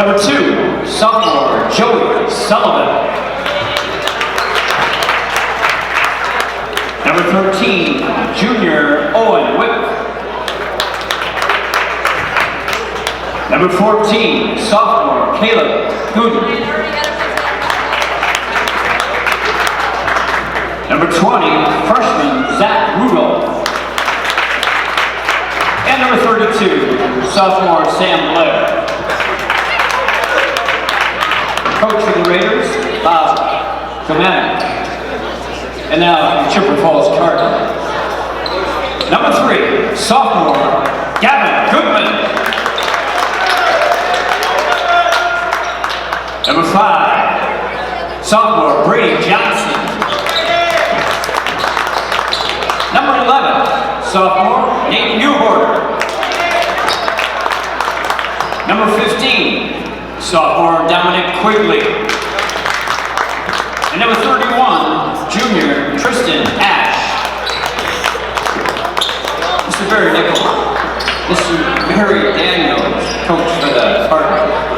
Number 2, sophomore Joey Sullivan. Number 13, junior Owen Whip. Number 14, sophomore Caleb Gooden. Number 20, freshman Zach Rudolph. And number 32, sophomore Sam Blair. Coach for the Raiders, Bob Komanek. And now, Chippewa Falls Cardinals. Number 3, sophomore Gavin Goodman. Number 5, sophomore Brady Johnson. Number 11, sophomore Nate Newhorter. Number 15, sophomore Dominic Quigley. And number 31, junior Tristan Ash. Mr. Barry Nickel, Mr. Barry Daniels, coach for the Cardinals.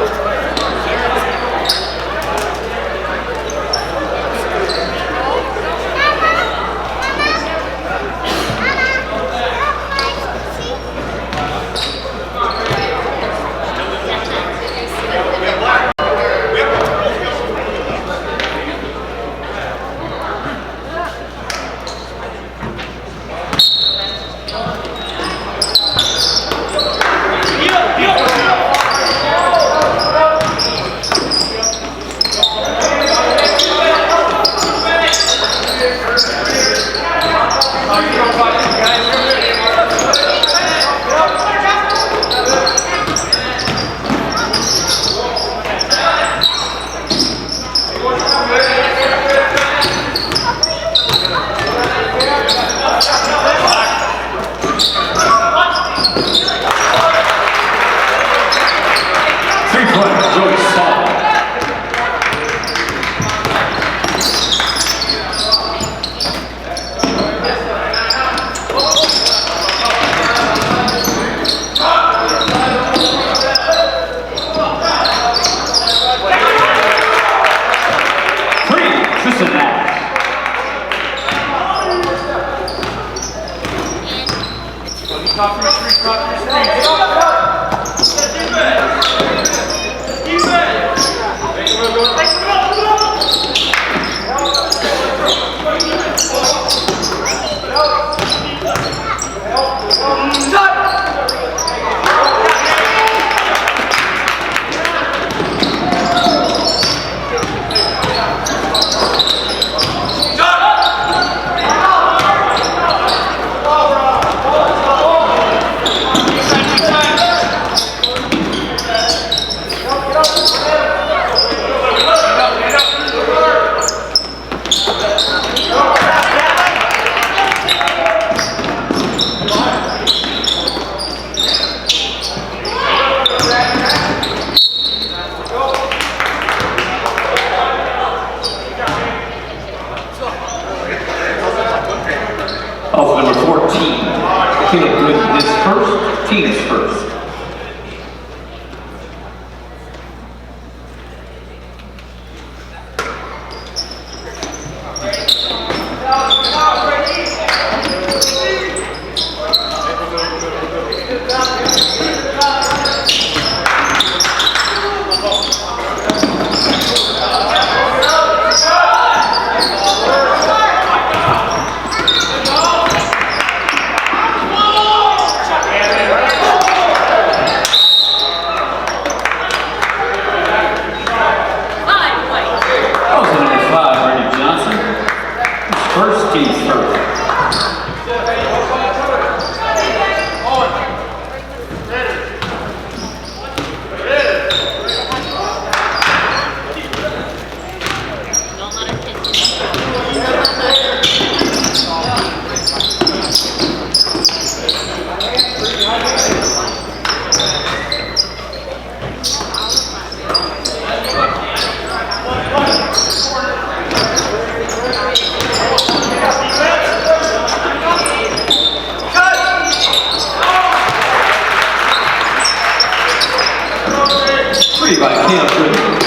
3 by Cam Goodman.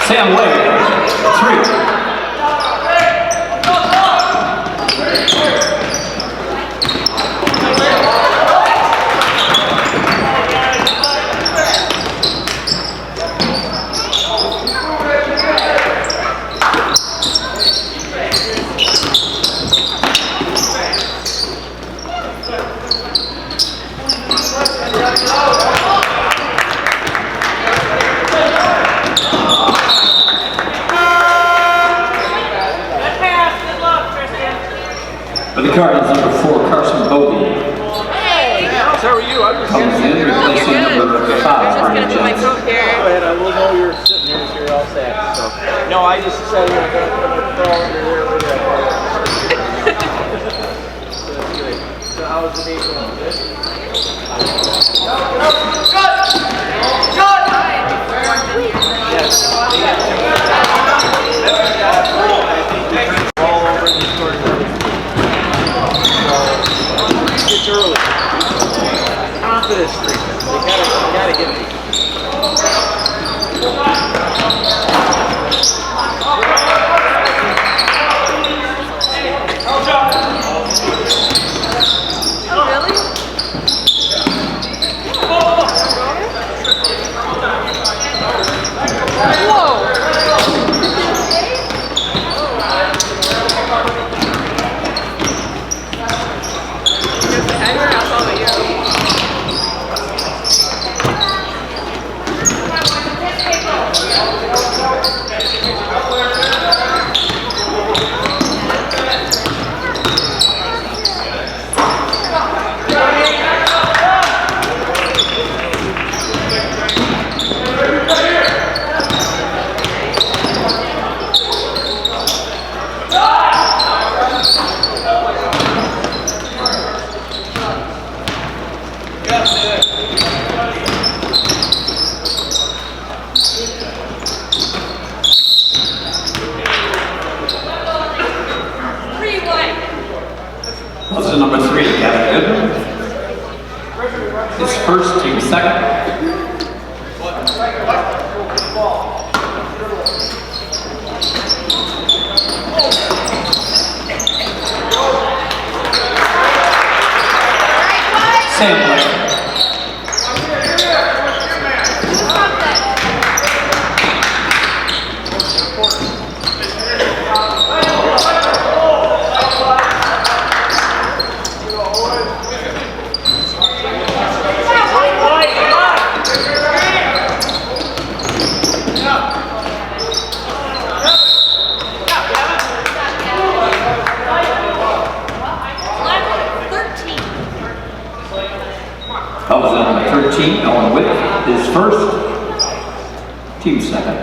Sam Wade, 3. For the Cardinals, number 4, Carson Bogey. Hey! How are you? I'm just comes in, replacing number 5, I'm just Brandon going to put my coat Johnson. here. Go ahead, I will know you're sitting here if you're all set. So. No, I just decided I'm going to put my throw under here with that. So that's good. So how was the day going? Good? Yes. All over in the store. It's early. Confidence streak. You gotta get it. Oh, really? Whoa! This is number 3, Kevin Goodman. His first, team second. Sam Wade. That was number 13, Owen Witt, his first, team second.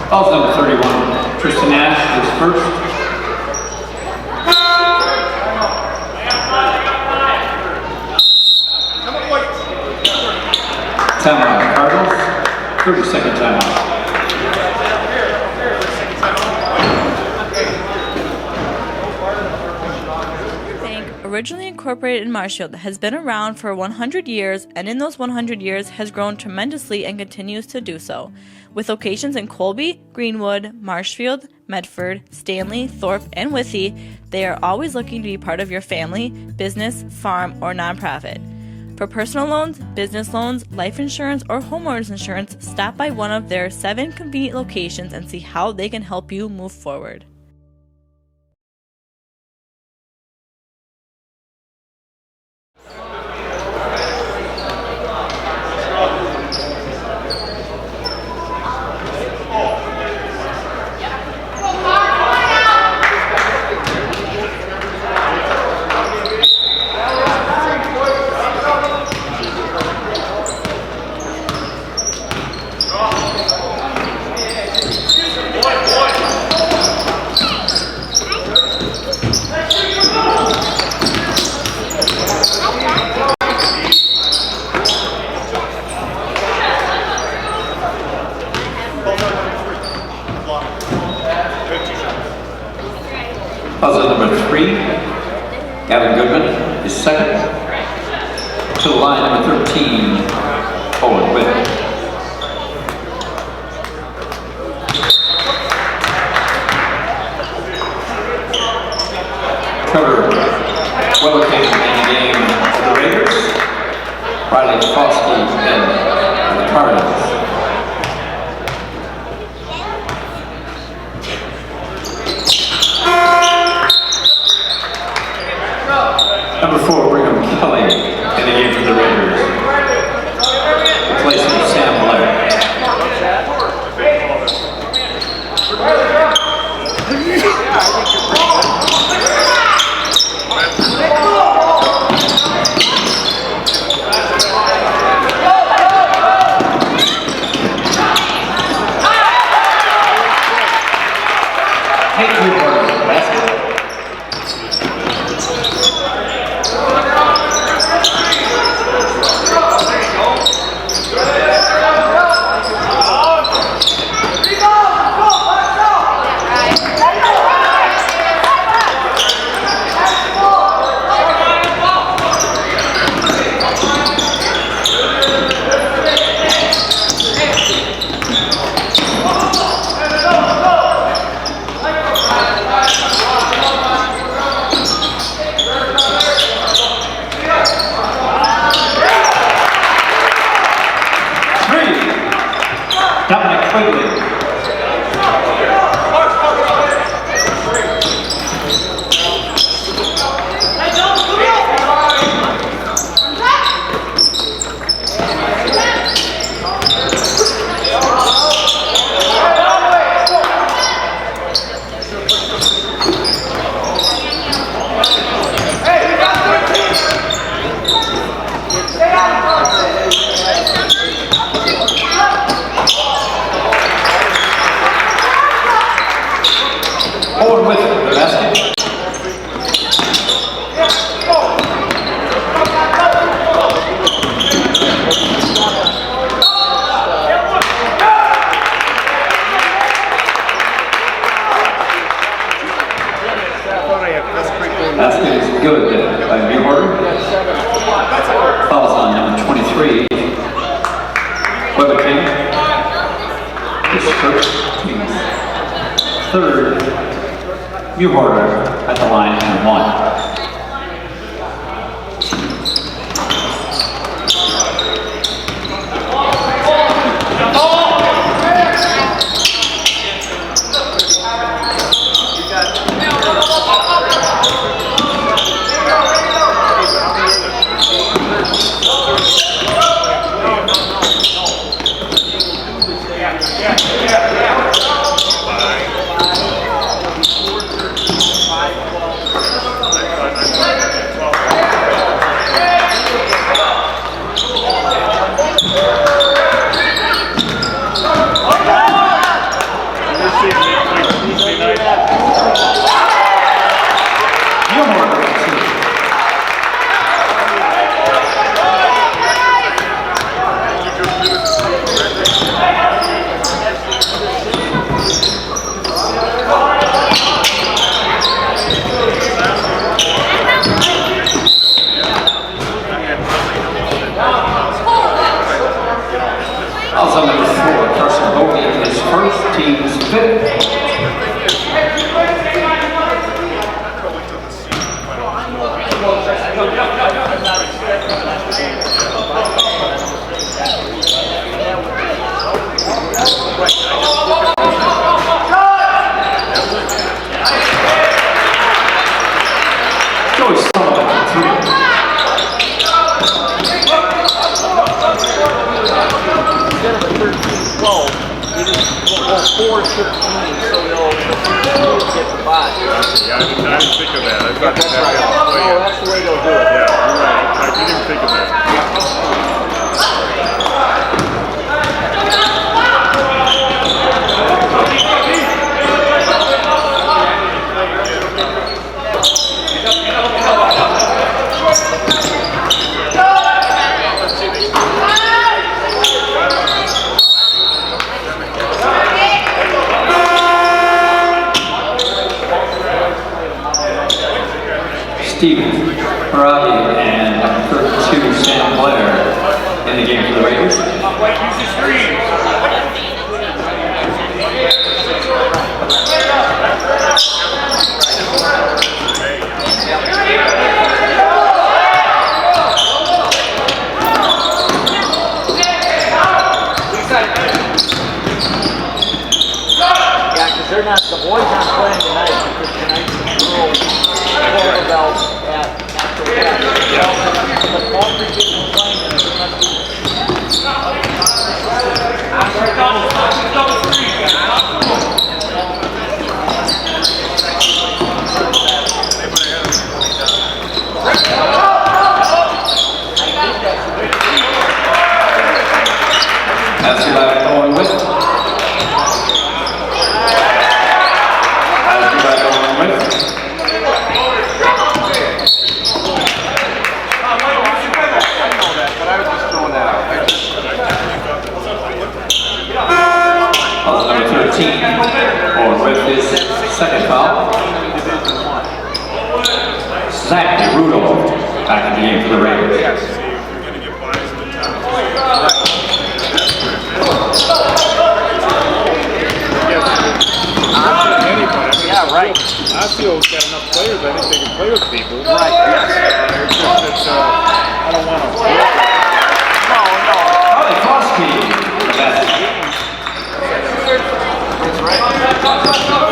That was number 31, Tristan Nash, his first. Timeout, Cardinals, 30-second timeout. Bank, originally incorporated in Marshfield, has been around for 100 years, and in those 100 years has grown tremendously and continues to do so. With locations in Colby, Greenwood, Marshfield, Medford, Stanley, Thorpe, and Withee, they are always looking to be part of your family, business, farm, or nonprofit. For personal loans, business loans, life insurance, or homeowners insurance, stop by one of their 7 convenient locations and see how they can help you move forward. number 13, Owen Whit. Trevor Willikin in the game for the Raiders. Riley Foskey in the Cardinals. Number 4, Brigham Kelly in the game for the Raiders. Replacing Sam Blair. Owen with the basket. Basket is good by Medford. Fouls on number 23. Weber King. His first team. Third. Medford at the line and 1. Also number 4, Carson Bogey, his first team's fifth. Joey Sullivan, 3. Instead of a 13-12, it is 4-15, so they'll get the 5. Yeah, I didn't think of that. I thought That's right. No, that's the way they'll do it. Yeah, you're right. I didn't even think of that. Steve Parabi and number 32, Sam Blair. in the game for the Raiders. Yeah, because they're not, the boys aren't playing tonight because tonight's the girls' belt at the West. But all three kids are playing and they must be. That's who I'm going with. That's who I'm going with. Number 13, going with his second foul. Zach Rudolph back in the game for the Raiders. Yeah, right. Osceola's got enough players. I think they can play with people. Right, yes. It's just that I don't want to. No. Charlie Foskey, the best. That's right.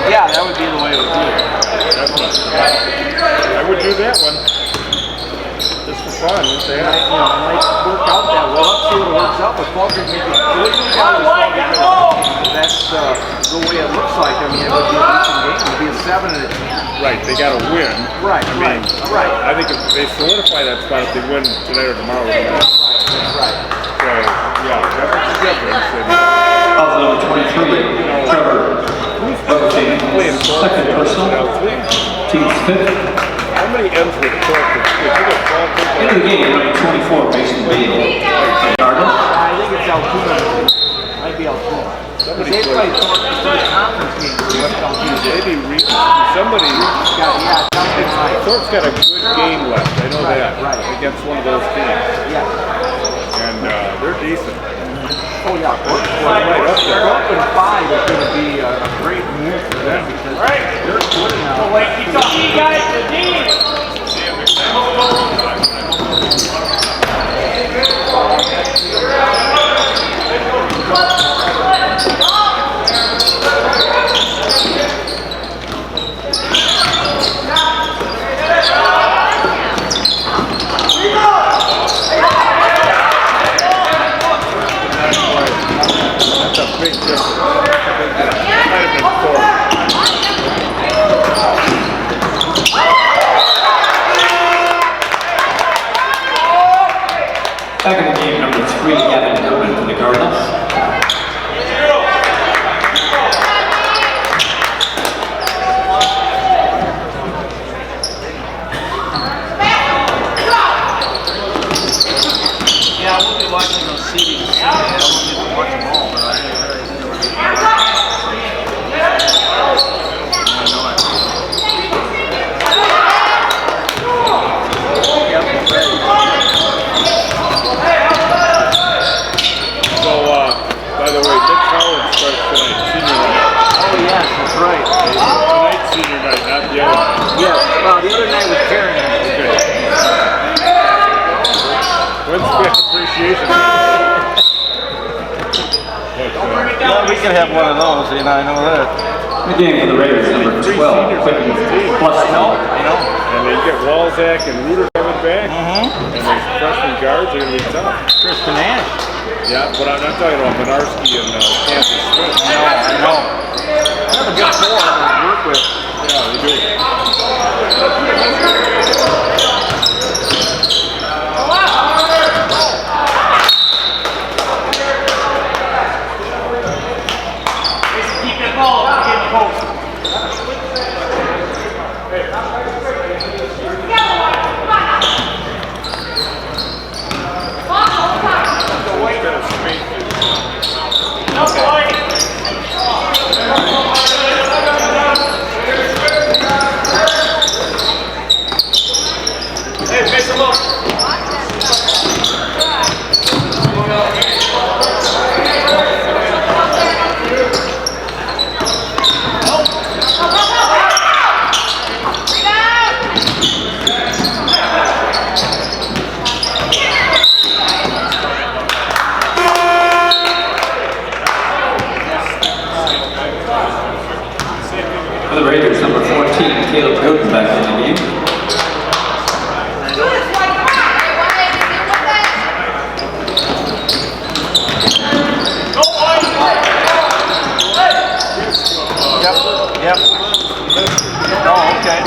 Yeah, that would be the way it would be. I would do that one. Just for fun. Just say, It might work out that well. Let's see what it works out. But Falkirk maybe that's the way it looks like. I mean, it would be a decent game. It would be a 7 and a 10. right, they got to win. Right, right. I think if they solidify that spot, if they win tonight or tomorrow, they'll win. Right. So, yeah, that makes a difference. Foul number 23, Trevor Butterfield, second personal, team's fifth. How many M's with Falkirk? If you get Falkirk, Into the game, number 24, Mason Beal, Cardinals. I think it's Altoona. Might be Altoona. They play conference games. maybe somebody. Yeah, something right. Thorpe's got a good game left. I know that. Right. Against one of those teams. Yeah. And they're decent. Oh yeah, Right up there. 12 and 5 is going to be a great move for them because they're good now. That's a big difference. Might have been Thorpe. Back in the game, number 3, Gavin Goodman for the Cardinals. Yeah, I won't be watching those CDs. I won't get to watch them all, but I know it. So, by the way, Dick Collins starts tonight, senior night. Oh yes, that's right. Tonight's senior night, not the other night. Yes, well the other night was Karen. Okay. When's Fifth Appreciation? Well, we could have one of those, I know that. The game for the Raiders, number 12, Quentin Plus. I know. And they get Walzak and Ruder Evans back. And the freshman guards are going to be tough. Kristen Ash. Yeah, but I'm not talking about Benarski and Kansas Smith. I know. They have a good four to work with. Yeah, they do. Keep it ball. Get the post. Hey, face him up. For the Raiders, number 14, Caleb Godin back in the game. Yep. Oh, okay.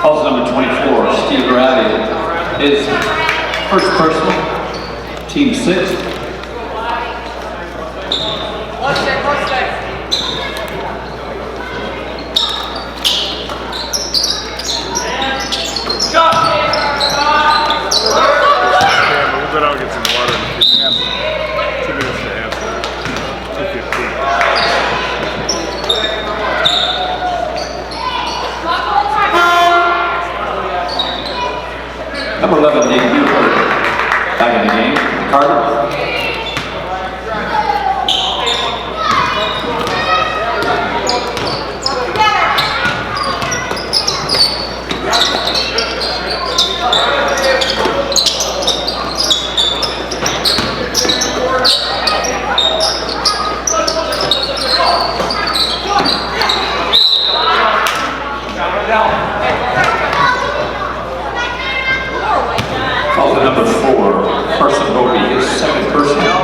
Calls number 24, Steve Riley, is first personal, team 6. We'll go down and get some water in the kitchen. 2 minutes and a half. 2:15. Number 11, Nate Medford, back in the game. Carter. Calls the number 4, Carson Bobby, his second personal,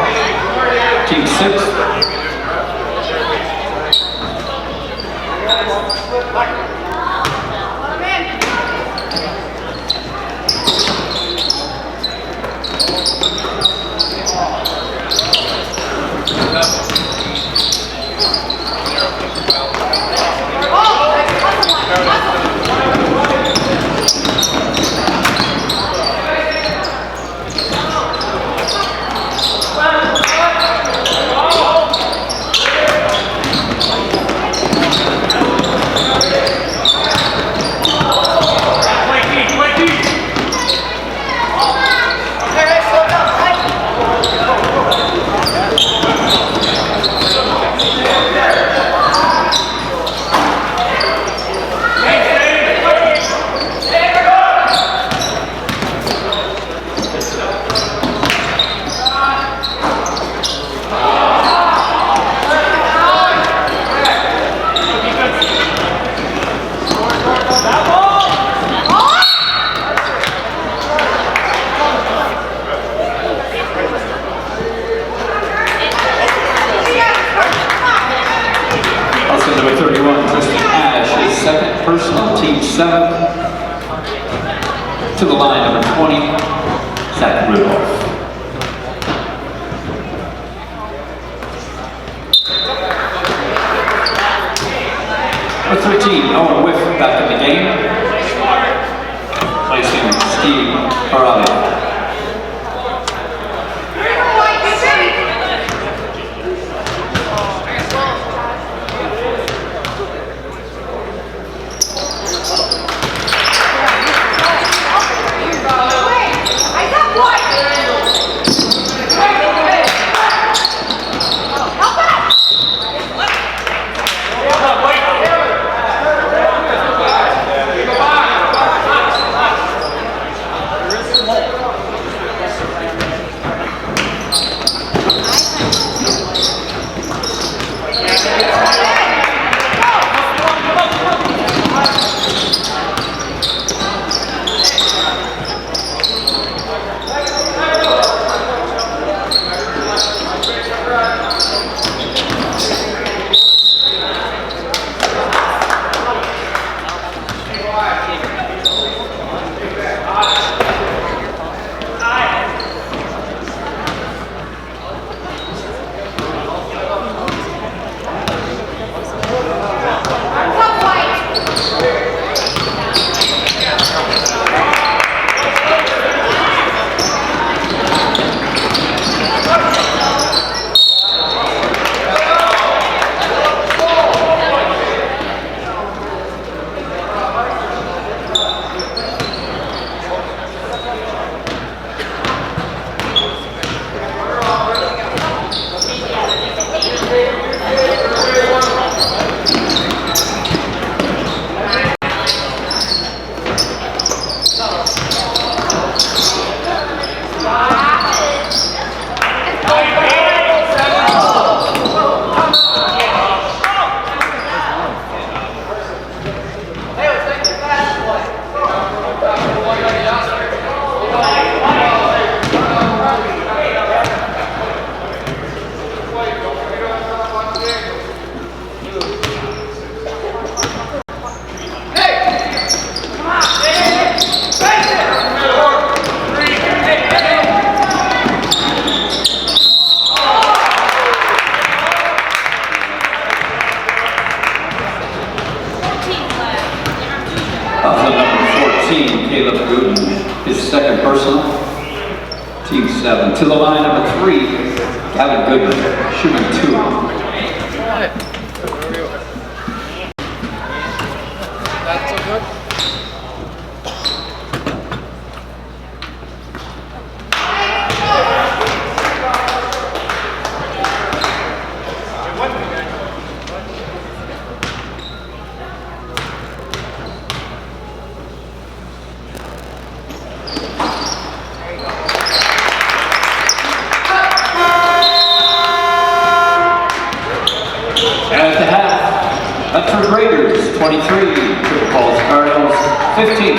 team 6. Number 31, Tristan Ash, his second personal, team 7. To the line, number 20, Zach Rudolph. Number 13, Owen Whiff back in the game, placing Steve Harali. His second personal. Team 7. To the line, number 3, Gavin Goodman, shooting 2. That's so good. At the half, Medford Raiders 23, Chippewa Cardinals 15.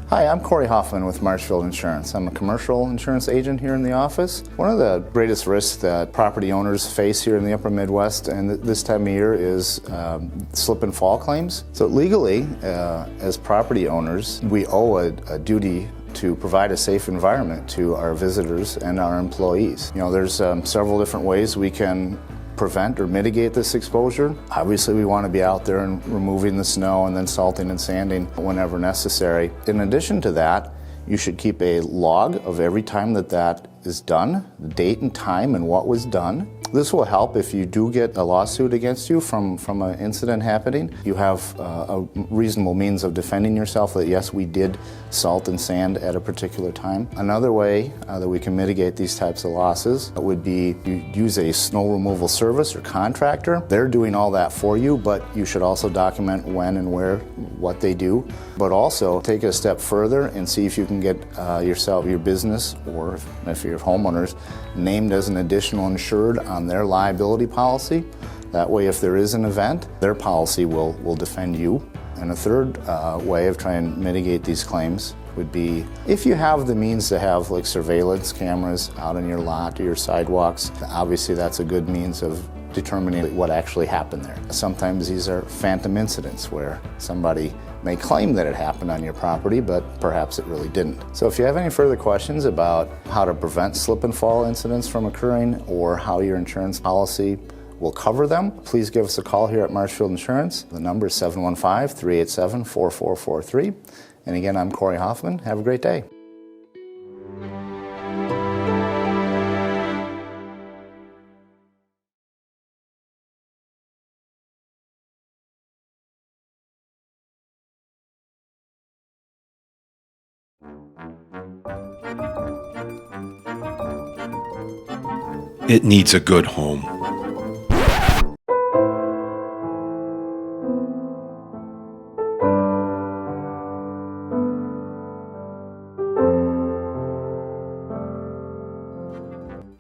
Hi, I'm Corey Hoffman with Marshfield Insurance. I'm a commercial insurance agent here in the office. One of the greatest risks that property owners face here in the upper Midwest and this time of year is slip and fall claims. So legally, as property owners, we owe a duty to provide a safe environment to our visitors and our employees. You know, there's several different ways we can prevent or mitigate this exposure. Obviously, we want to be out there and removing the snow and then salting and sanding whenever necessary. In addition to that, you should keep a log of every time that is done, the date and time and what was done. This will help if you do get a lawsuit against you from an incident happening. You have a reasonable means of defending yourself that yes, we did salt and sand at a particular time. Another way that we can mitigate these types of losses would be you use a snow removal service or contractor. They're doing all that for you, but you should also document when and where, what they do. But also take it a step further and see if you can get your business, or if you're homeowners, named as an additional insured on their liability policy. That way, if there is an event, their policy will defend you. And a third way of trying to mitigate these claims would be if you have the means to have like surveillance cameras out on your lot or your sidewalks. Obviously, that's a good means of determining what actually happened there. Sometimes these are phantom incidents where somebody may claim that it happened on your property, but perhaps it really didn't. So if you have any further questions about how to prevent slip and fall incidents from occurring or how your insurance policy will cover them, please give us a call here at Marshfield Insurance. The number is 715-387-4443. And again, I'm Corey Hoffman. Have a great day. it needs a good home.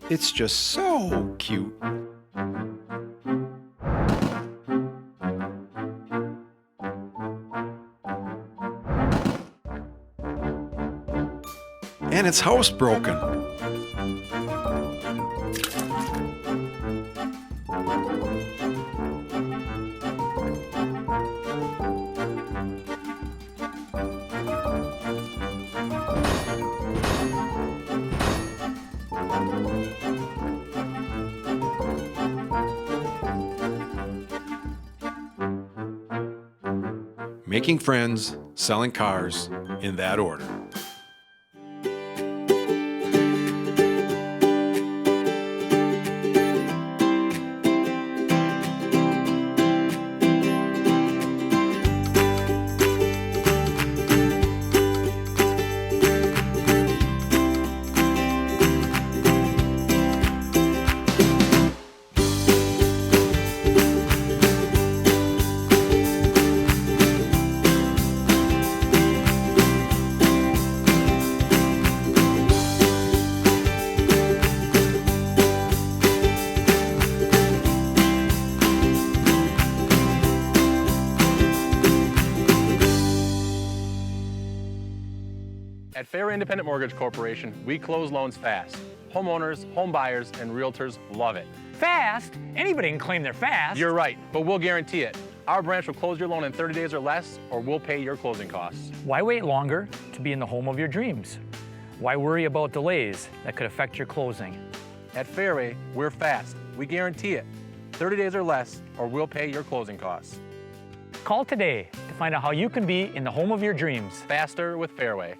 It's just so cute. And it's housebroken. Making friends, selling cars, in that order. At Fairway Independent Mortgage Corporation, we close loans fast. Homeowners, home buyers, and realtors love it. Fast? Anybody can claim they're fast. You're right, but we'll guarantee it. Our branch will close your loan in 30 days or less, or we'll pay your closing costs. Why wait longer to be in the home of your dreams? Why worry about delays that could affect your closing? At Fairway, we're fast. We guarantee it. 30 days or less, or we'll pay your closing costs. Call today to find out how you can be in the home of your dreams. Faster with Fairway.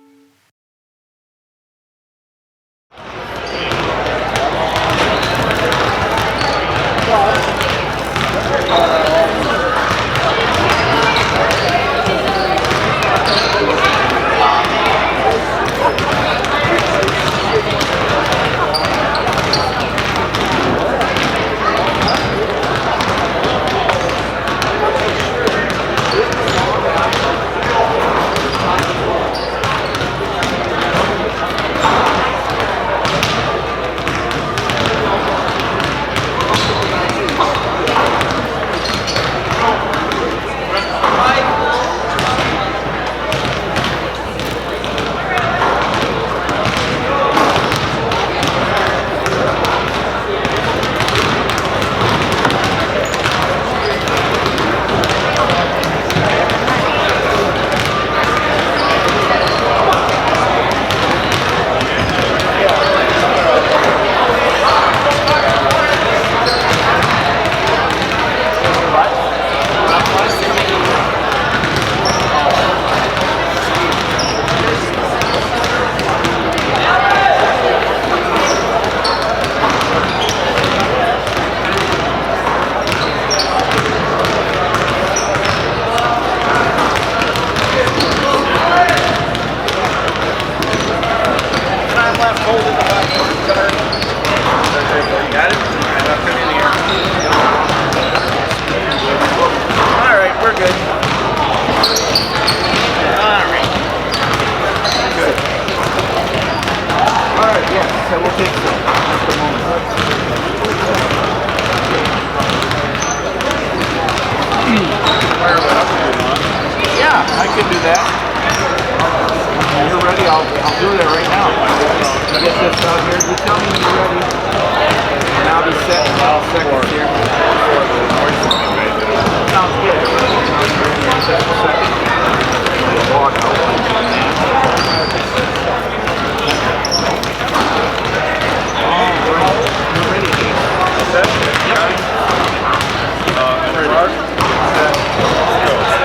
I could do that. When you're ready, I'll do that right now. Get this out here. You tell me when you're ready. And I'll be setting all seconds here. Sounds good. Just a second. Walk out. You're ready, Dave. Set? Yep.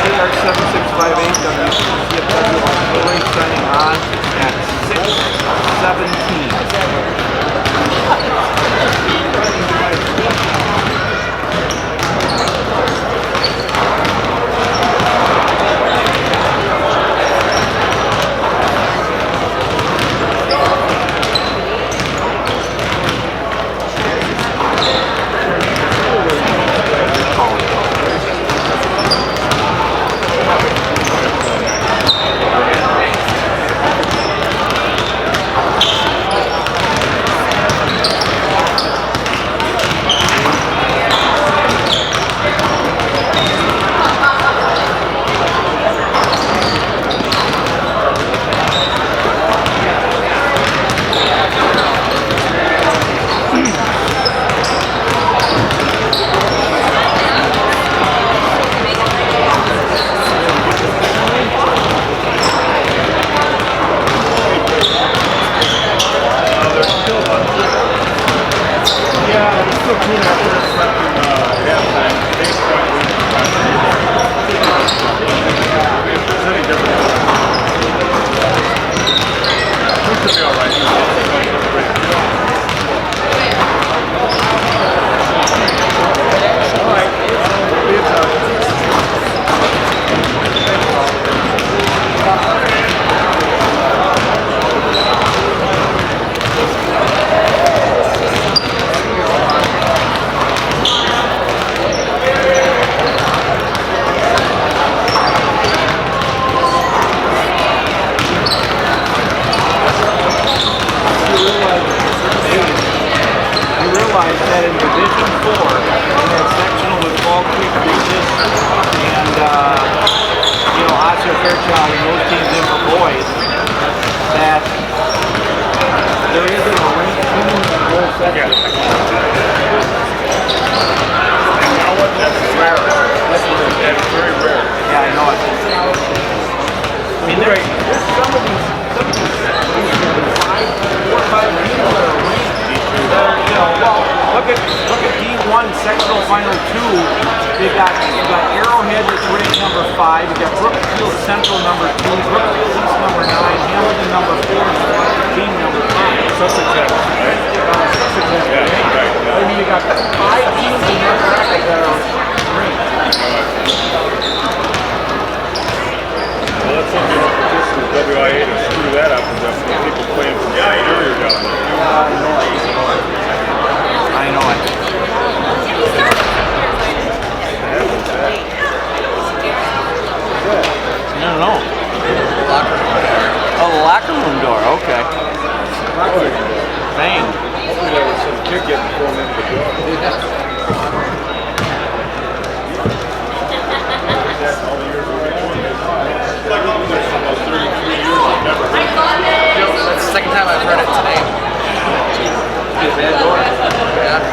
AR7658 WCFW auxiliary signing on at 6:17. Salt Creek Regis and Oscar Fairchild and those teams in for boys, that there isn't a rank in the whole section. You know what? That's rare. That's very rare. Yeah, I know it. I mean, there's some of these 4 or 5 teams that are ranked. Look at D1 sectional final 2. You've got Arrowhead that's ranked number 5. You've got Brookfield Central number 2, Brookfield East number 9, Hamilton number 4, and team number 5. Sussex has, right? Sussex has, Yeah, right. I mean, you got 5 teams in your bracket that are ranked. Well, let's hope you don't participate with WIA to screw that up and just get people playing from Superior down there. I know it. I don't know. Oh, the locker room door. Okay. Bang. Hopefully there was some kid getting thrown into the door. All the years we've been doing this. Almost 33 years I've never heard of it. That's the second time I've heard it today. Be a bad door. Yeah.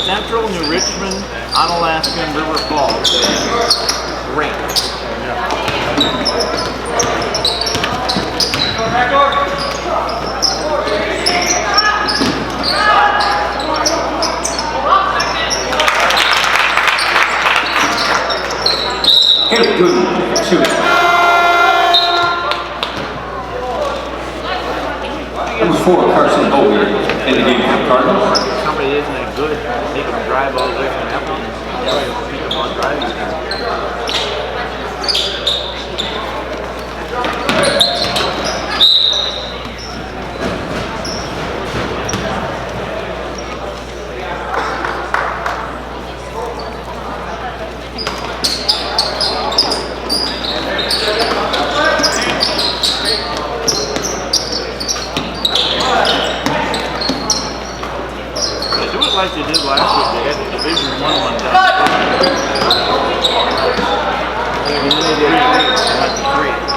Central, New Richmond, Onalaska, and River Falls ranked. Okay, good. Shoot. Number 4, Carson Bowyer in the game for Cardinals. Somebody isn't that good, make them drive all the way from Appleton. Keep them on driving there. Like they did last week, they had the Division 1 one done. And then they did 3.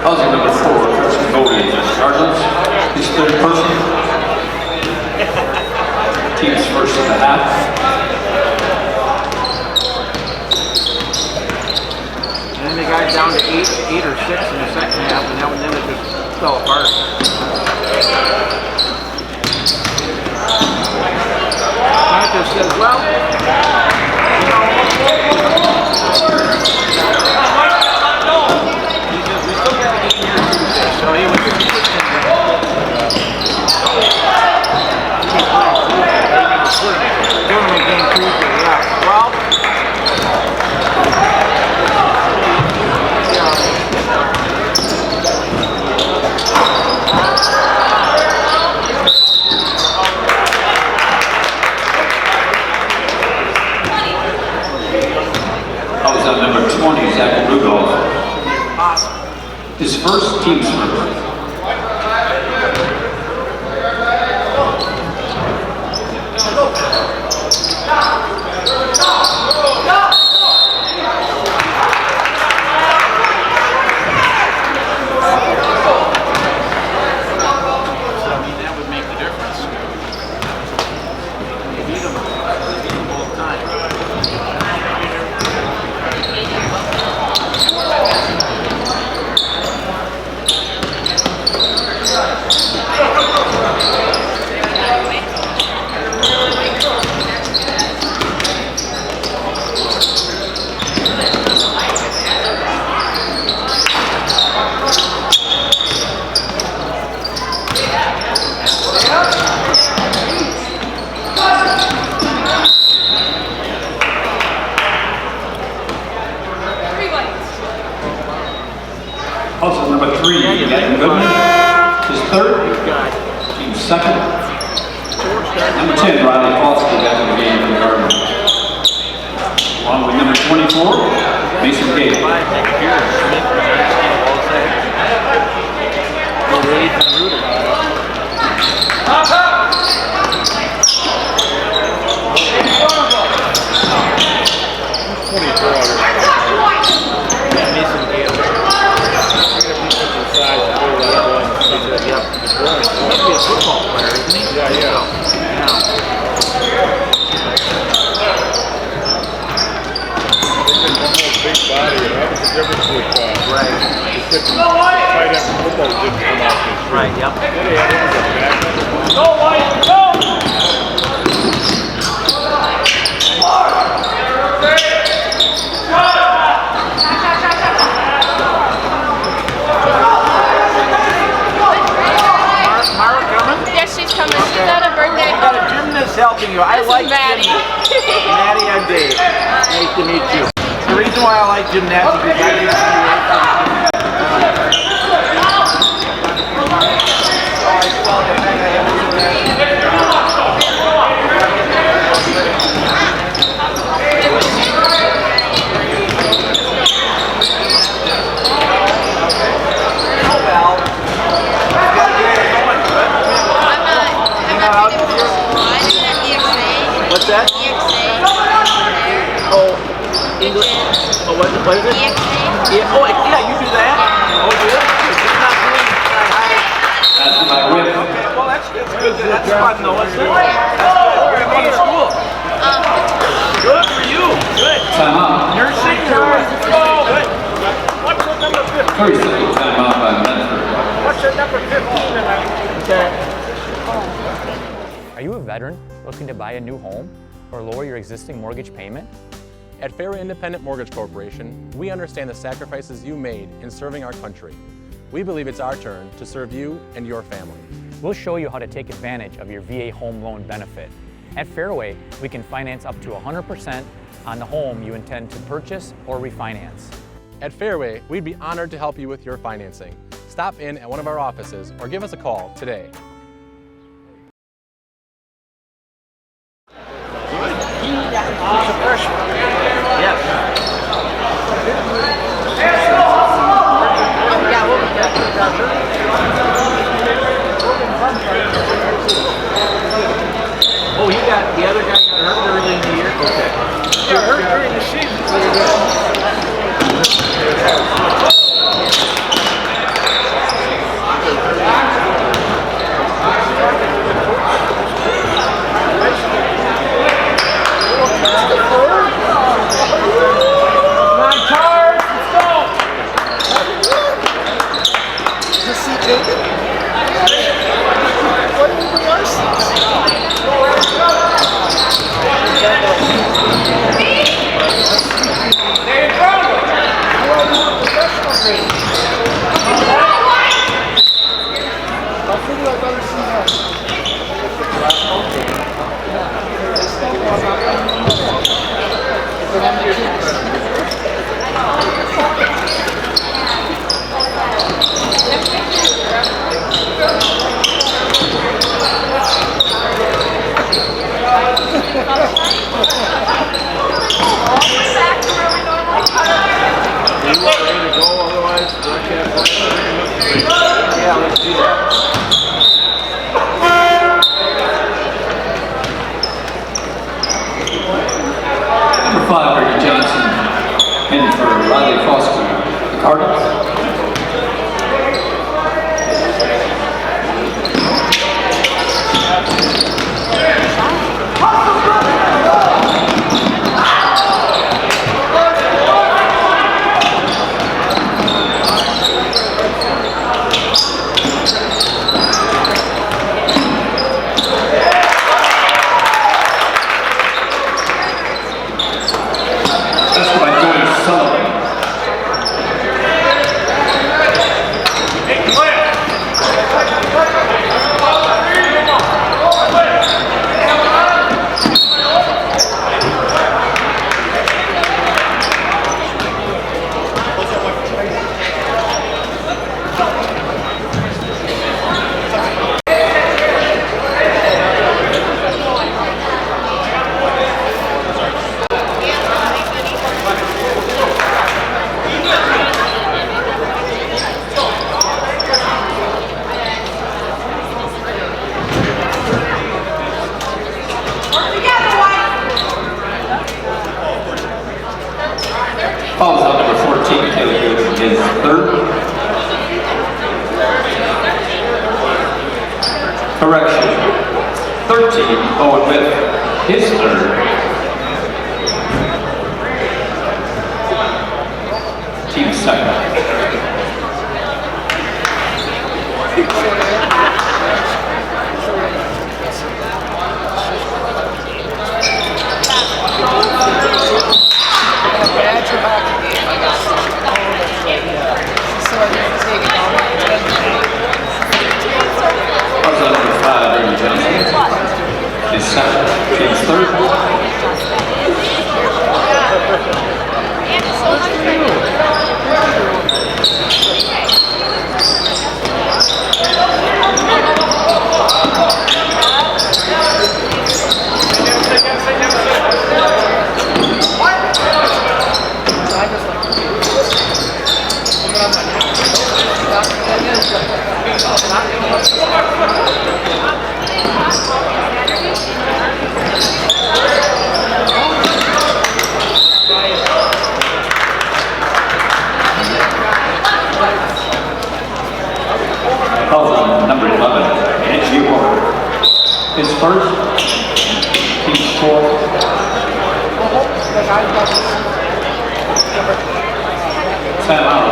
Housing number 4, Christian Bodie against Cardinals. His third person. Team's first in the half. And then they got it down to 8 or 6 in the second half, and then it just fell apart. Marcus says, well, he says, we still got the game here Tuesday, so he was tournament game Tuesday, yeah. Well, Number 20, Zach Rudolph. His first, team's first. that would make the difference. You beat them all the time. Also number 3, Nathan Goodman. His third. Team's second. Number 10, Riley Falsky back in the game for the Cardinals. Along with number 24, Mason Gay. Football player, isn't he? Yeah. Big body, and that was the difference with right. Tight end football didn't come out this year. Right, yep. What he had was a back number. Go, White, go! Mara coming? Yes, she's coming. She's at a birthday. I got a gymnast helping you. I This is like Maddie. gymnastics. Maddie and Dave. Nice to meet you. The reason why I like gymnastics is I used to What's that? Oh, English. Oh, what is it? Yeah. Oh, yeah, you do that? Oh, do it? You're not doing That's my whip. Okay, well, that's good. That's fun, though, isn't it? That's good. Where are you going to school? Good for you. Good. Time out. You're senior. Good. What's the number 15? 30-second time out by Medford. What's the number 15 tonight? Okay. Are you a veteran looking to buy a new home or lower your existing mortgage payment? At Fairway Independent Mortgage Corporation, we understand the sacrifices you made in serving our country. We believe it's our turn to serve you and your family. We'll show you how to take advantage of your VA home loan benefit. At Fairway, we can finance up to 100% on the home you intend to purchase or refinance. At Fairway, we'd be honored to help you with your financing. Stop in at one of our offices or give us a call today. He's a freshman. Yes. Oh, the other guy got hurt early in the year? Okay. You're hurt during the season, so you're good. Number 5, Ricky Johnson, in for Riley Foster, the Cardinals. Fouls out number 14, Caleb Good, his third. Correction, 13, Owen Medford, his third. Team second. His second, team's third. Number 11, his first, team's fourth. Time out.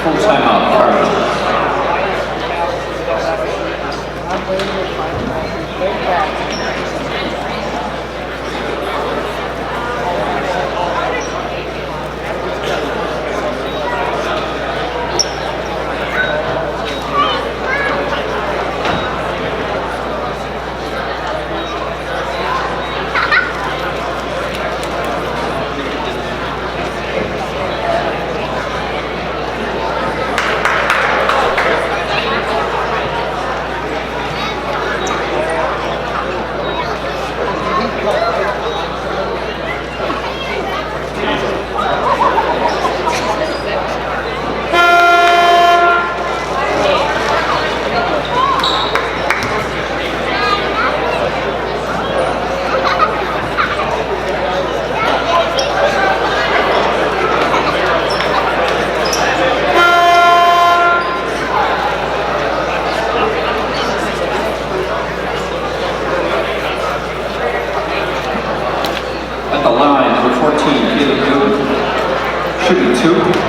Full timeout, Cardinals. At the line, number 14, Caleb Good, shooting 2.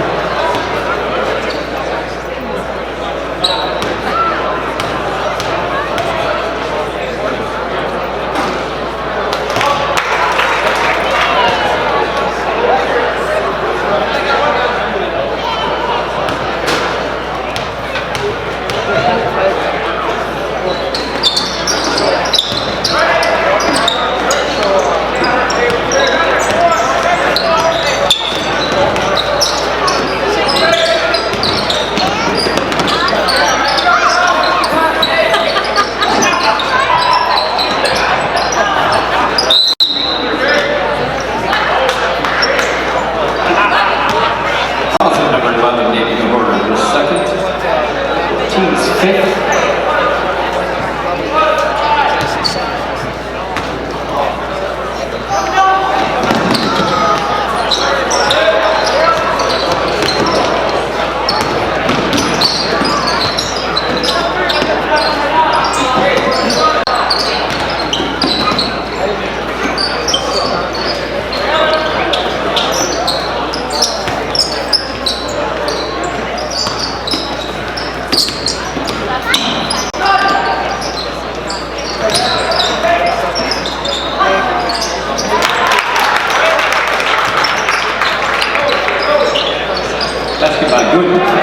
good.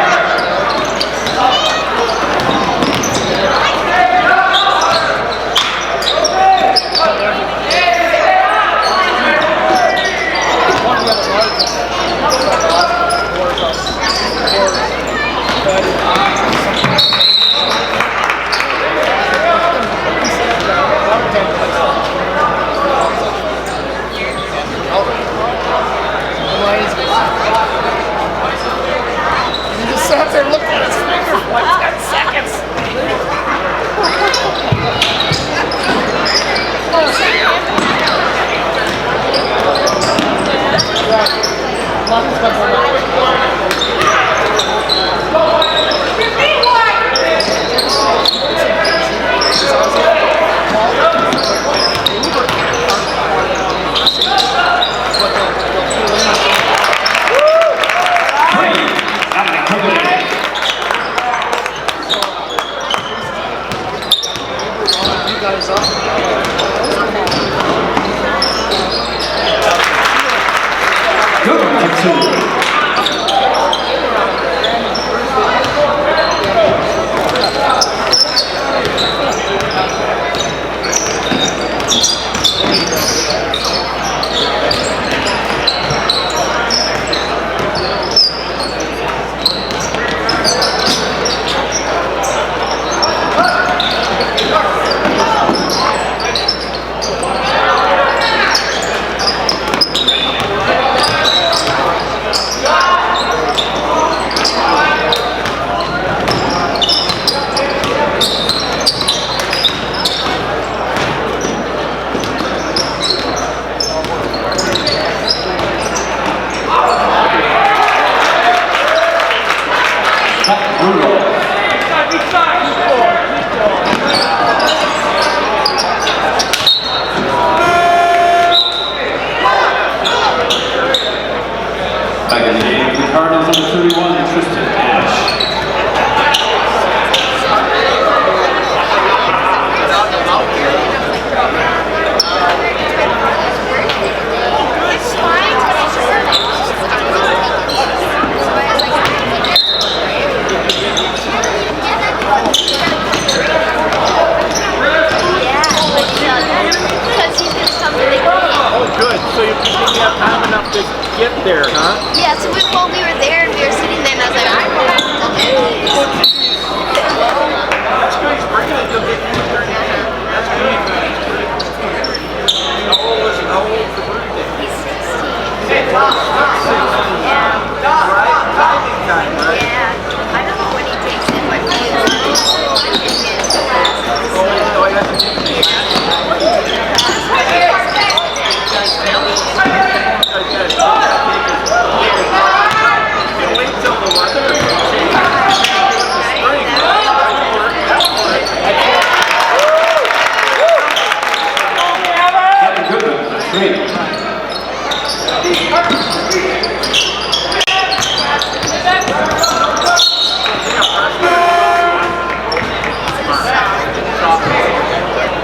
He just sat there and looked at his finger for like 10 seconds. Good one, two. Back in the game, the Cardinals number 31, Tristan Ash. Good. So you didn't have time enough to get there, huh? Yeah, so we were there and we were sitting there and I was like, I'm going to That's good. He's bringing it. You'll get used to it. That's good. How old is the birthday? He's 16. Yeah. Right? Diving time, right? Yeah. I don't know when he takes it, but he is in his classes. Oh, he has a team. Wait till the weather changes. Spring. That's a good one. Three.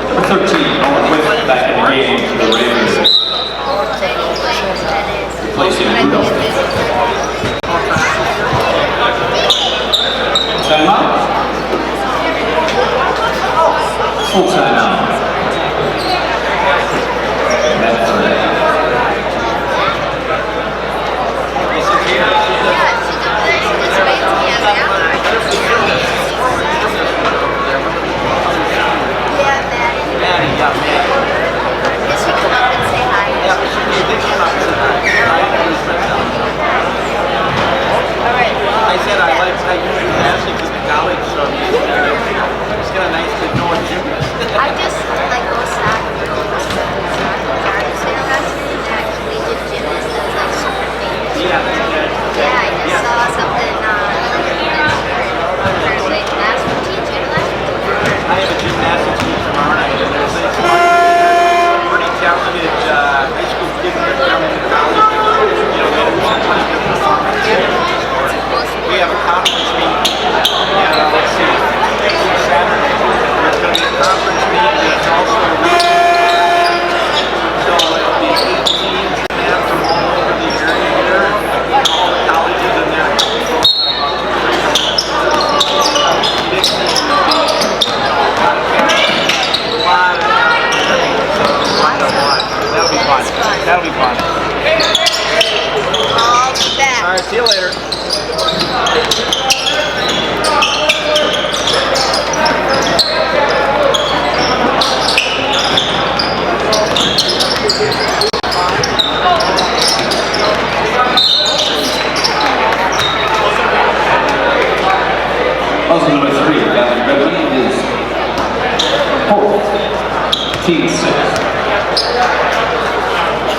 Number 13, Owen Whit back in the game for the Ravens. Replacing Rudolph. Timeout. Full timeout. Medford. I said I usually ask it to the college, so it's kind of nice to know a gymnast. I you later. Also number 3, Gavin Goodman is fourth. Team 6.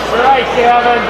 All right, Gavin.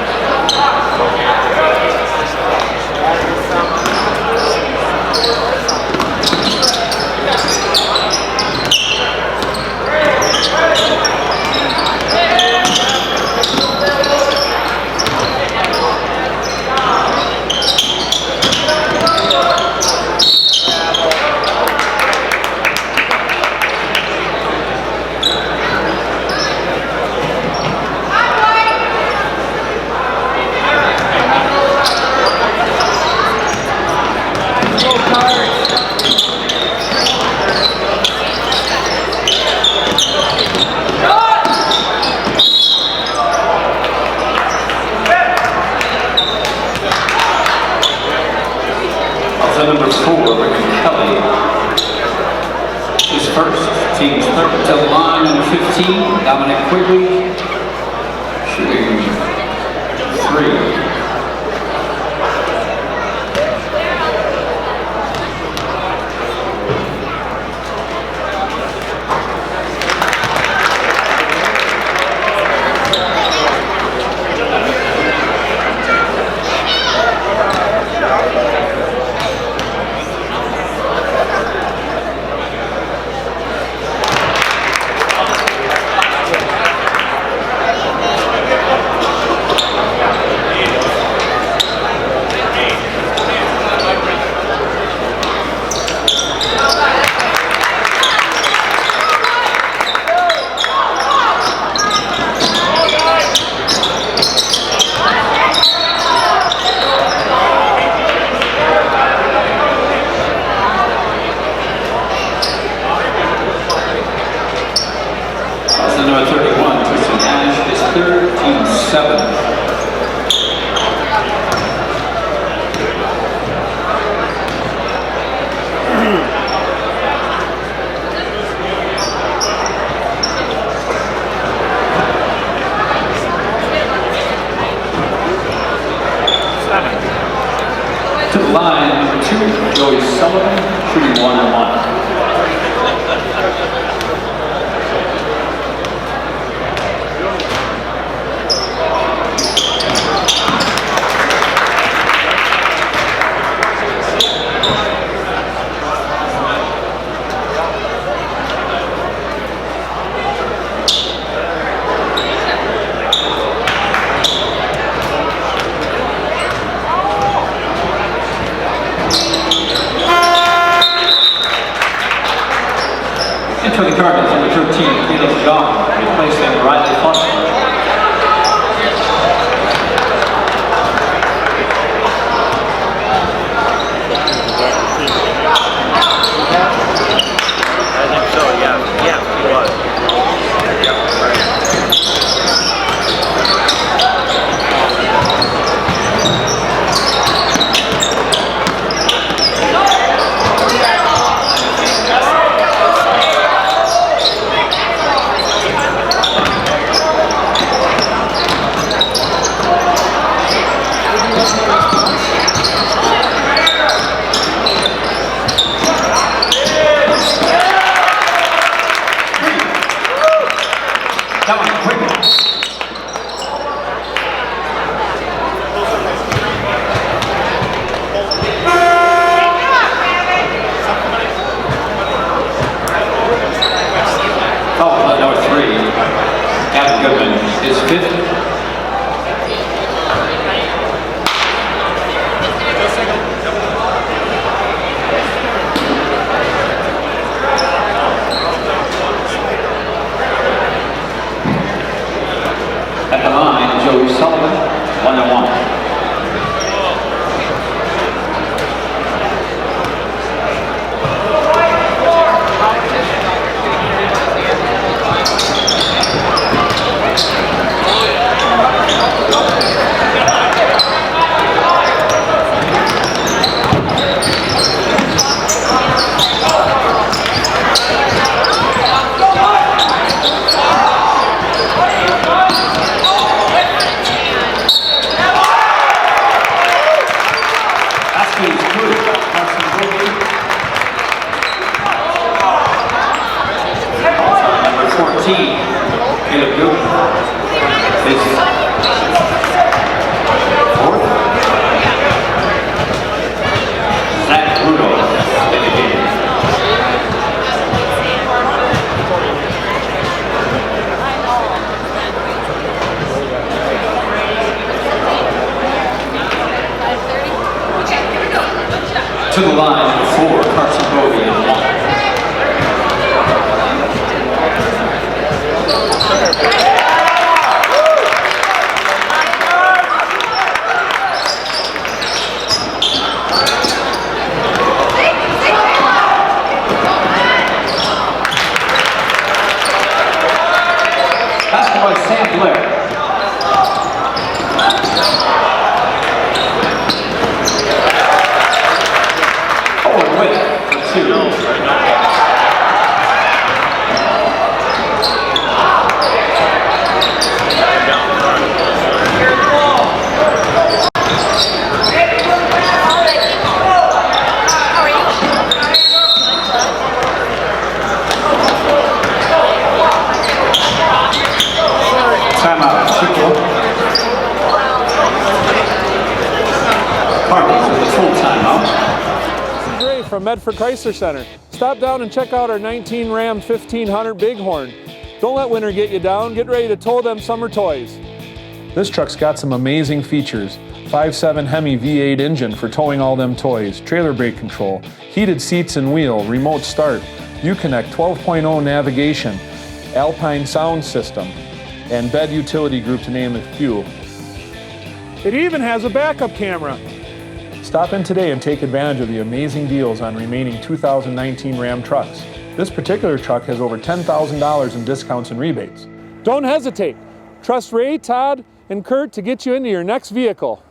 Number 4, Kelly is first. Team's third to the line, number 15, Dominic Quigley, shooting 3. Number 31, Tristan Ash is third, team 7. To the line, number 2, Joey Sullivan, shooting 1-1. For the Cardinals, number 13, Felix John, replacing Riley Foster. I think so, yeah. Yeah, he was. Yep, right. That was quick. Oh, number 3, Gavin Goodman is fifth. At the line, Joey Sullivan, 1-1. Caleb Goop. His fourth. Zach Rudolph in the game. To the line for Carson Bovey and one. Basketball by Sam Blair. Timeout, Chippewa. Cardinals with the full timeout. This is Ray from Medford Chrysler Center. Stop down and check out our 19 Ram 1500 Bighorn. Don't let winter get you down. Get ready to tow them summer toys. This truck's got some amazing features. 5.7 Hemi V8 engine for towing all them toys, trailer brake control, heated seats and wheel, remote start, Uconnect 12.0 navigation, Alpine sound system, and bed utility group to name a few. It even has a backup camera. Stop in today and take advantage of the amazing deals on remaining 2019 Ram trucks. This particular truck has over $10,000 in discounts and rebates. Don't hesitate. Trust Ray, Todd, and Kurt to get you into your next vehicle.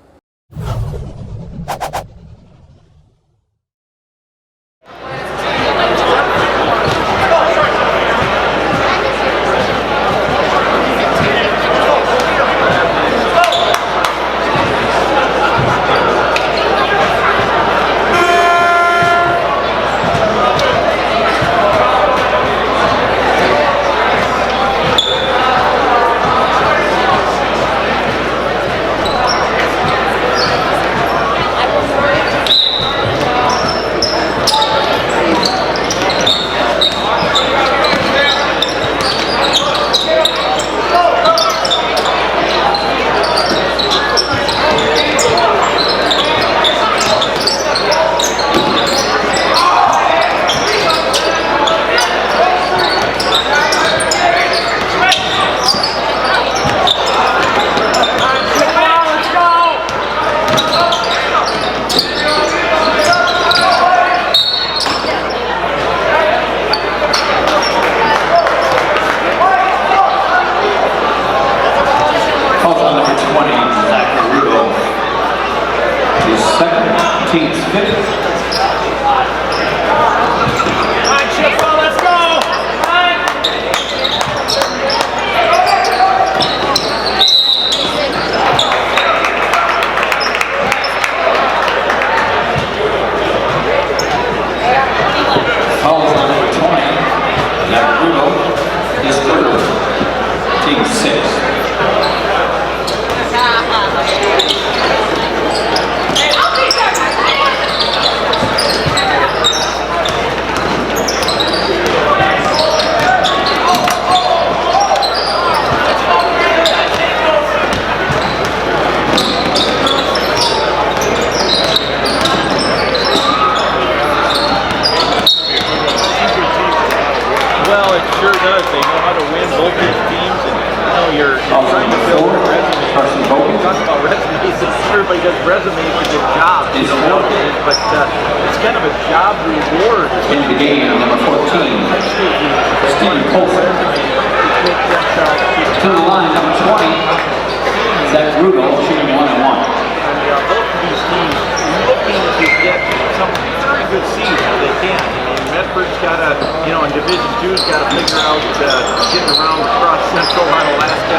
team's fifth. Medford's got to, in Division II's got to figure out getting around across Central and Alaska.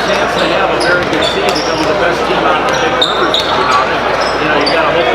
Chance to have a very good seed to go with the best team out of the Big Rivers. You got to hope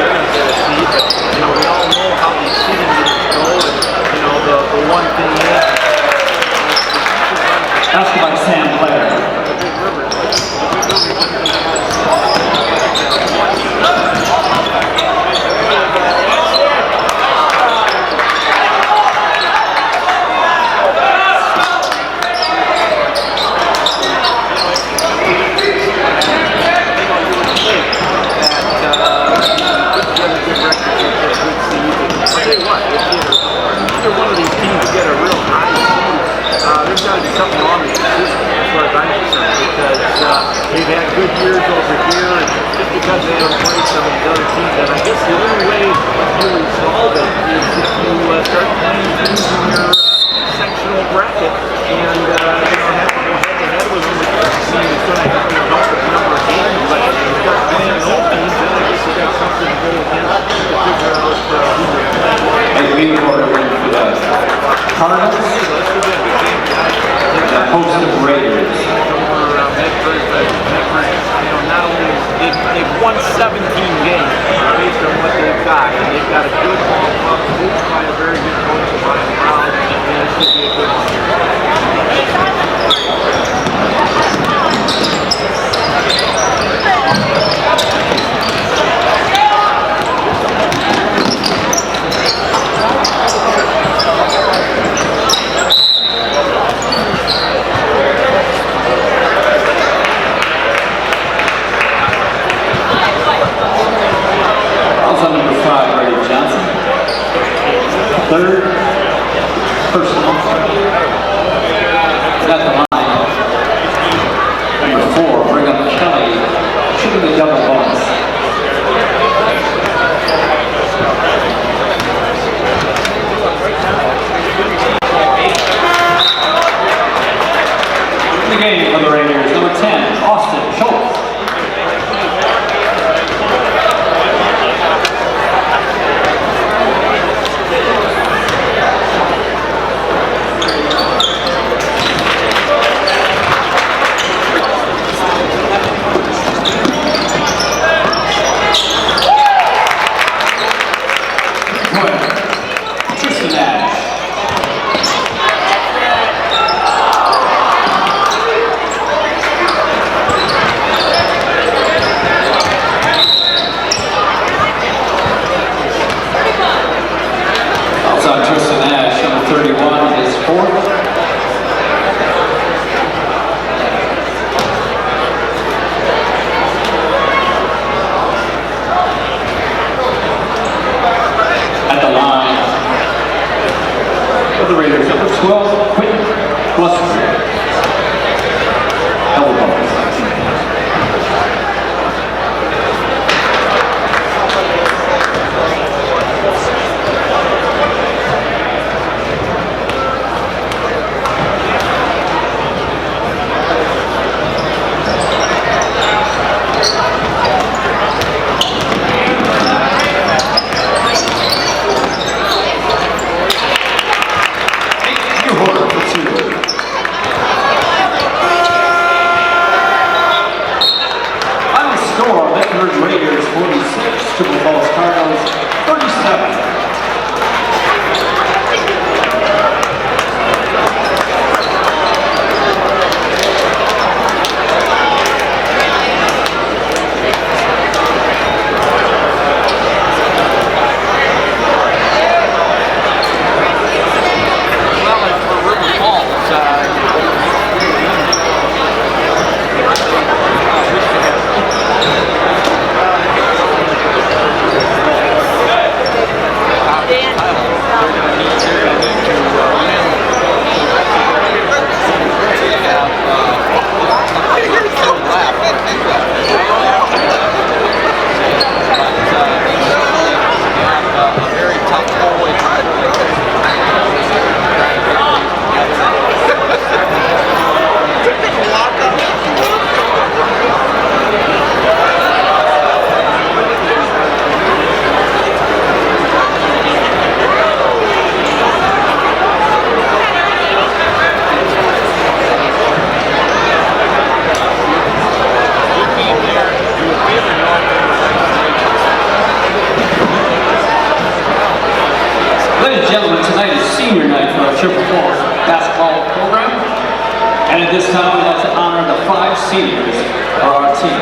sometimes they have breaks on the other teams, and I guess the only way you resolve it is if you start playing teams in your sectional bracket and have to go head-to-head with them. It seems going to help the number of games, but if you start playing those teams, then I guess you got something to go against to figure out who you're playing. And we order for the Cardinals, the host of Raiders. Medford, not only they've won 17 games based on what they've got, and they've got a good ball club coached by a very good coach, Brian Brown, and it should be a good one here. Also number 5, Brady Johnson. Third, personal. At the line. Number 4, Brigham Kelly, shooting the double bonus. In the game for the Raiders, number 10, Austin Schultz. For the Raiders, number 12, Quentin Glusky. Double bonus. Medford Raiders 46, Chippewa Cardinals 37. Ladies and gentlemen, tonight is senior night for our Chippewa basketball program. And at this time, we'd like to honor the 5 seniors of our team.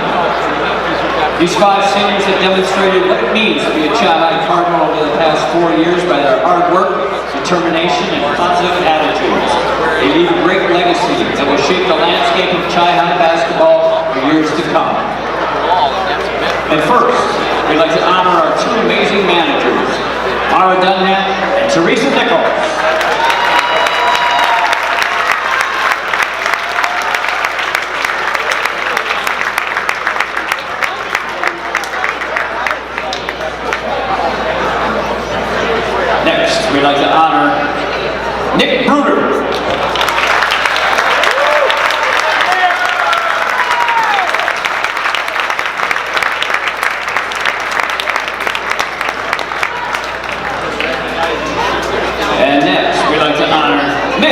These 5 seniors have demonstrated what it means to be a Chi-High Cardinal over the past 4 years by their hard work, determination, and positive attitudes. They leave a great legacy that will shape the landscape of Chi-High basketball for years to come. And first, we'd like to honor our 2 amazing managers, Mara Dunham and Teresa Nichols.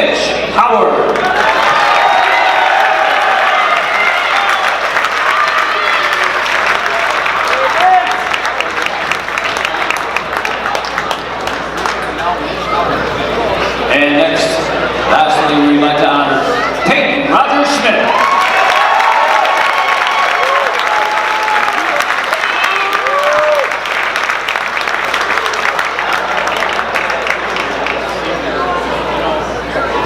Mitch Howard. And next, lastly, we'd like to honor Peyton Roger Schmidt.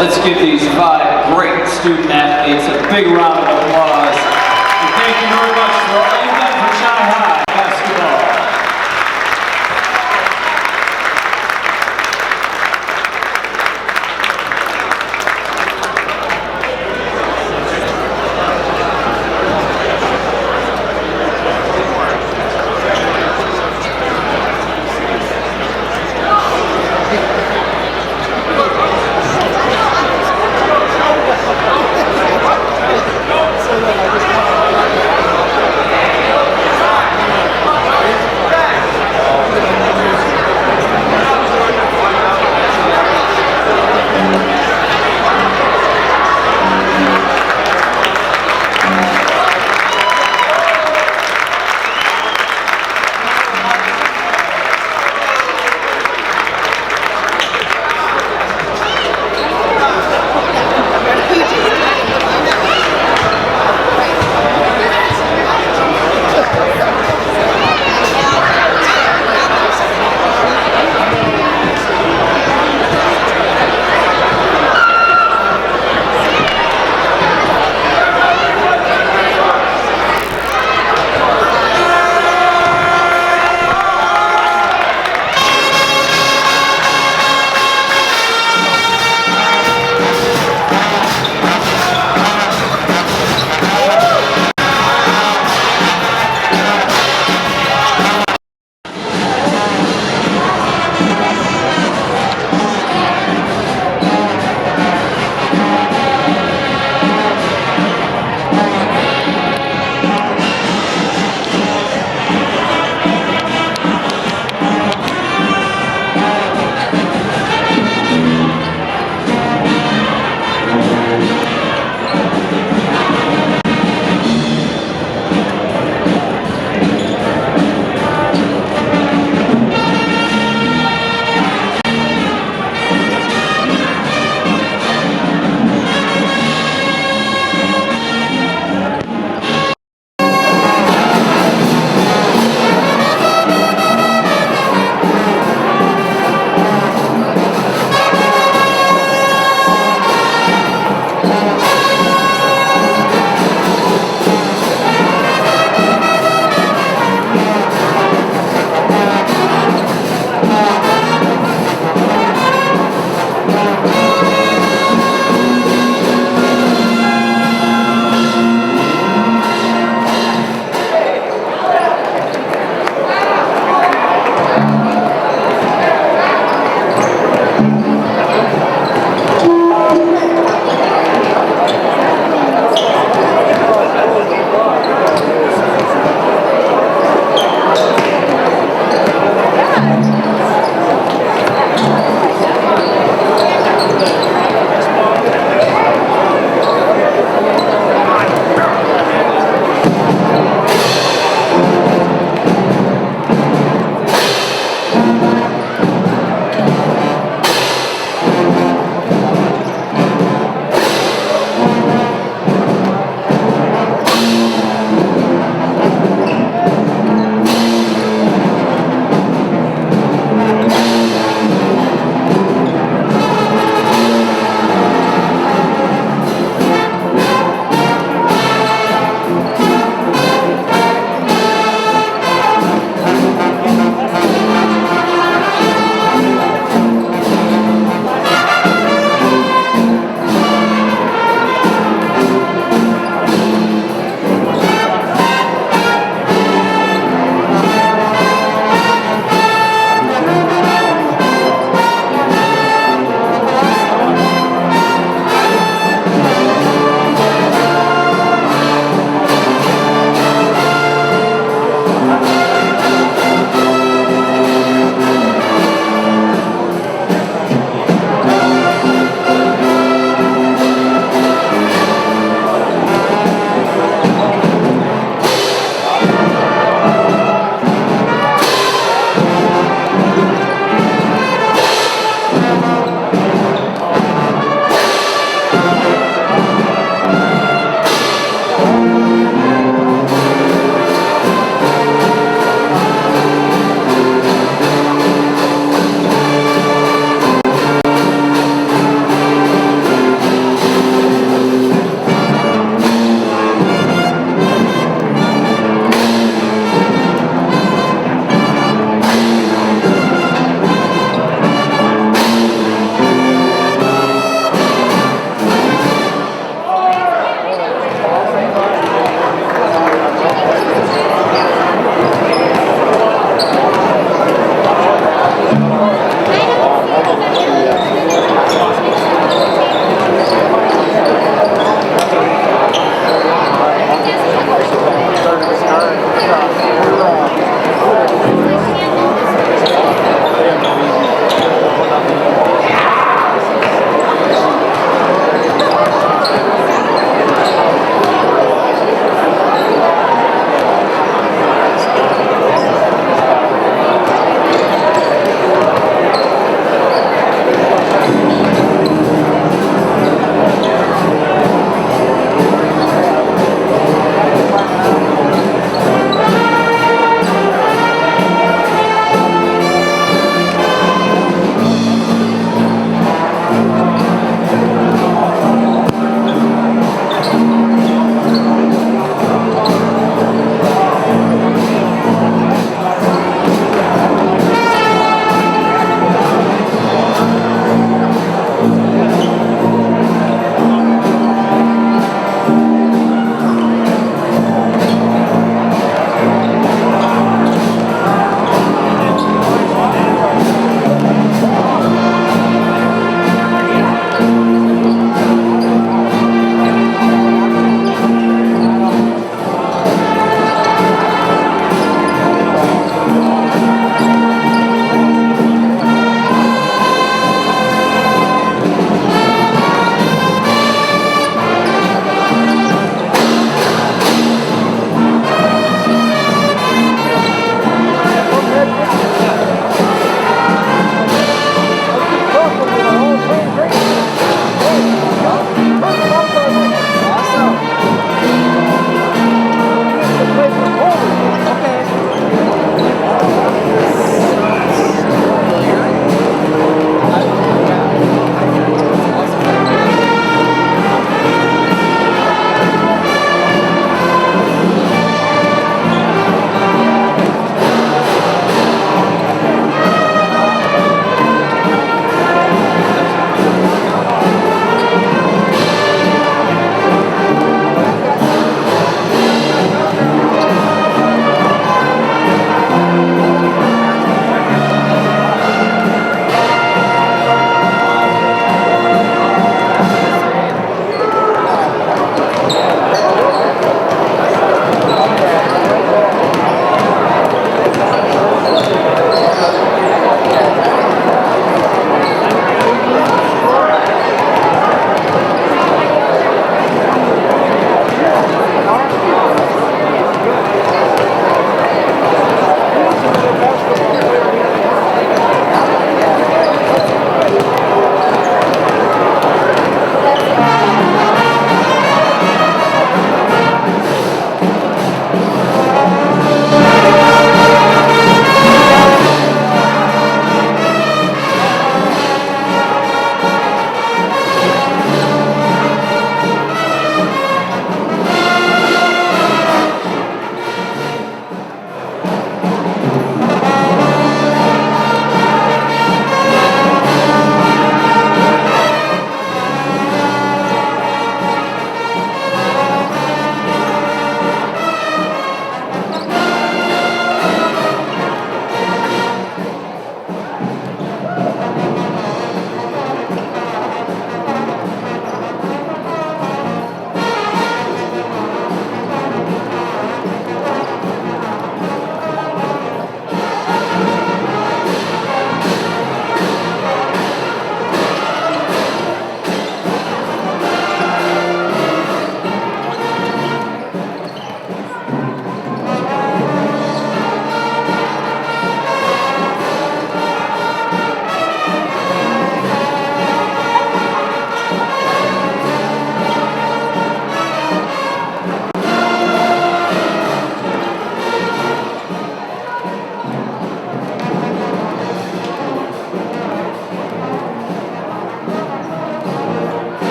Let's give these 5 great student athletes a big round of applause. And thank you very much for all you've done for Chi High basketball.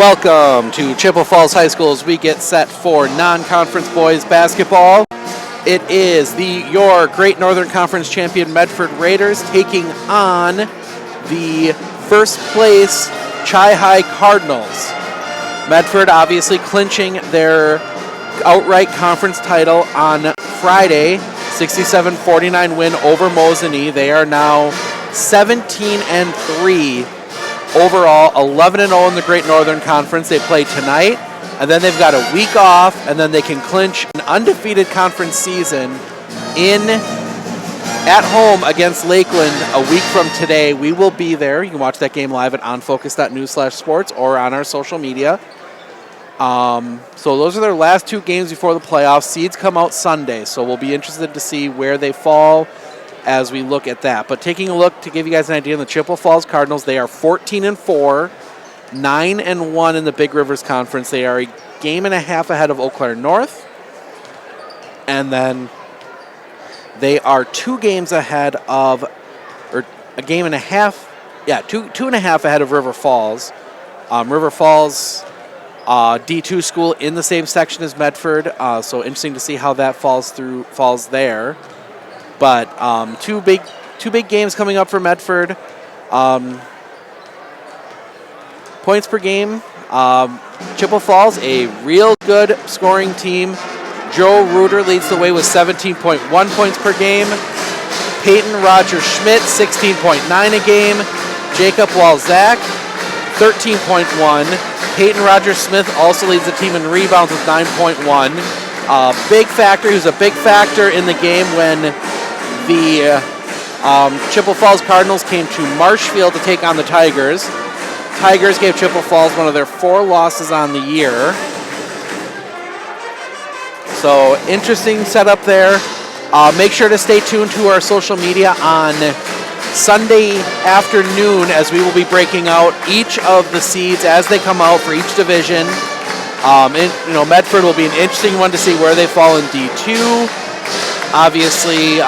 Welcome to Chippewa Falls High School as we get set for non-conference boys basketball. It is your Great Northern Conference champion Medford Raiders taking on the first place Chi-High Cardinals. Medford obviously clinching their outright conference title on Friday, 67-49 win over Mosinee. They are now 17-3 overall, 11-0 in the Great Northern Conference. They play tonight, and then they've got a week off, and then they can clinch an undefeated conference season at home against Lakeland a week from today. We will be there. You can watch that game live at onfocus.news/sports or on our social media. So those are their last two games before the playoffs. Seeds come out Sunday, so we'll be interested to see where they fall as we look at that. But taking a look to give you guys an idea, in the Chippewa Falls Cardinals, they are 14-4, 9-1 in the Big Rivers Conference. They are a game and a half ahead of Eau Claire North. And then they are 2 games ahead of, or a game and a half, two and a half ahead of River Falls. River Falls, D2 school in the same section as Medford, so interesting to see how that falls there. But two big games coming up for Medford. Points per game, Chippewa Falls, a real good scoring team. Joe Reuter leads the way with 17.1 points per game. Peyton Roger Schmidt, 16.9 a game. Jacob Walzak, 13.1. Peyton Roger Smith also leads the team in rebounds with 9.1. Big factor, who's a big factor in the game when the Chippewa Falls Cardinals came to Marshfield to take on the Tigers. Tigers gave Chippewa Falls one of their 4 losses on the year. So interesting setup there. Make sure to stay tuned to our social media on Sunday afternoon as we will be breaking out each of the seeds as they come out for each division. Medford will be an interesting one to see where they fall in D2. Obviously,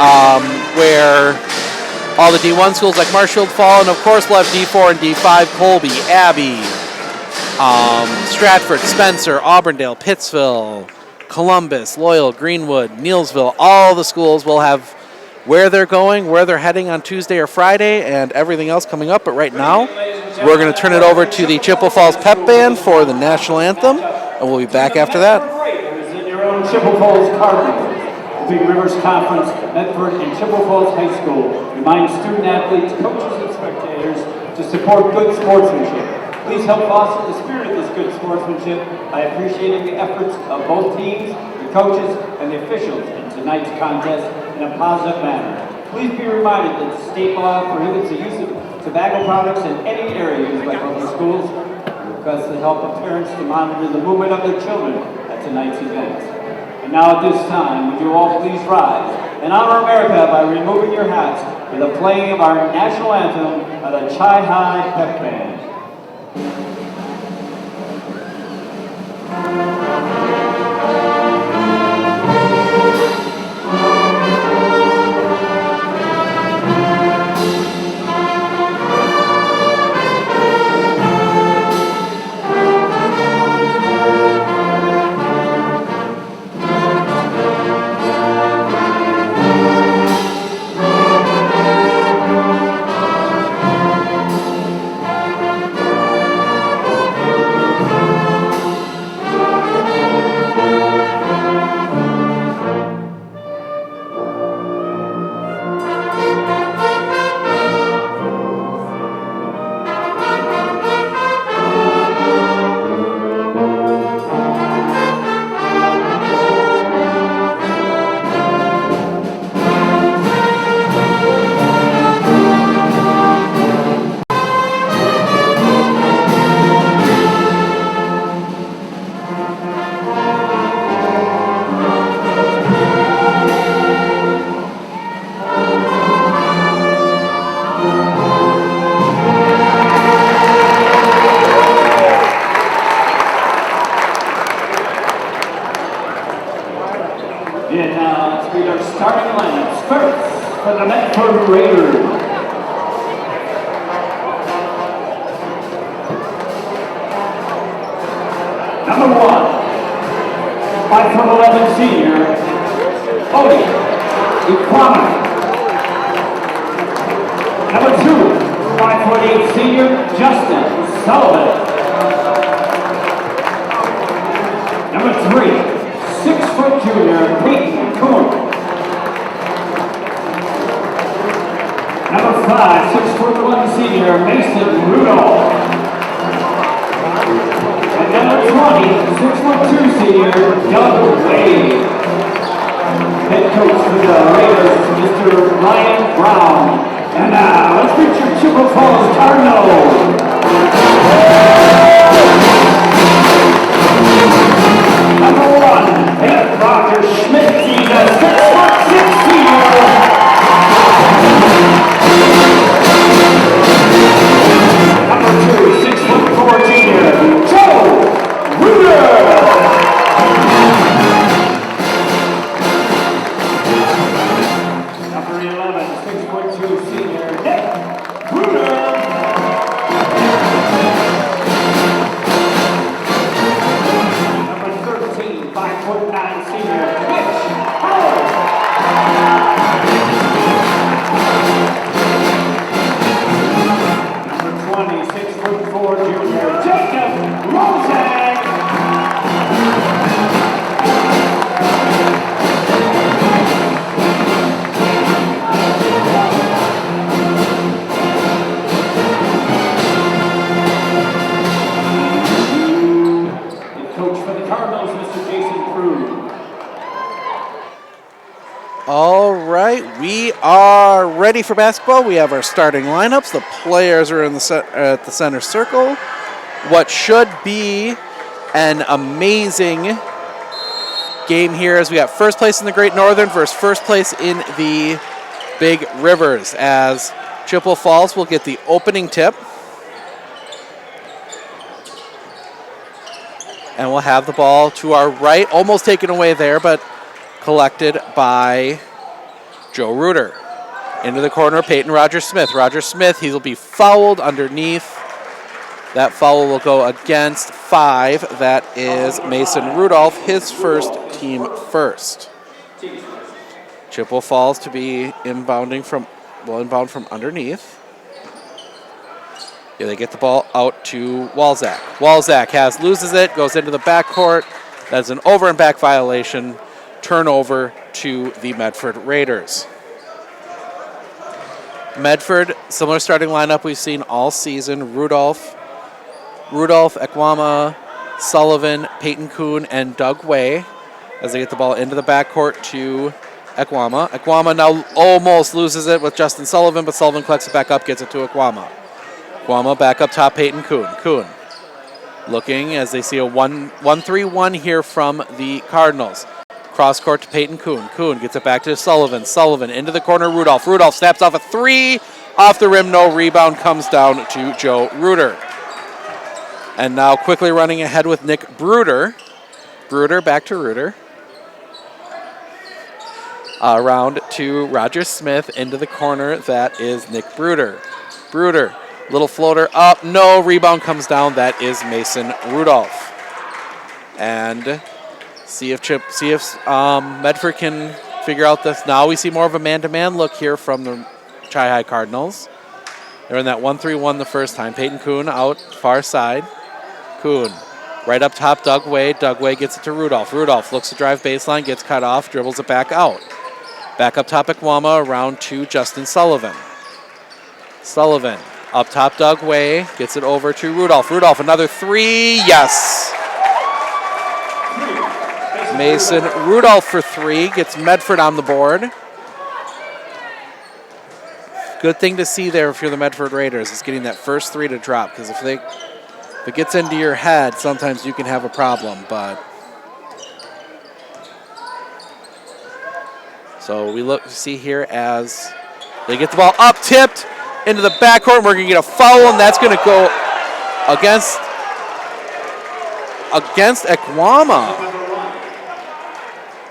where all the D1 schools like Marshfield fall, and of course we'll have D4 and D5, Colby, Abbey, Stratford, Spencer, Auburndale, Pittsville, Columbus, Loyal, Greenwood, Neelsville. All the schools will have where they're going, where they're heading on Tuesday or Friday, and everything else coming up. But right now, we're going to turn it over to the Chippewa Falls Pep Band for the national anthem, and we'll be back after that. Your own Chippewa Falls Cardinals. The Big Rivers Conference, Medford, and Chippewa Falls High School remind student athletes, coaches, and spectators to support good sportsmanship. Please help foster the spirit of this good sportsmanship by appreciating the efforts of both teams, the coaches, and the officials in tonight's contest in a positive manner. Please be reminded that state law prohibits the use of tobacco products in any area used by public schools. We request the help of parents to monitor the movement of their children at tonight's event. And now at this time, would you all please rise and honor America by removing your hats for the playing of our national anthem by the Chi-High Pep Band. And now let's read our starting lineups. First, for the Medford Raiders. Number 1, 5'11" senior, Odie Equana. Number 2, 5'8" senior, Justin Sullivan. Number 3, 6' junior, Peyton Kuhn. Number 5, 6'1" senior, Mason Rudolph. And number 20, 6'2" senior, Doug Wade. Head coach for the Raiders, Mr. Ryan Brown. And now, let's feature Chippewa Falls Cardinals. Number 1, Roger Schmidt. He's a 6'6" senior. Number 2, 6'4" junior, Joe Ruder. Number 11, 6'2" senior, Nick Ruder. Number 13, 5'9" senior, Mitch Howard. Number 20, 6'4" junior, Jacob Rozak. The coach for the Cardinals, Mr. Jason Crew. All right, we are ready for basketball. We have our starting lineups. The players are in the at the center circle. What should be an amazing game here as we got first place in the Great Northern versus first place in the Big Rivers, as Chippewa Falls will get the opening tip. And we'll have the ball to our right, almost taken away there, but collected by Joe Ruder. Into the corner, Peyton Roger Smith. Roger Smith, he will be fouled underneath. That foul will go against 5. That is Mason Rudolph, his first, team first. Chippewa Falls to be inbound from underneath. Yeah, they get the ball out to Walzak. Walzak loses it, goes into the backcourt. That's an over and back violation. Turnover to the Medford Raiders. Medford, similar starting lineup we've seen all season. Rudolph, Ekwama, Sullivan, Peyton Kuhn, and Doug Way as they get the ball into the backcourt to Ekwama. Ekwama now almost loses it with Justin Sullivan, but Sullivan collects it back up, gets it to Ekwama. Ekwama back up top, Peyton Kuhn. Kuhn looking as they see a 1-3-1 here from the Cardinals. Cross court to Peyton Kuhn. Kuhn gets it back to Sullivan. Sullivan into the corner, Rudolph. Rudolph snaps off a 3. Off the rim, no rebound, comes down to Joe Ruder. And now quickly running ahead with Nick Bruder. Bruder back to Ruder. Around to Roger Smith into the corner. That is Nick Bruder. Bruder, little floater up. No, rebound comes down. That is Mason Rudolph. And see if Medford can figure out this. Now we see more of a man-to-man look here from the Chi-High Cardinals. They're in that 1-3-1 the first time. Peyton Kuhn out far side. Kuhn right up top, Doug Way. Doug Way gets it to Rudolph. Rudolph looks to drive baseline, gets cut off, dribbles it back out. Back up top, Ekwama, around to Justin Sullivan. Sullivan up top, Doug Way, gets it over to Rudolph. Rudolph, another 3, yes! Mason Rudolph for 3, gets Medford on the board. Good thing to see there if you're the Medford Raiders is getting that first 3 to drop, because if it gets into your head, sometimes you can have a problem. But so we look to see here as they get the ball up, tipped into the backcourt. We're going to get a foul, and that's going to go against Ekwama.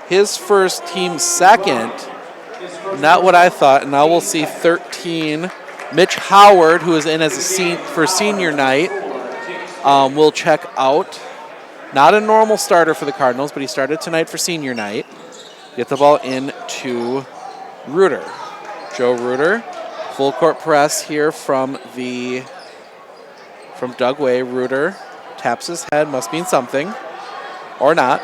His first, team second. Not what I thought. And now we'll see 13. Mitch Howard, who is in as a for senior night, will check out Not a normal starter for the Cardinals, but he started tonight for senior night. Get the ball in to Reuter. Joe Reuter. Full court press here from Doug Way. Reuter taps his head, must mean something. Or not.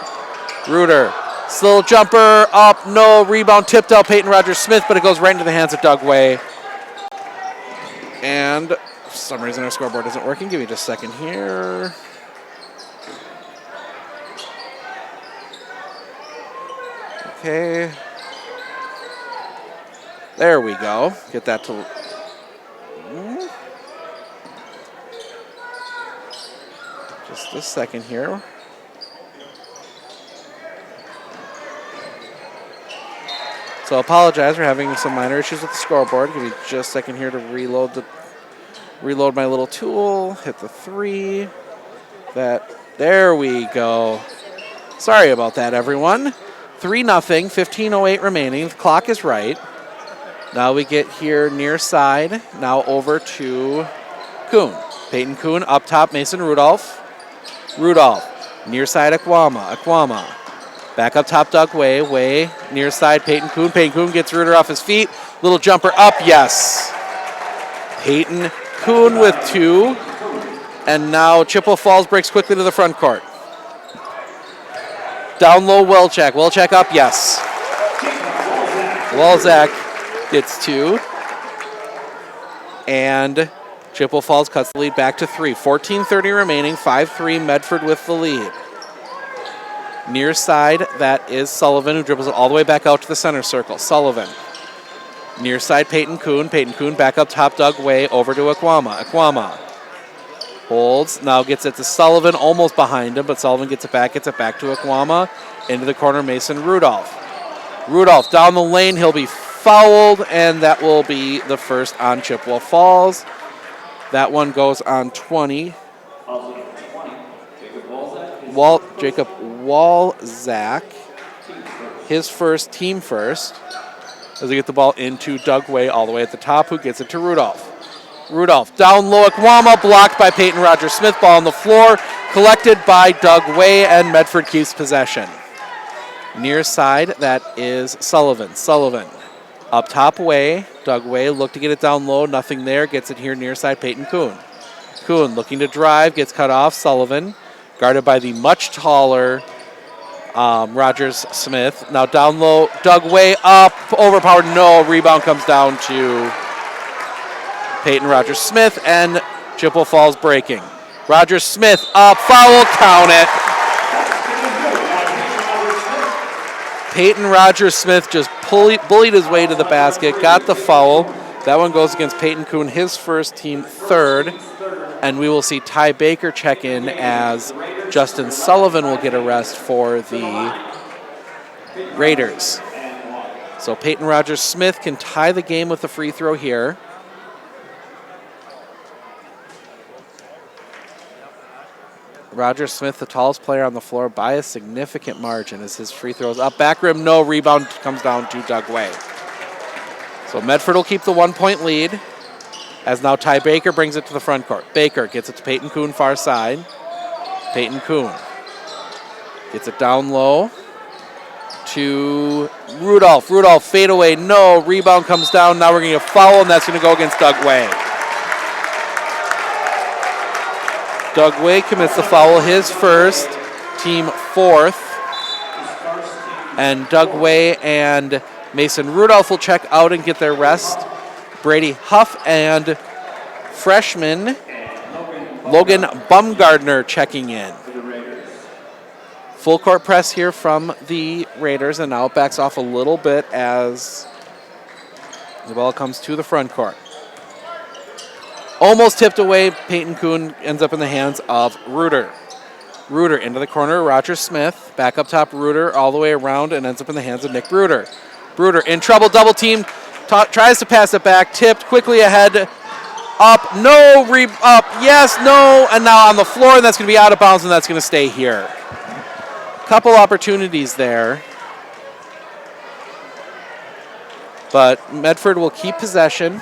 Reuter. Slow jumper up, no. Rebound tipped out Peyton Rogers-Smith, but it goes right into the hands of Doug Way. And for some reason our scoreboard isn't working. Give me just a second here. Okay. There we go. Get that to... Just a second here. So apologize for having some minor issues with the scoreboard. Give me just a second here to reload my little tool. Hit the 3. There we go. Sorry about that, everyone. 3-0, 15:08 remaining. The clock is right. Now we get here near side. Now over to Kuhn. Peyton Kuhn up top, Mason Rudolph. Near side Aquama. Back up top, Doug Way. Way, near side, Peyton Kuhn. Peyton Kuhn gets Reuter off his feet. Little jumper up, yes. Peyton Kuhn with 2. And now Chippewa Falls breaks quickly to the front court. Down low, Welchak. Welchak up, yes. Walzak gets 2. And Chippewa Falls cuts the lead back to 3. 14:30 remaining, 5-3, Medford with the lead. Near side, that is Sullivan, who dribbles it all the way back out to the center circle. Sullivan. Near side, Peyton Kuhn. Peyton Kuhn back up top, Doug Way, over to Aquama. Aquama holds, now gets it to Sullivan, almost behind him, but Sullivan gets it back to Aquama. Into the corner, Mason Rudolph. Rudolph down the lane, he'll be fouled, and that will be the first on Chippewa Falls. That one goes on 20. Jacob Walzak, his first, team first, as they get the ball into Doug Way all the way at the top, who gets it to Rudolph. Rudolph down low, Aquama, blocked by Peyton Rogers-Smith, ball on the floor, collected by Doug Way, and Medford keeps possession. Near side, that is Sullivan. Sullivan up top, Way. Doug Way look to get it down low, nothing there, gets it here near side, Peyton Kuhn. Kuhn looking to drive, gets cut off, Sullivan. Guarded by the much taller Rogers-Smith. Now down low, Doug Way up, overpowered, no. Rebound comes down to Peyton Rogers-Smith, and Chippewa Falls breaking. Rogers-Smith up, foul, count it. Peyton Rogers-Smith just bullied his way to the basket, got the foul. That one goes against Peyton Kuhn, his first, team third. And we will see Ty Baker check in as Justin Sullivan will get a rest for the Raiders. So Peyton Rogers-Smith can tie the game with a free throw here. Rogers-Smith, the tallest player on the floor by a significant margin as his free throws up. Back rim, no. Rebound comes down to Doug Way. So Medford will keep the 1-point lead. As now Ty Baker brings it to the front court. Baker gets it to Peyton Kuhn, far side. Peyton Kuhn gets it down low to Rudolph. Rudolph fade away, no. Rebound comes down. Now we're going to get a foul, and that's going to go against Doug Way. Doug Way commits the foul, his first, team fourth. And Doug Way and Mason Rudolph will check out and get their rest. Brady Huff and freshman Logan Bumgardner checking in. Full court press here from the Raiders, and now it backs off a little bit as the ball comes to the front court. Almost tipped away, Peyton Kuhn ends up in the hands of Reuter. Reuter into the corner, Rogers-Smith, back up top, Reuter all the way around and ends up in the hands of Nick Bruder. Bruder in trouble, double team. Tries to pass it back, tipped quickly ahead, up, no, up, yes, no, and now on the floor, and that's going to be out of bounds, and that's going to stay here. Couple opportunities there, but Medford will keep possession.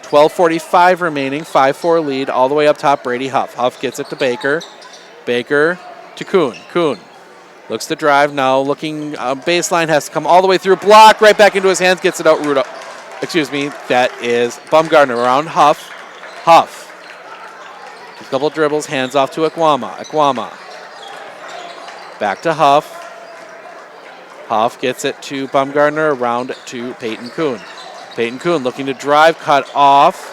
12:45 remaining, 5-4 lead, all the way up top, Brady Huff. Huff gets it to Baker. Baker to Kuhn. Kuhn looks to drive now, looking baseline, has to come all the way through. Block right back into his hands, gets it out. Excuse me, that is Bumgarner around Huff. Huff. A couple dribbles, hands off to Akwama. Akwama. Back to Huff. Huff gets it to Bumgarner, around to Peyton Kuhn. Peyton Kuhn looking to drive, cut off.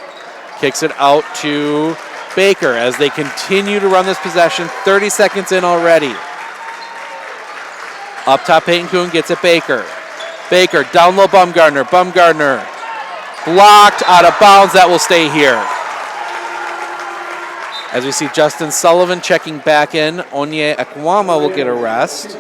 Kicks it out to Baker as they continue to run this possession. 30 seconds in already. Up top, Peyton Kuhn gets it Baker. Baker, down low Bumgarner. Bumgarner blocked out of bounds. That will stay here. As we see Justin Sullivan checking back in. Onye Akwama will get a rest.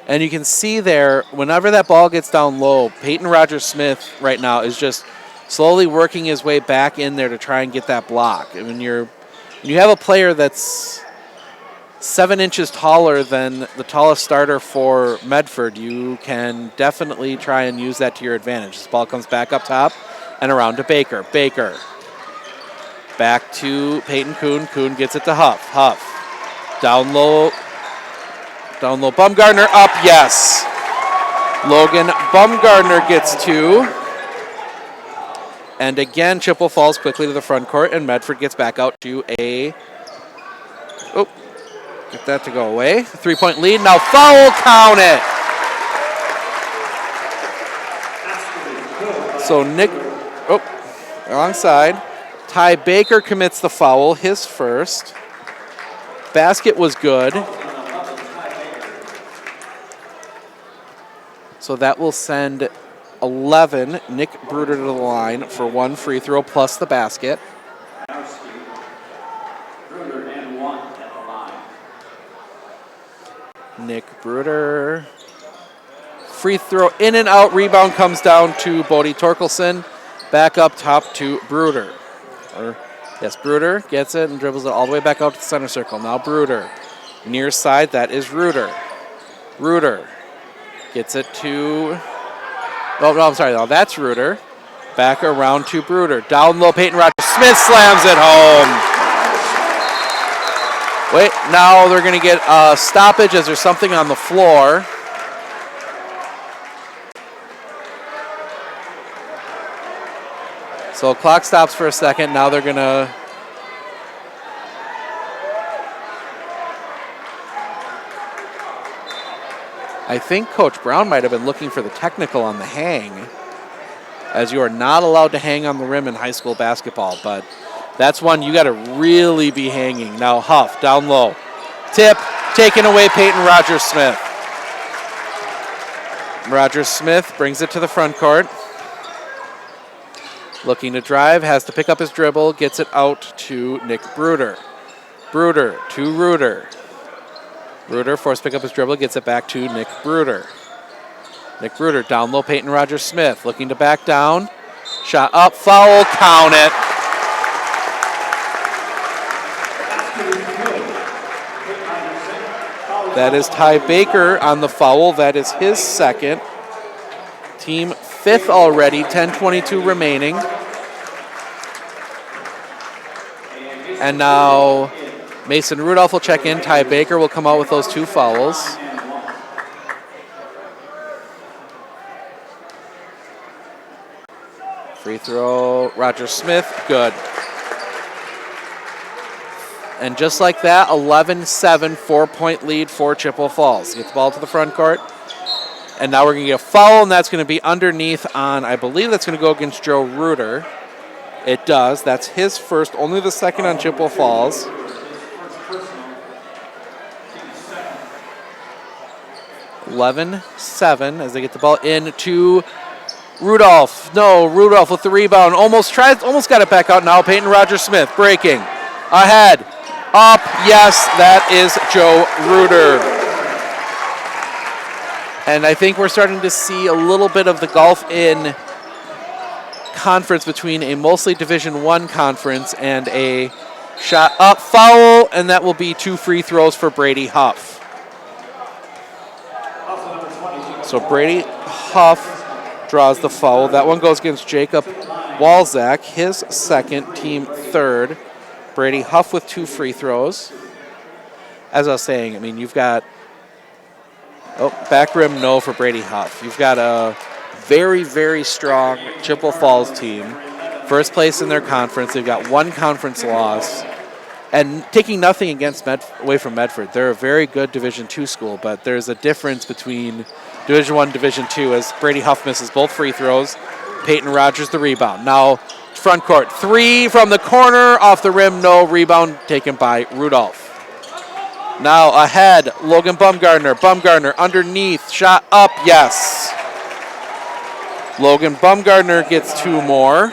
And you can see there, whenever that ball gets down low, Peyton Rogers-Smith right now is just slowly working his way back in there to try and get that block. And when you have a player that's 7 inches taller than the tallest starter for Medford, you can definitely try and use that to your advantage. This ball comes back up top and around to Baker. Baker back to Peyton Kuhn. Kuhn gets it to Huff. Huff down low. Down low, Bumgarner up, yes. Logan Bumgarner gets 2. And again, Chippewa falls quickly to the front court, and Medford gets back out to a... Oh, get that to go away. 3-point lead, now foul, count it. So Nick, wrong side. Ty Baker commits the foul, his first. Basket was good. So that will send 11 Nick Bruder to the line for 1 free throw plus the basket. Nick Bruder. Free throw in and out. Rebound comes down to Bodie Torkelson. Back up top to Bruder. Bruder gets it and dribbles it all the way back out to the center circle. Now Bruder. Near side, that is Ruder. Ruder. Gets it to, no, that's Ruder. Back around to Bruder. Down low, Peyton Rogers-Smith slams it home. Wait, now they're going to get a stoppage as there's something on the floor. So clock stops for a second. Now they're going to... I think Coach Brown might have been looking for the technical on the hang, as you are not allowed to hang on the rim in high school basketball, but that's one you got to really be hanging. Now Huff, down low. Tip, taken away Peyton Rogers-Smith. Rogers-Smith brings it to the front court. Looking to drive, has to pick up his dribble, gets it out to Nick Bruder. Bruder to Ruder. Ruder forced to pick up his dribble, gets it back to Nick Bruder. Nick Bruder down low, Peyton Rogers-Smith looking to back down. Shot up, foul, count it. That is Ty Baker on the foul. That is his second. Team 5th already, 10:22 remaining. And now Mason Rudolph will check in. Ty Baker will come out with those 2 fouls. Free throw, Rogers-Smith, good. And just like that, 11-7, 4-point lead for Chippewa Falls. Get the ball to the front court. And now we're going to get a foul, and that's going to be underneath on, I believe that's going to go against Joe Ruder. It does. That's his first, only the second on Chippewa Falls. 11-7 as they get the ball in to Rudolph. No, Rudolph with the rebound. Almost got it back out now. Peyton Rogers-Smith breaking. Ahead. Up. Yes, that is Joe Ruder. And I think we're starting to see a little bit of the Gulf in conference between a mostly Division I conference and a shot up foul, and that will be 2 free throws for Brady Huff. So Brady Huff draws the foul. That one goes against Jacob Walzak, his second, team third. Brady Huff with 2 free throws. As I was saying, I mean, you've got, back rim no for Brady Huff. You've got a very, very strong Chippewa Falls team. First place in their conference. They've got 1 conference loss. And taking nothing away from Medford. They're a very good Division II school, but there's a difference between Division I, Division II, as Brady Huff misses both free throws. Peyton Rogers the rebound. Now front court. 3 from the corner, off the rim, no. Rebound taken by Rudolph. Now ahead, Logan Bumgardner. Bumgardner underneath, shot up, yes. Logan Bumgardner gets 2 more.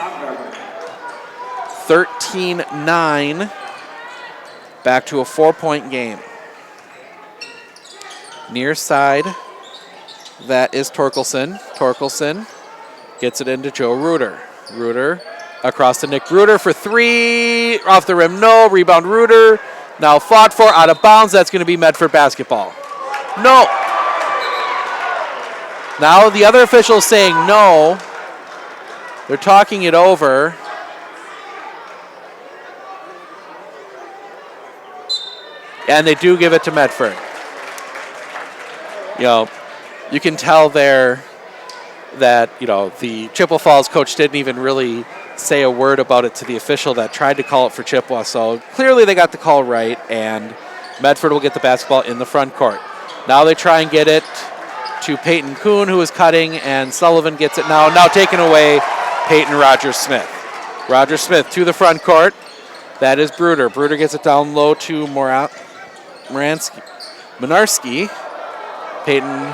13-9. Back to a 4-point game. Near side, that is Torkelson. Torkelson gets it into Joe Reuter. Reuter across to Nick Bruder for 3. Off the rim, no. Rebound Reuter. Now fought for, out of bounds. That's going to be Medford basketball. No. Now the other officials saying no. They're talking it over. And they do give it to Medford. You can tell there that, the Chippewa Falls coach didn't even really say a word about it to the official that tried to call it for Chippewa. So clearly they got the call right, and Medford will get the basketball in the front court. Now they try and get it to Peyton Kuhn, who is cutting, and Sullivan gets it now. Now taken away, Peyton Rogers Smith. Rogers Smith to the front court. That is Bruder. Bruder gets it down low to Minarski. Peyton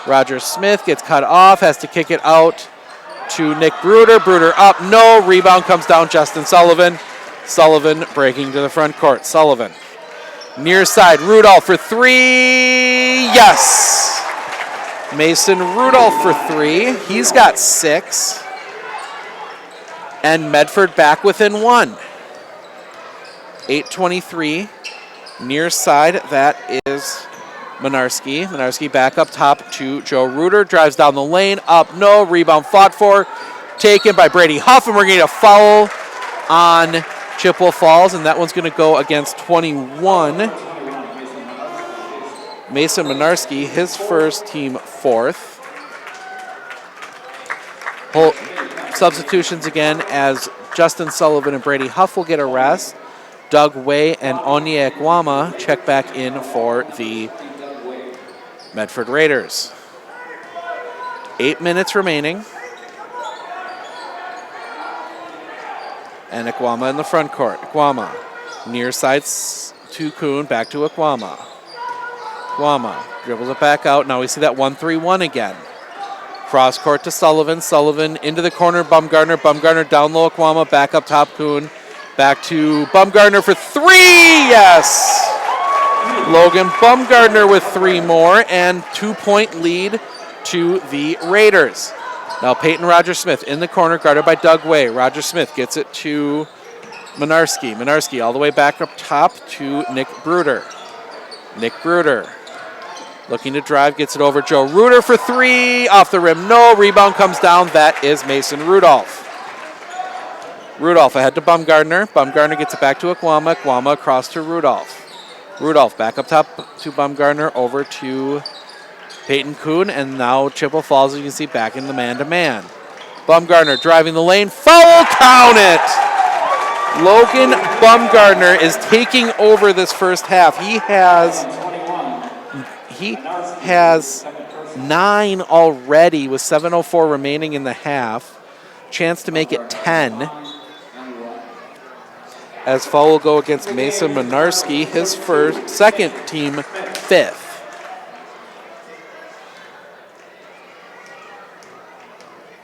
Rogers Smith gets cut off, has to kick it out to Nick Bruder. Bruder up, no. Rebound comes down, Justin Sullivan. Sullivan breaking to the front court. Sullivan. Near side, Rudolph for 3. Yes! Mason Rudolph for 3. He's got 6. And Medford back within 1. 8:23. Near side, that is Minarski. Minarski back up top to Joe Reuter. Drives down the lane. Up, no. Rebound fought for. Taken by Brady Huff. And we're going to get a foul on Chippewa Falls. And that one's going to go against 21. Mason Minarski, his first, team 4th. Substitutions again as Justin Sullivan and Brady Huff will get a rest. Doug Way and Onye Ekwama check back in for the Medford Raiders. 8 minutes remaining. And Ekwama in the front court. Ekwama near sides to Kuhn, back to Ekwama. Ekwama dribbles it back out. Now we see that 1-3-1 again. Cross court to Sullivan. Sullivan into the corner. Bumgardner. Bumgardner down low. Ekwama back up top. Kuhn. Back to Bumgardner for 3. Yes! Logan Bumgardner with 3 more, and 2-point lead to the Raiders. Now Peyton Rogers Smith in the corner, guarded by Doug Way. Rogers Smith gets it to Minarski. Minarski all the way back up top to Nick Bruder. Nick Bruder looking to drive, gets it over Joe Reuter for 3. Off the rim, no. Rebound comes down. That is Mason Rudolph. Rudolph ahead to Bumgardner. Bumgardner gets it back to Ekwama. Ekwama across to Rudolph. Rudolph back up top to Bumgardner, over to Peyton Kuhn, and now Chippewa Falls, as you can see, back in the man-to-man. Bumgardner driving the lane. Foul, count it! Logan Bumgardner is taking over this first half. He has 9 already with 7:04 remaining in the half. Chance to make it 10. As foul will go against Mason Minarski, his second, team 5th.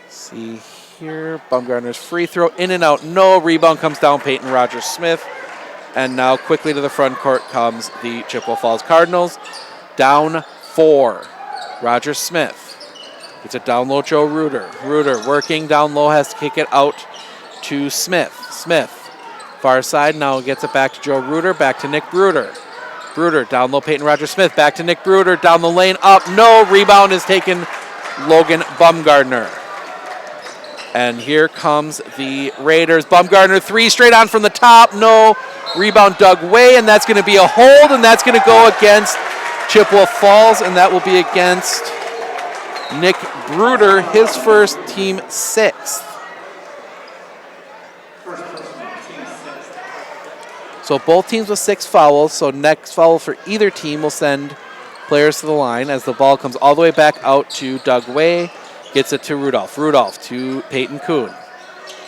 See here, Bumgardner's free throw, in and out, no. Rebound comes down, Peyton Rogers Smith. And now quickly to the front court comes the Chippewa Falls Cardinals. Down 4. Rogers Smith gets it down low, Joe Reuter. Reuter working down low, has to kick it out to Smith. Smith. Far side, now gets it back to Joe Reuter, back to Nick Bruder. Bruder, down low, Peyton Rogers Smith, back to Nick Bruder, down the lane, up, no. Rebound is taken, Logan Bumgardner. And here comes the Raiders. Bumgarner, 3 straight on from the top. No. Rebound dug away, and that's going to be a hold, and that's going to go against Chippewa Falls, and that will be against Nick Bruder, his first, team 6th. So both teams with 6 fouls, so next foul for either team will send players to the line as the ball comes all the way back out to Doug Way. Gets it to Rudolph. Rudolph to Peyton Kuhn.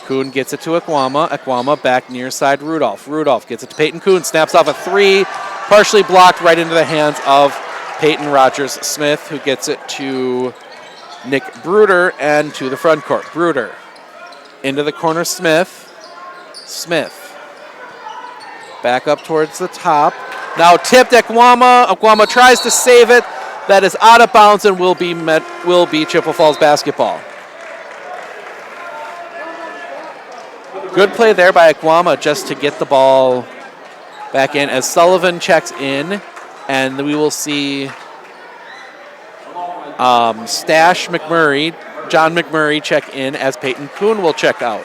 Kuhn gets it to Akwama. Akwama back near side Rudolph. Rudolph gets it to Peyton Kuhn. Snaps off a 3. Partially blocked right into the hands of Peyton Rogers-Smith, who gets it to Nick Bruder and to the front court. Bruder into the corner. Smith. Smith back up towards the top. Now tipped Akwama. Akwama tries to save it. That is out of bounds and will be Chippewa Falls basketball. Good play there by Akwama just to get the ball back in as Sullivan checks in, and we will see Stash McMurray, John McMurray check in as Peyton Kuhn will check out.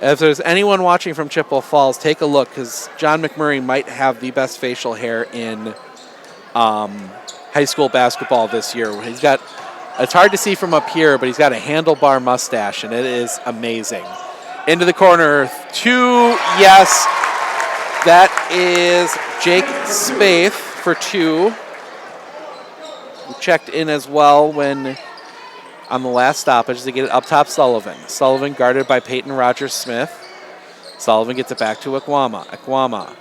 If there's anyone watching from Chippewa Falls, take a look because John McMurray might have the best facial hair in high school basketball this year. It's hard to see from up here, but he's got a handlebar mustache, and it is amazing. Into the corner, 2, yes. That is Jake Spaeth for 2. Who checked in as well when on the last stoppage to get it up top. Sullivan. Sullivan guarded by Peyton Rogers-Smith. Sullivan gets it back to Akwama. Akwama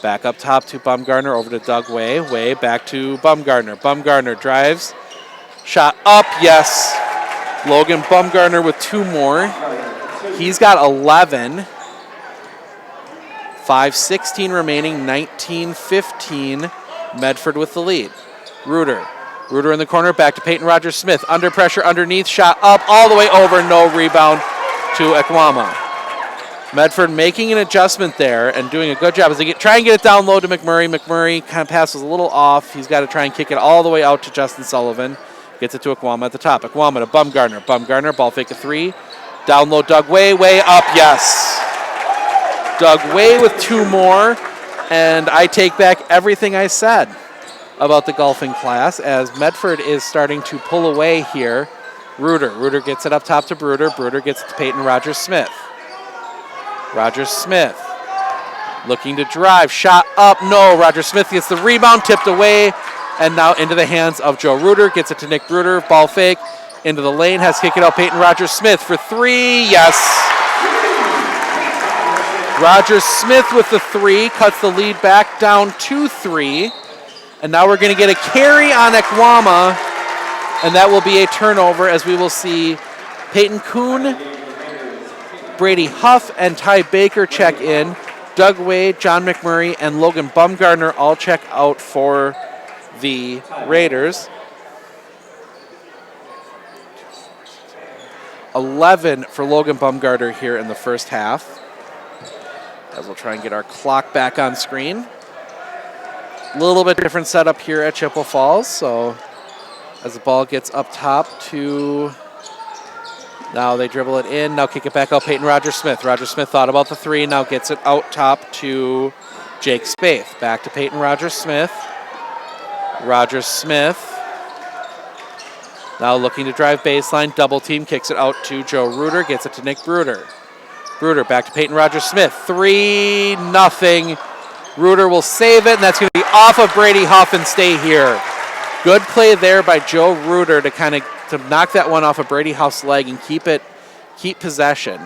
back up top to Bumgarner, over to Doug Way. Way back to Bumgarner. Bumgarner drives. Shot up, yes. Logan Bumgarner with 2 more. He's got 11. 5:16 remaining, 19-15. Medford with the lead. Reuter in the corner, back to Peyton Rogers-Smith. Under pressure, underneath, shot up, all the way over, no rebound to Akwama. Medford making an adjustment there and doing a good job as they try and get it down low to McMurray. McMurray kind of passes a little off. He's got to try and kick it all the way out to Justin Sullivan. Gets it to Akwama at the top. Akwama to Bumgarner. Bumgarner, ball fake a 3. Down low, Doug Way, way up, yes. Doug Way with 2 more, and I take back everything I said about the golfing class as Medford is starting to pull away here. Reuter gets it up top to Bruder. Bruder gets it to Peyton Rogers-Smith. Rogers-Smith looking to drive. Shot up, no. Rogers-Smith gets the rebound, tipped away, and now into the hands of Joe Reuter. Gets it to Nick Bruder. Ball fake into the lane. Has kicked it out Peyton Rogers-Smith for 3. Yes. Rogers-Smith with the 3. Cuts the lead back down to 3. And now we're going to get a carry on Akwama, and that will be a turnover as we will see Peyton Kuhn, Brady Huff, and Ty Baker check in. Doug Wade, John McMurray, and Logan Bumgarner all check out for the Raiders. 11 for Logan Bumgarner here in the first half. As we'll try and get our clock back on screen. A little bit different setup here at Chippewa Falls. So as the ball gets up top to, now they dribble it in, now kick it back out Peyton Rogers-Smith. Rogers-Smith thought about the 3, now gets it out top to Jake Spaeth. Back to Peyton Rogers-Smith. Rogers-Smith now looking to drive baseline, double team, kicks it out to Joe Reuter, gets it to Nick Bruder. Bruder back to Peyton Rogers-Smith. 3-0. Reuter will save it, and that's going to be off of Brady Huff and stay here. Good play there by Joe Reuter to knock that one off of Brady Huff's leg and keep possession.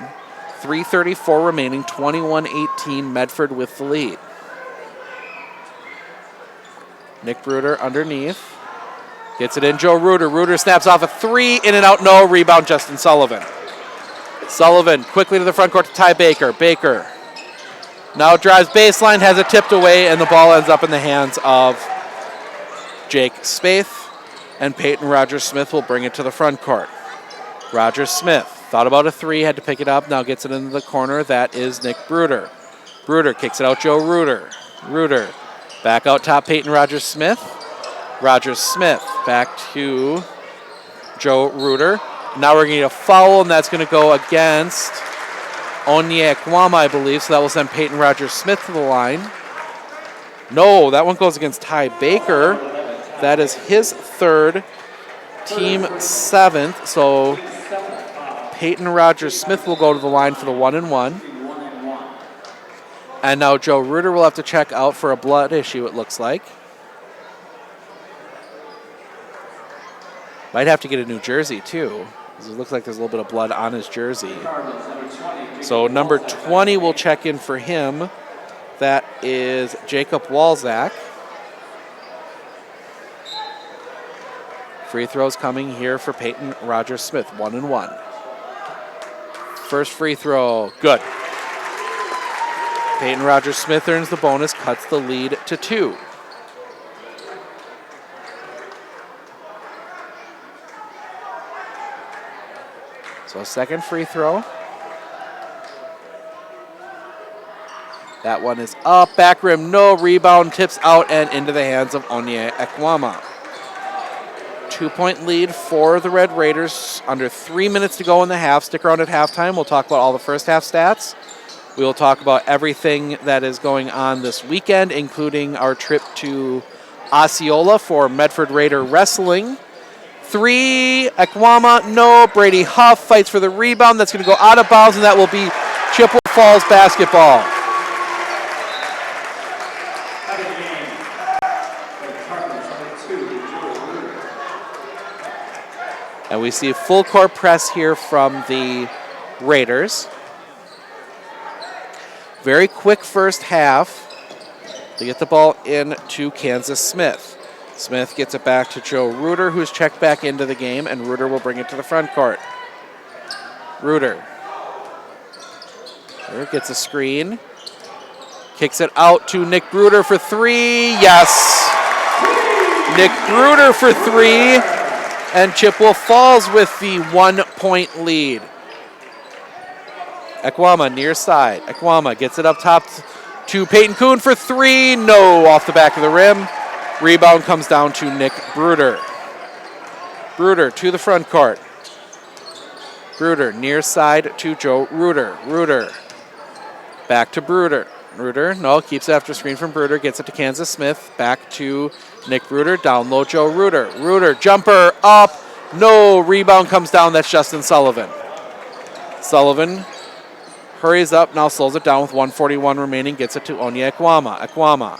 3:34 remaining, 21-18, Medford with the lead. Nick Bruder underneath. Gets it in, Joe Reuter. Reuter snaps off a 3, in and out, no. Rebound, Justin Sullivan. Sullivan quickly to the front court to Ty Baker. Baker now drives baseline, has it tipped away, and the ball ends up in the hands of Jake Spaeth, and Peyton Rogers-Smith will bring it to the front court. Rogers-Smith thought about a 3, had to pick it up, now gets it into the corner. That is Nick Bruder. Bruder kicks it out, Joe Reuter. Reuter back out top, Peyton Rogers-Smith. Rogers-Smith back to Joe Reuter. Now we're going to get a foul, and that's going to go against Onyekwama, I believe, so that will send Peyton Rogers-Smith to the line. No, that one goes against Ty Baker. That is his third, team 7th, so Peyton Rogers-Smith will go to the line for the 1-1. And now Joe Reuter will have to check out for a blood issue, it looks like. Might have to get a new jersey, too. It looks like there's a little bit of blood on his jersey. So number 20 will check in for him. That is Jacob Walzak. Free throws coming here for Peyton Rogers-Smith, 1-1. First free throw, good. Peyton Rogers-Smith earns the bonus, cuts the lead to 2. So second free throw. That one is up, back rim, no rebound, tips out and into the hands of Onyekwama. 2-point lead for the Red Raiders. Under 3 minutes to go in the half. Stick around at halftime. We'll talk about all the first half stats. We will talk about everything that is going on this weekend, including our trip to Osceola for Medford Raider Wrestling. 3, Ekwama, no. Brady Huff fights for the rebound. That's going to go out of bounds, and that will be Chippewa Falls basketball. And we see a full court press here from the Raiders. Very quick first half. They get the ball in to Kansas Smith. Smith gets it back to Joe Reuter, who's checked back into the game, and Reuter will bring it to the front court. Reuter gets a screen. Kicks it out to Nick Bruder for 3. Yes! Nick Bruder for 3. And Chippewa Falls with the 1-point lead. Ekwama near side. Ekwama gets it up top to Peyton Kuhn for 3. No, off the back of the rim. Rebound comes down to Nick Bruder. Bruder to the front court. Bruder near side to Joe Reuter. Reuter back to Bruder. Reuter, no, keeps it after screen from Bruder, gets it to Kansas Smith, back to Nick Bruder, down low Joe Reuter. Reuter, jumper, up, no, rebound comes down, that's Justin Sullivan. Sullivan hurries up, now slows it down with 1:41 remaining, gets it to Onyekwama. Ekwama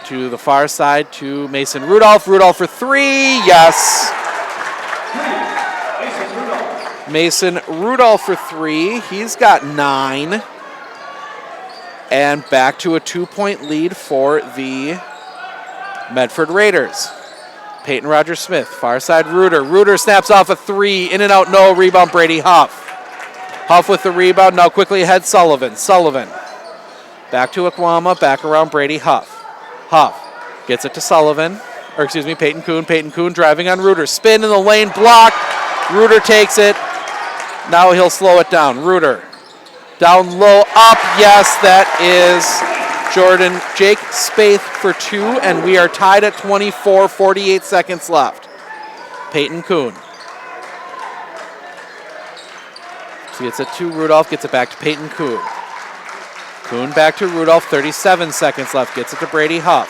to the far side to Mason Rudolph. Rudolph for 3, yes. Mason Rudolph for 3, he's got 9. And back to a 2-point lead for the Medford Raiders. Peyton Rogers-Smith, far side Reuter. Reuter snaps off a 3, in and out, no, rebound Brady Huff. Huff with the rebound, now quickly ahead Sullivan. Sullivan, back to Ekwama, back around Brady Huff. Huff gets it to Sullivan, or excuse me, Peyton Kuhn. Peyton Kuhn driving on Reuter. Spin in the lane, block. Reuter takes it. Now he'll slow it down. Reuter down low, up, yes, that is Jordan Jake Spaeth for 2, and we are tied at 24, 48 seconds left. Peyton Kuhn. So gets it to Rudolph, gets it back to Peyton Kuhn. Kuhn back to Rudolph, 37 seconds left, gets it to Brady Huff.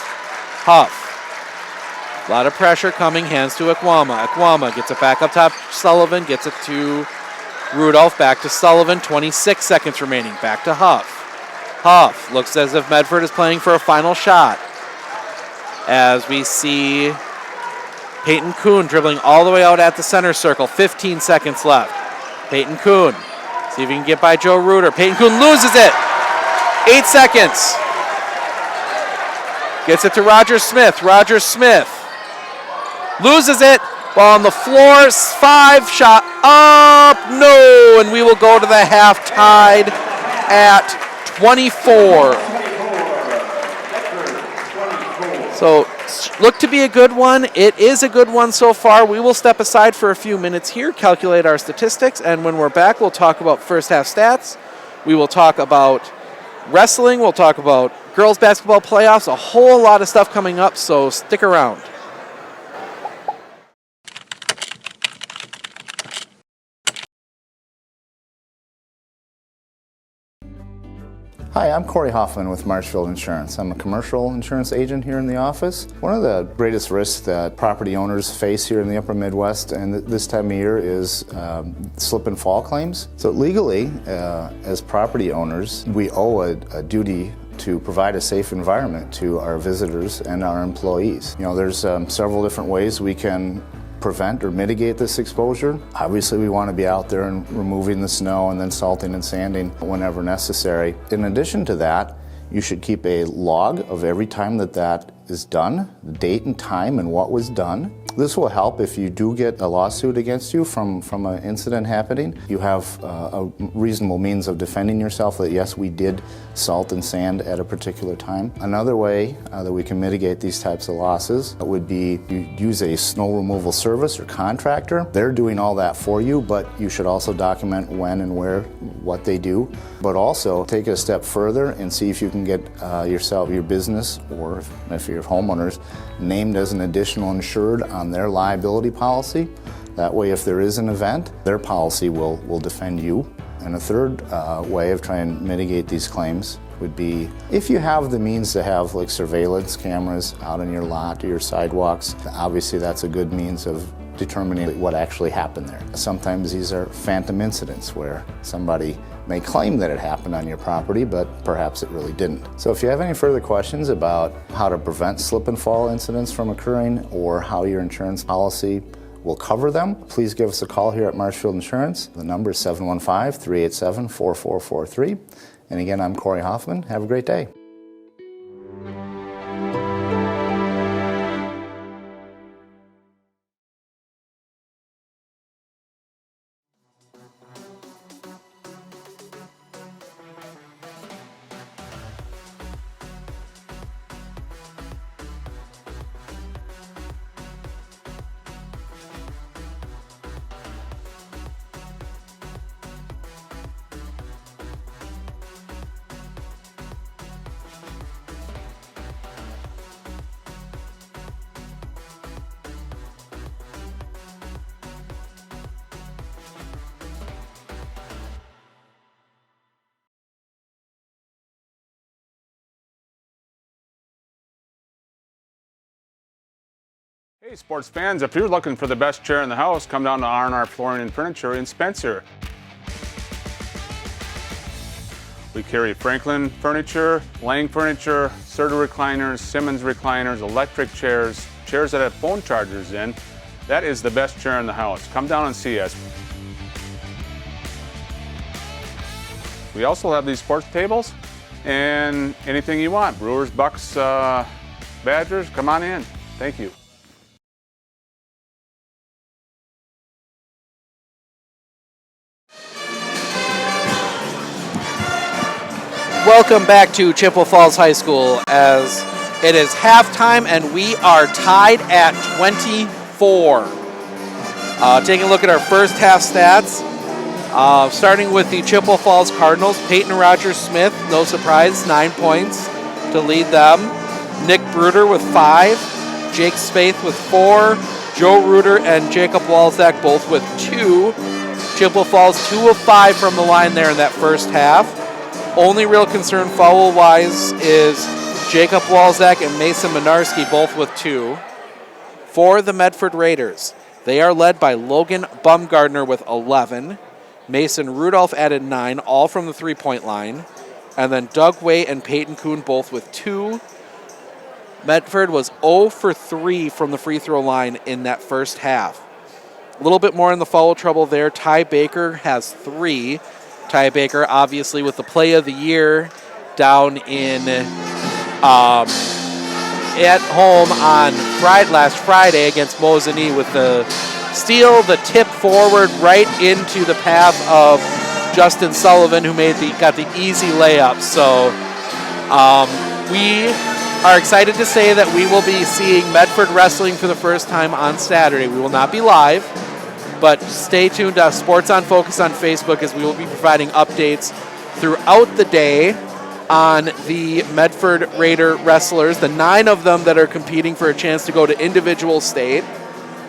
Huff. A lot of pressure coming, hands to Ekwama. Ekwama gets it back up top, Sullivan gets it to Rudolph, back to Sullivan, 26 seconds remaining, back to Huff. Huff looks as if Medford is playing for a final shot. As we see Peyton Kuhn dribbling all the way out at the center circle, 15 seconds left. Peyton Kuhn, see if he can get by Joe Reuter. Peyton Kuhn loses it, 8 seconds. Gets it to Roger Smith. Roger Smith loses it. Ball on the floor, 5, shot up, no, and we will go to the half tied at 24. So, look to be a good one. It is a good one so far. We will step aside for a few minutes here, calculate our statistics, and when we're back, we'll talk about first half stats. We will talk about wrestling. We'll talk about girls basketball playoffs, a whole lot of stuff coming up, so stick around. Hi, I'm Corey Hoffman with Marshfield Insurance. I'm a commercial insurance agent here in the office. One of the greatest risks that property owners face here in the upper Midwest and this time of year is slip and fall claims. So legally, as property owners, we owe a duty to provide a safe environment to our visitors and our employees. You know, there's several different ways we can prevent or mitigate this exposure. Obviously, we want to be out there and removing the snow and then salting and sanding whenever necessary. In addition to that, you should keep a log of every time that is done, the date and time and what was done. This will help if you do get a lawsuit against you from an incident happening. You have a reasonable means of defending yourself that yes, we did salt and sand at a particular time. Another way that we can mitigate these types of losses would be you use a snow removal service or contractor. They're doing all that for you, but you should also document when and where, what they do. But also take it a step further and see if you can get your business, or if you're homeowners, named as an additional insured on their liability policy. That way, if there is an event, their policy will defend you. And a third way of trying to mitigate these claims would be if you have the means to have like surveillance cameras out on your lot or your sidewalks. Obviously, that's a good means of determining what actually happened there. Sometimes these are phantom incidents where somebody may claim that it happened on your property, but perhaps it really didn't. So if you have any further questions about how to prevent slip and fall incidents from occurring or how your insurance policy will cover them, please give us a call here at Marshfield Insurance. The number is 715-387-4443. And again, I'm Corey Hoffman. Have a great day. Hey sports fans, if you're looking for the best chair in the house, come down to R&R Flooring and Furniture in Spencer. We carry Franklin furniture, Lang furniture, Serta recliners, Simmons recliners, electric chairs, chairs that have phone chargers in. That is the best chair in the house. Come down and see us. We also have these sports tables and anything you want. Brewers, Bucks, Badgers, come on in. Thank you. Welcome back to Chippewa Falls High School as it is halftime and we are tied at 24. Taking a look at our first half stats, starting with the Chippewa Falls Cardinals, Peyton Rogers-Smith, no surprise, 9 points to lead them. Nick Bruder with 5, Jake Spaeth with 4, Joe Reuter and Jacob Walzak both with 2. Chippewa Falls 2 of 5 from the line there in that first half. Only real concern foul-wise is Jacob Walzak and Mason Minarski, both with 2. For the Medford Raiders, they are led by Logan Bumgardner with 11. Mason Rudolph added 9, all from the three-point line. And then Doug Way and Peyton Kuhn both with 2. Medford was 0 for 3 from the free throw line in that first half. A little bit more in the foul trouble there. Ty Baker has 3. Ty Baker, obviously, with the play of the year down in at home on last Friday against Mosinee with the steal, the tip forward right into the path of Justin Sullivan, who got the easy layup. So we are excited to say that we will be seeing Medford wrestling for the first time on Saturday. We will not be live, but stay tuned to Sports on Focus on Facebook as we will be providing updates throughout the day on the Medford Raider wrestlers, the 9 of them that are competing for a chance to go to individual state.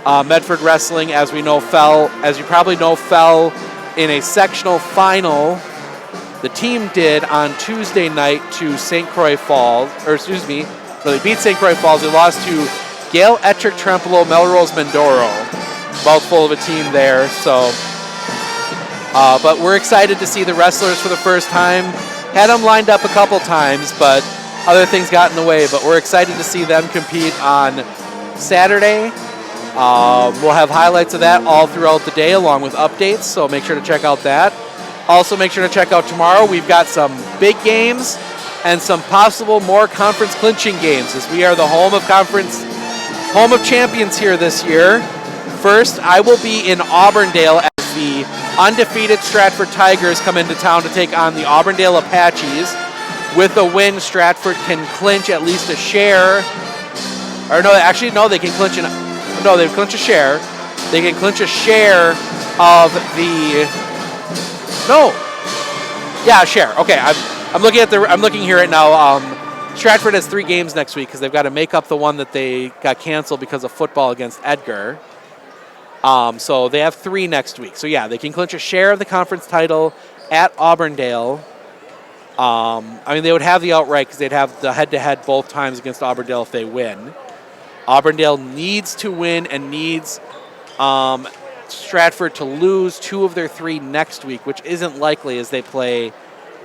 Medford wrestling, as you probably know, fell in a sectional final the team did on Tuesday night to St. Croix Falls, or excuse me, no, they beat St. Croix Falls. They lost to Gale, Ettrick, Trempealeau, Melrose, Mindoro. Mouthful of a team there. So, but we're excited to see the wrestlers for the first time. Had them lined up a couple times, but other things got in the way. But we're excited to see them compete on Saturday. We'll have highlights of that all throughout the day along with updates, so make sure to check out that. Also, make sure to check out tomorrow. We've got some big games and some possible more conference clinching games, as we are the home of champions here this year. First, I will be in Auburndale as the undefeated Stratford Tigers come into town to take on the Auburndale Apaches. With a win, Stratford can clinch at least a share. Or no, actually, no, they can clinch they clinch a share. They can clinch a share of the. No. Yeah, share. Okay, I'm looking here right now. Stratford has 3 games next week because they've got to make up the one that they got canceled because of football against Edgar. So they have 3 next week. So yeah, they can clinch a share of the conference title at Auburndale. I mean, they would have the outright because they'd have the head-to-head both times against Auburndale if they win. Auburndale needs to win and needs Stratford to lose 2 of their 3 next week, which isn't likely as they play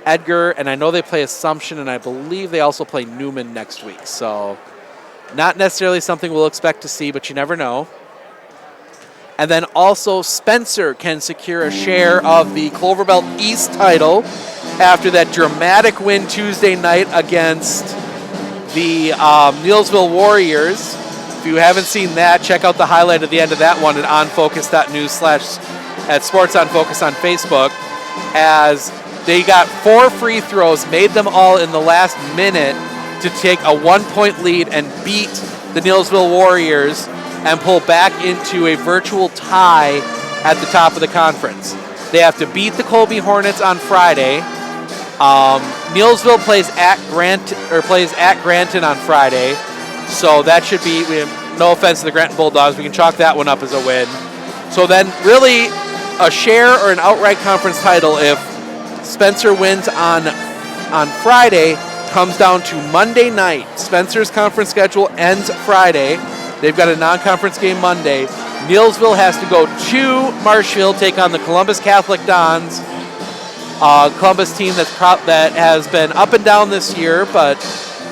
Edgar, and I know they play Assumption, and I believe they also play Newman next week. So not necessarily something we'll expect to see, but you never know. And then also Spencer can secure a share of the Clover Belt East title after that dramatic win Tuesday night against the Neillsville Warriors. If you haven't seen that, check out the highlight at the end of that one at onfocus.news/ at Sports on Focus on Facebook, as they got 4 free throws, made them all in the last minute to take a 1-point lead and beat the Neillsville Warriors and pull back into a virtual tie at the top of the conference. They have to beat the Colby Hornets on Friday. Neillsville plays at Granton on Friday, so that should be, no offense to the Granton Bulldogs, we can chalk that one up as a win. So then really a share or an outright conference title if Spencer wins on Friday comes down to Monday night. Spencer's conference schedule ends Friday. They've got a non-conference game Monday. Neillsville has to go to Marshfield, take on the Columbus Catholic Dons. Columbus team that has been up and down this year, but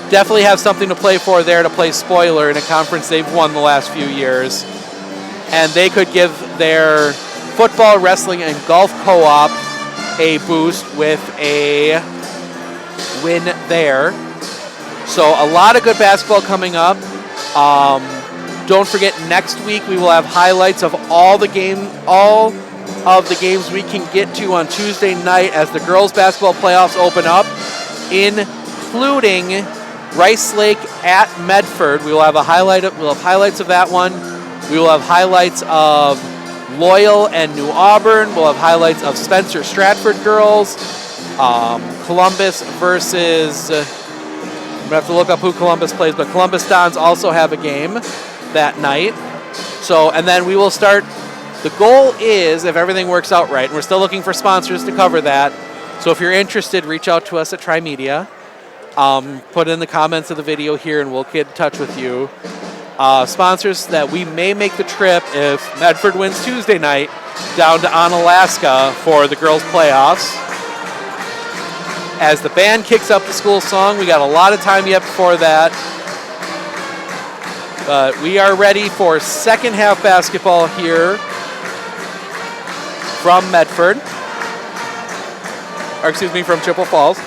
definitely have something to play for there to play spoiler in a conference they've won the last few years. And they could give their football, wrestling, and golf co-op a boost with a win there. So a lot of good basketball coming up. Don't forget, next week we will have highlights of all of the games we can get to on Tuesday night as the girls basketball playoffs open up, including Rice Lake at Medford. We'll have highlights of that one. We will have highlights of Loyal and New Auburn. We'll have highlights of Spencer Stratford girls. Columbus versus, I'm going to have to look up who Columbus plays, but Columbus Dons also have a game that night. So, and then we will start, the goal is, if everything works out right, and we're still looking for sponsors to cover that, so if you're interested, reach out to us at Tri-Media. Put in the comments of the video here and we'll get in touch with you. Sponsors that we may make the trip if Medford wins Tuesday night down to Onalaska for the girls' playoffs. As the band kicks up the school song, we got a lot of time yet before that. But we are ready for second half basketball here from Medford. Or excuse me, from Chippewa Falls.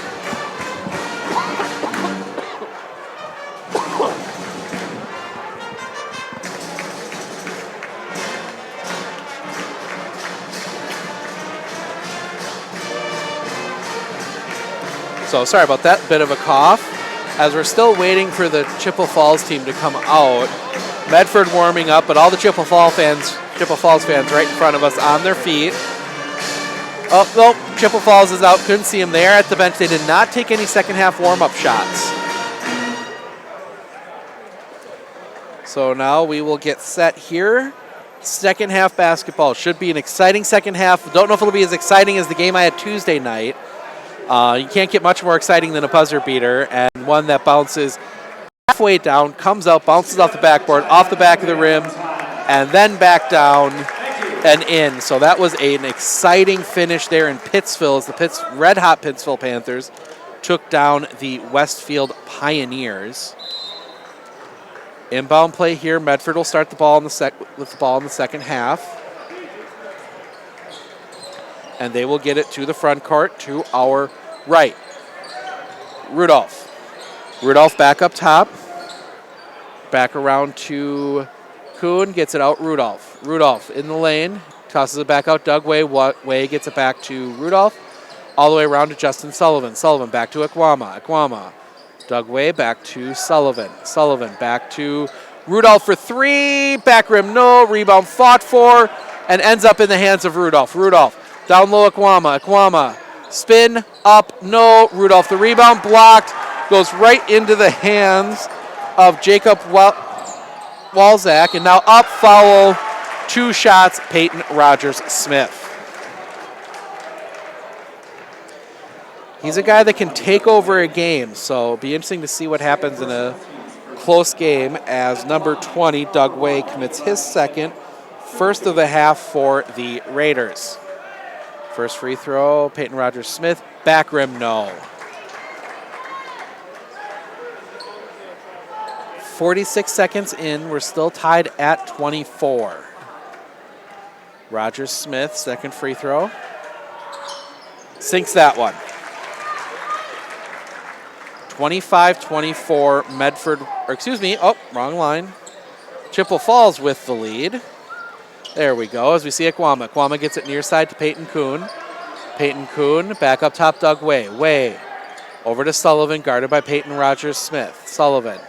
So sorry about that, bit of a cough. As we're still waiting for the Chippewa Falls team to come out. Medford warming up, but all the Chippewa Falls fans right in front of us on their feet. Oh, nope, Chippewa Falls is out. Couldn't see them there at the bench. They did not take any second half warm-up shots. So now we will get set here. Second half basketball. Should be an exciting second half. Don't know if it'll be as exciting as the game I had Tuesday night. You can't get much more exciting than a buzzer beater, and one that bounces halfway down, comes out, bounces off the backboard, off the back of the rim, and then back down and in. So that was an exciting finish there in Pittsville as the red-hot Pittsville Panthers took down the Westfield Pioneers. Inbound play here. Medford will start the ball with the ball in the second half. And they will get it to the front court to our right. Rudolph. Rudolph back up top. Back around to Kuhn. Gets it out Rudolph. Rudolph in the lane. Tosses it back out Doug Way. Way gets it back to Rudolph. All the way around to Justin Sullivan. Sullivan back to Akwama. Akwama. Doug Way back to Sullivan. Sullivan back to Rudolph for three. Back rim no. Rebound fought for. And ends up in the hands of Rudolph. Rudolph down low Akwama. Akwama. Spin up no. Rudolph the rebound blocked. Goes right into the hands of Jacob Walzak. And now up foul. 2 shots. Peyton Rogers-Smith. He's a guy that can take over a game, so it'll be interesting to see what happens in a close game as number 20, Doug Way, commits his second, first of the half for the Raiders. First free throw, Peyton Rogers-Smith, back rim, no. 46 seconds in, we're still tied at 24. Rogers-Smith, second free throw. Sinks that one. 25-24, Medford, wrong line. Chippewa Falls with the lead. There we go, as we see Akwama. Akwama gets it near side to Peyton Kuhn. Peyton Kuhn, back up top, Doug Way. Way, over to Sullivan, guarded by Peyton Rogers-Smith. Sullivan,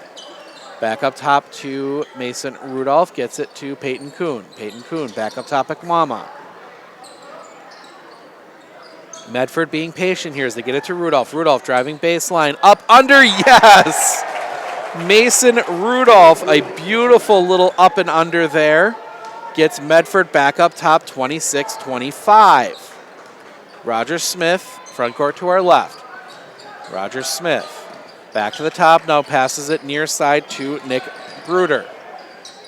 back up top to Mason Rudolph, gets it to Peyton Kuhn. Peyton Kuhn, back up top, Akwama. Medford being patient here as they get it to Rudolph. Rudolph driving baseline. Up, under, yes! Mason Rudolph, a beautiful little up and under there. Gets Medford back up top, 26-25. Rogers-Smith, front court to our left. Rogers-Smith, back to the top, now passes it near side to Nick Bruder.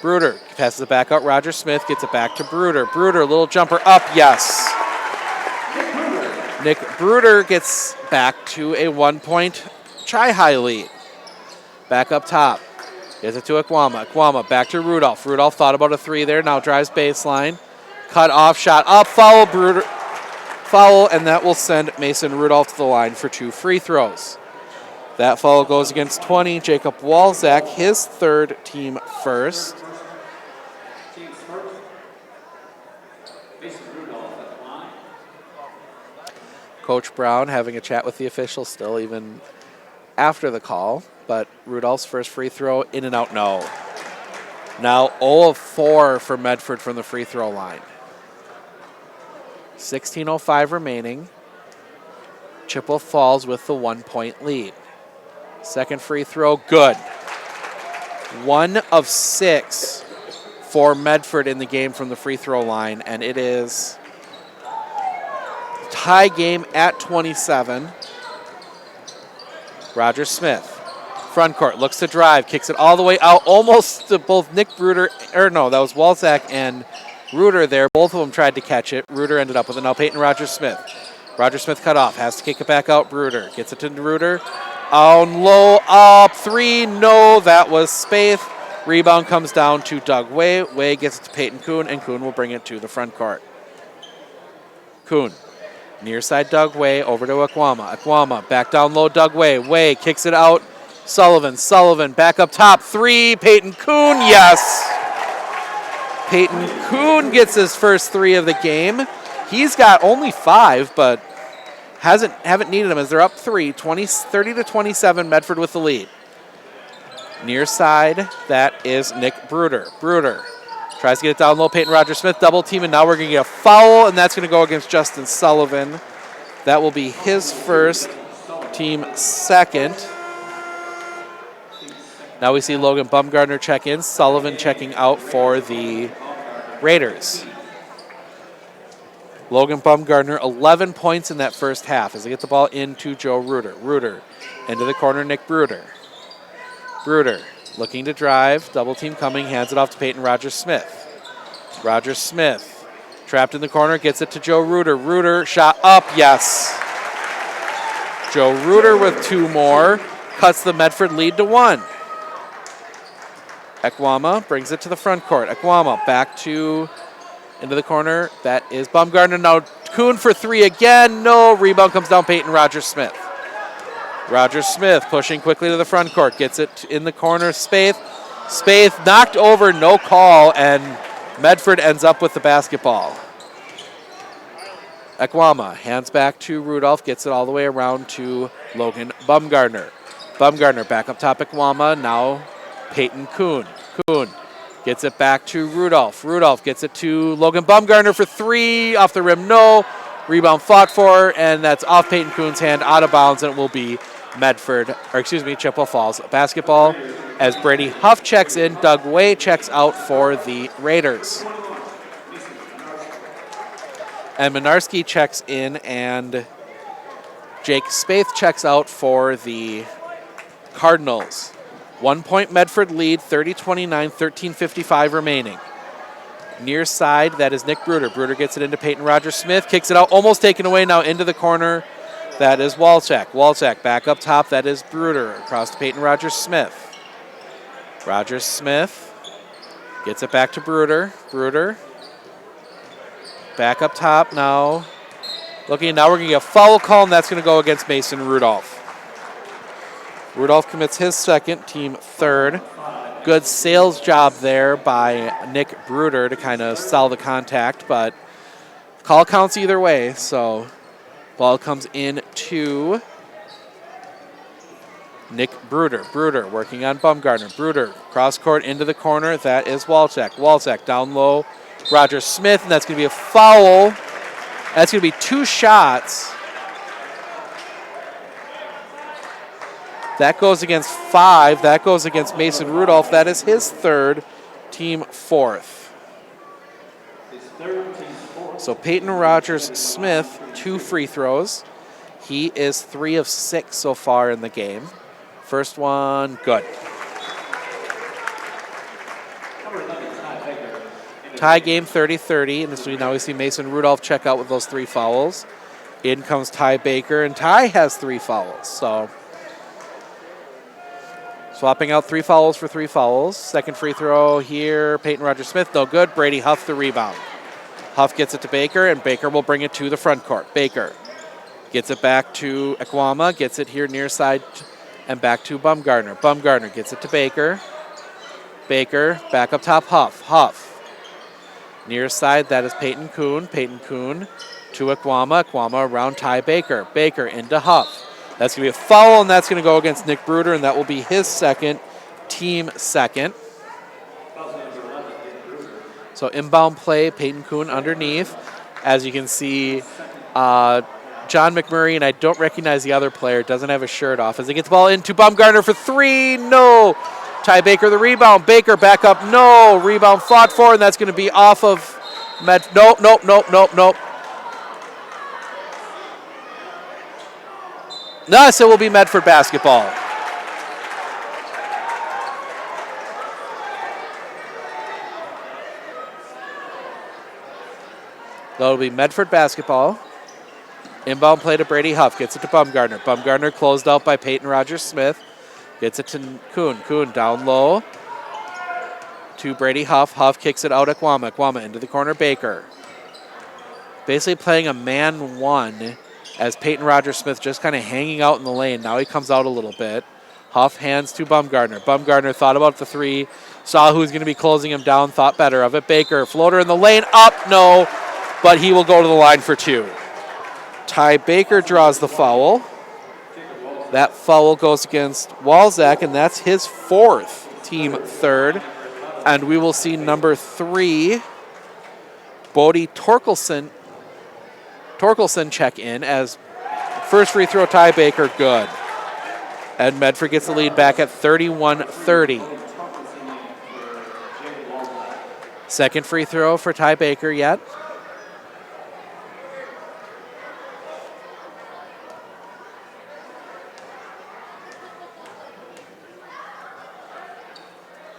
Bruder passes it back out, Rogers-Smith gets it back to Bruder. Bruder, little jumper up, yes. Nick Bruder gets back to a 1-point Chi-High lead. Back up top. Gets it to Akwama. Akwama back to Rudolph. Rudolph thought about a three there. Now drives baseline. Cut off shot up. Foul. Bruder. Foul, and that will send Mason Rudolph to the line for 2 free throws. That foul goes against 20. Jacob Walzak, his third, team first. Coach Brown having a chat with the officials still, even after the call. But Rudolph's first free throw, in and out, no. Now 0 of 4 for Medford from the free throw line. 16:05 remaining. Chippewa Falls with the 1-point lead. Second free throw, good. 1 of 6 for Medford in the game from the free throw line, and it is tie game at 27. Rogers-Smith, front court, looks to drive, kicks it all the way out, almost to both Nick Bruder, that was Walzak and Ruder there. Both of them tried to catch it. Ruder ended up with it. Now Peyton Rogers-Smith. Rogers-Smith cut off, has to kick it back out. Bruder gets it to Ruder. On low, up, 3, no, that was Spaeth. Rebound comes down to Doug Way. Way gets it to Peyton Kuhn, and Kuhn will bring it to the front court. Kuhn, near side Doug Way, over to Akwama. Akwama, back down low, Doug Way. Way kicks it out. Sullivan, back up top. 3, Peyton Kuhn, yes. Peyton Kuhn gets his first 3 of the game. He's got only 5, but haven't needed them as they're up 3, 30-27, Medford with the lead. Near side, that is Nick Bruder. Bruder tries to get it down low, Peyton Rogers-Smith, double team, and now we're going to get a foul, and that's going to go against Justin Sullivan. That will be his first, team second. Now we see Logan Bumgardner check in, Sullivan checking out for the Raiders. Logan Bumgardner, 11 points in that first half as they get the ball into Joe Reuter. Reuter into the corner, Nick Bruder. Bruder looking to drive, double team coming, hands it off to Peyton Rogers-Smith. Rogers-Smith trapped in the corner, gets it to Joe Reuter. Reuter shot up, yes. Joe Reuter with 2 more, cuts the Medford lead to 1. Ekwama brings it to the front court. Ekwama back to into the corner. That is Bumgardner. Now Kuhn for 3 again. No. Rebound comes down Peyton Rogers-Smith. Rogers-Smith pushing quickly to the front court. Gets it in the corner. Spaeth. Spaeth knocked over. No call. And Medford ends up with the basketball. Ekwama hands back to Rudolph. Gets it all the way around to Logan Bumgardner. Bumgardner back up top. Ekwama. Now Peyton Kuhn. Kuhn gets it back to Rudolph. Rudolph gets it to Logan Bumgardner for 3. Off the rim, no. Rebound fought for, and that's off Peyton Kuhn's hand, out of bounds, and it will be Chippewa Falls basketball as Brady Huff checks in. Doug Way checks out for the Raiders. And Minarski checks in, and Jake Spaeth checks out for the Cardinals. 1 point Medford lead, 30-29, 13:55 remaining. Near side, that is Nick Bruder. Bruder gets it into Peyton Rogers-Smith, kicks it out, almost taken away, now into the corner. That is Walczak. Walczak back up top, that is Bruder. Across to Peyton Rogers-Smith. Rogers-Smith gets it back to Bruder. Bruder back up top now. Looking, now we're going to get a foul call, and that's going to go against Mason Rudolph. Rudolph commits his second, team third. Good sales job there by Nick Bruder to kind of sell the contact, but call counts either way. So ball comes in to Nick Bruder. Bruder working on Bumgardner. Bruder cross court into the corner. That is Walczak. Walczak down low. Rogers-Smith, and that's going to be a foul. That's going to be 2 shots. That goes against 5. That goes against Mason Rudolph. That is his 3rd, team 4th. So Peyton Rogers-Smith, 2 free throws. He is 3 of 6 so far in the game. First one, good. Tie game 30-30, and now we see Mason Rudolph check out with those 3 fouls. In comes Ty Baker, and Ty has 3 fouls, so swapping out 3 fouls for 3 fouls. Second free throw here, Peyton Rogers-Smith, no good. Brady Huff the rebound. Huff gets it to Baker, and Baker will bring it to the front court. Baker gets it back to Ekwama, gets it here near side, and back to Bumgardner. Bumgardner gets it to Baker. Baker, back up top, Huff. Huff. Near side, that is Peyton Kuhn. Peyton Kuhn to Ekwama. Ekwama around Ty Baker. Baker into Huff. That's going to be a foul, and that's going to go against Nick Bruder, and that will be his second, team second. So inbound play, Peyton Kuhn underneath. As you can see, John McMurray, and I don't recognize the other player, doesn't have his shirt off. As he gets the ball into Bumgardner for 3, no. Ty Baker the rebound. Baker back up, no. Rebound fought for, and that's going to be off of Nope. No, so it will be Medford basketball. That'll be Medford basketball. Inbound play to Brady Huff. Gets it to Bumgardner. Bumgardner closed out by Peyton Rogers-Smith. Gets it to Kuhn. Kuhn down low to Brady Huff. Huff kicks it out Ekwama. Ekwama into the corner, Baker. Basically playing a man-1 as Peyton Rogers-Smith just kind of hanging out in the lane. Now he comes out a little bit. Huff hands to Bumgardner. Bumgardner thought about the 3, saw who's going to be closing him down, thought better of it. Baker, floater in the lane, up, no, but he will go to the line for 2. Ty Baker draws the foul. That foul goes against Walczak, and that's his 4th, team 3rd. And we will see number 3, Bodie Torkelson check in as first free throw, Ty Baker, good. And Medford gets the lead back at 31-30. Second free throw for Ty Baker yet.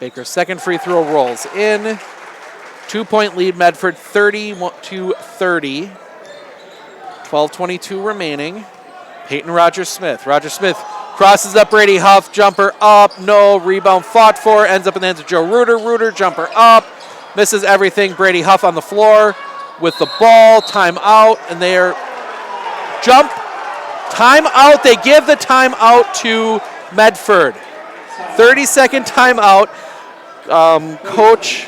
Baker's second free throw rolls in. 2-point lead, Medford, 30-30. 12:22 remaining. Peyton Rogers-Smith. Rogers-Smith crosses up Brady Huff. Jumper up. No. Rebound fought for. Ends up in the hands of Joe Reuter. Reuter, jumper up. Misses everything. Brady Huff on the floor with the ball. Timeout. And they're jump. Timeout. They give the timeout to Medford. 30-second timeout. Coach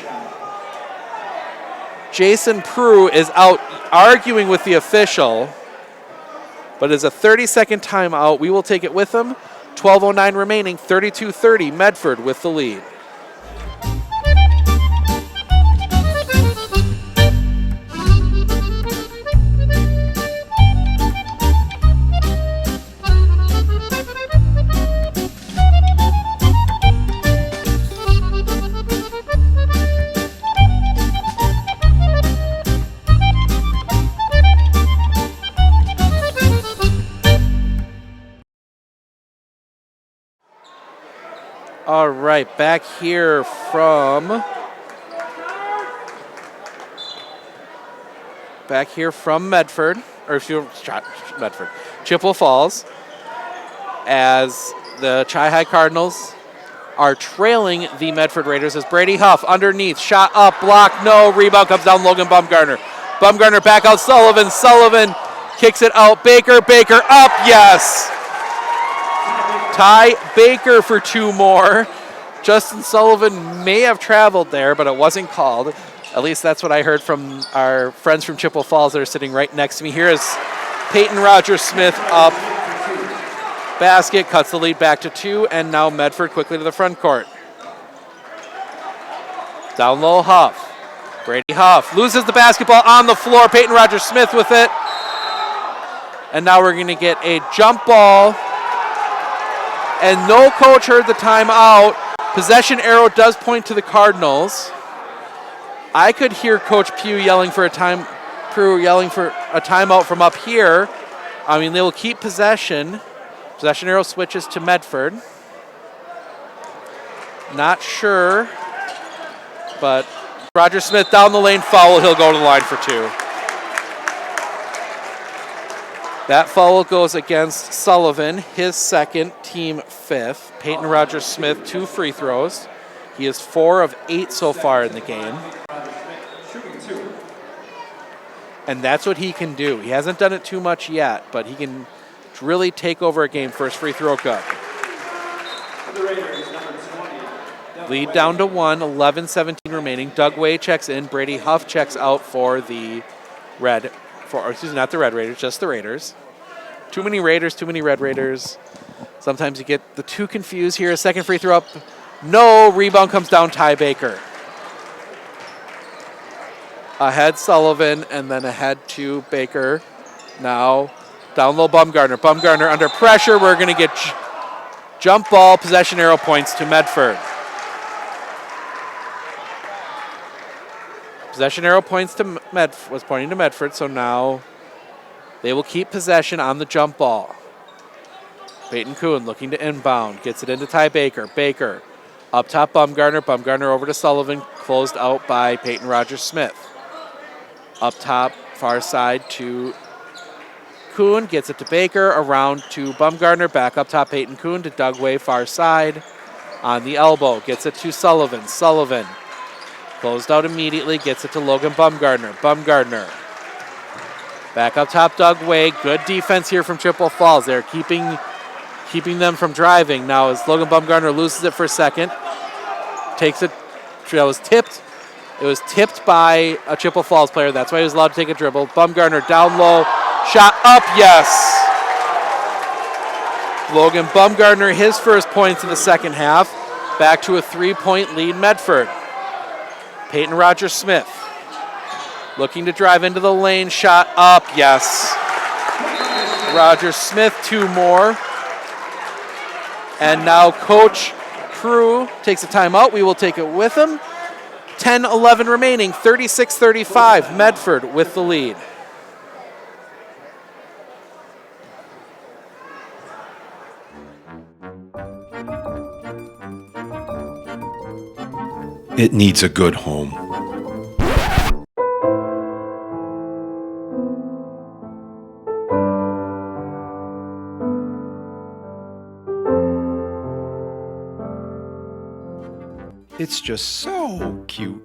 Jason Prue is out arguing with the official, but it's a 30-second timeout. We will take it with them. 12:09 remaining, 32-30, Medford with the lead. All right, back here from Medford, or Medford, Chippewa Falls, as the Chi-High Cardinals are trailing the Medford Raiders as Brady Huff underneath, shot up, block, no, rebound comes down Logan Bumgarner. Bumgarner back out Sullivan, Sullivan kicks it out, Baker up, yes! Ty Baker for two more. Justin Sullivan may have traveled there, but it wasn't called. At least that's what I heard from our friends from Chippewa Falls that are sitting right next to me. Here is Peyton Rogers-Smith up. Basket cuts the lead back to 2, and now Medford quickly to the front court. Down low, Huff. Brady Huff loses the basketball on the floor. Peyton Rogers-Smith with it. And now we're going to get a jump ball. And no coach heard the timeout. Possession arrow does point to the Cardinals. I could hear Coach Prue yelling for a timeout from up here. I mean, they will keep possession. Possession arrow switches to Medford. Not sure, but Rogers-Smith down the lane, foul. He'll go to the line for 2. That foul goes against Sullivan, his second, team 5th. Peyton Rogers-Smith, 2 free throws. He is 4 of 8 so far in the game. And that's what he can do. He hasn't done it too much yet, but he can really take over a game. First free throw good. Lead down to 1, 11-17 remaining. Doug Way checks in. Brady Huff checks out for the not the Red Raiders, just the Raiders. Too many Raiders, too many Red Raiders. Sometimes you get the two confused here. A second free throw up. No, rebound comes down Ty Baker. Ahead Sullivan, and then ahead to Baker. Now down low Bumgarner. Bumgarner under pressure. We're going to get jump ball. Possession arrow points to Medford. Possession arrow points to was pointing to Medford, so now they will keep possession on the jump ball. Peyton Kuhn looking to inbound, gets it into Ty Baker. Baker up top Bumgarner. Bumgarner over to Sullivan, closed out by Peyton Rogers-Smith. Up top, far side to Kuhn, gets it to Baker, around to Bumgarner, back up top Peyton Kuhn to Doug Way, far side. On the elbow, gets it to Sullivan. Sullivan closed out immediately, gets it to Logan Bumgarner. Bumgarner. Back up top, Doug Way. Good defense here from Chippewa Falls. They're keeping them from driving. Now as Logan Bumgarner loses it for a second, takes it. It was tipped. It was tipped by a Chippewa Falls player. That's why he was allowed to take a dribble. Bumgarner down low. Shot up, yes. Logan Bumgarner, his first points in the second half. Back to a 3-point lead, Medford. Peyton Rogers-Smith looking to drive into the lane, shot up, yes. Rogers-Smith, 2 more. And now Coach Prue takes a timeout. We will take it with him. 10-11 remaining, 36-35, Medford with the lead. it needs a good home. It's just so cute.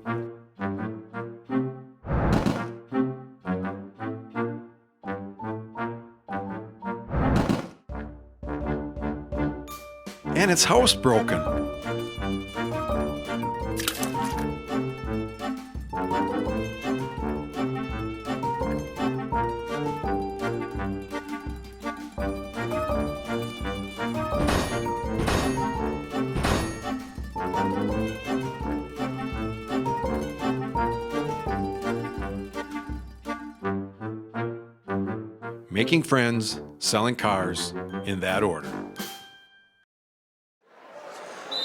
And it's housebroken. Making friends, selling cars, in that order.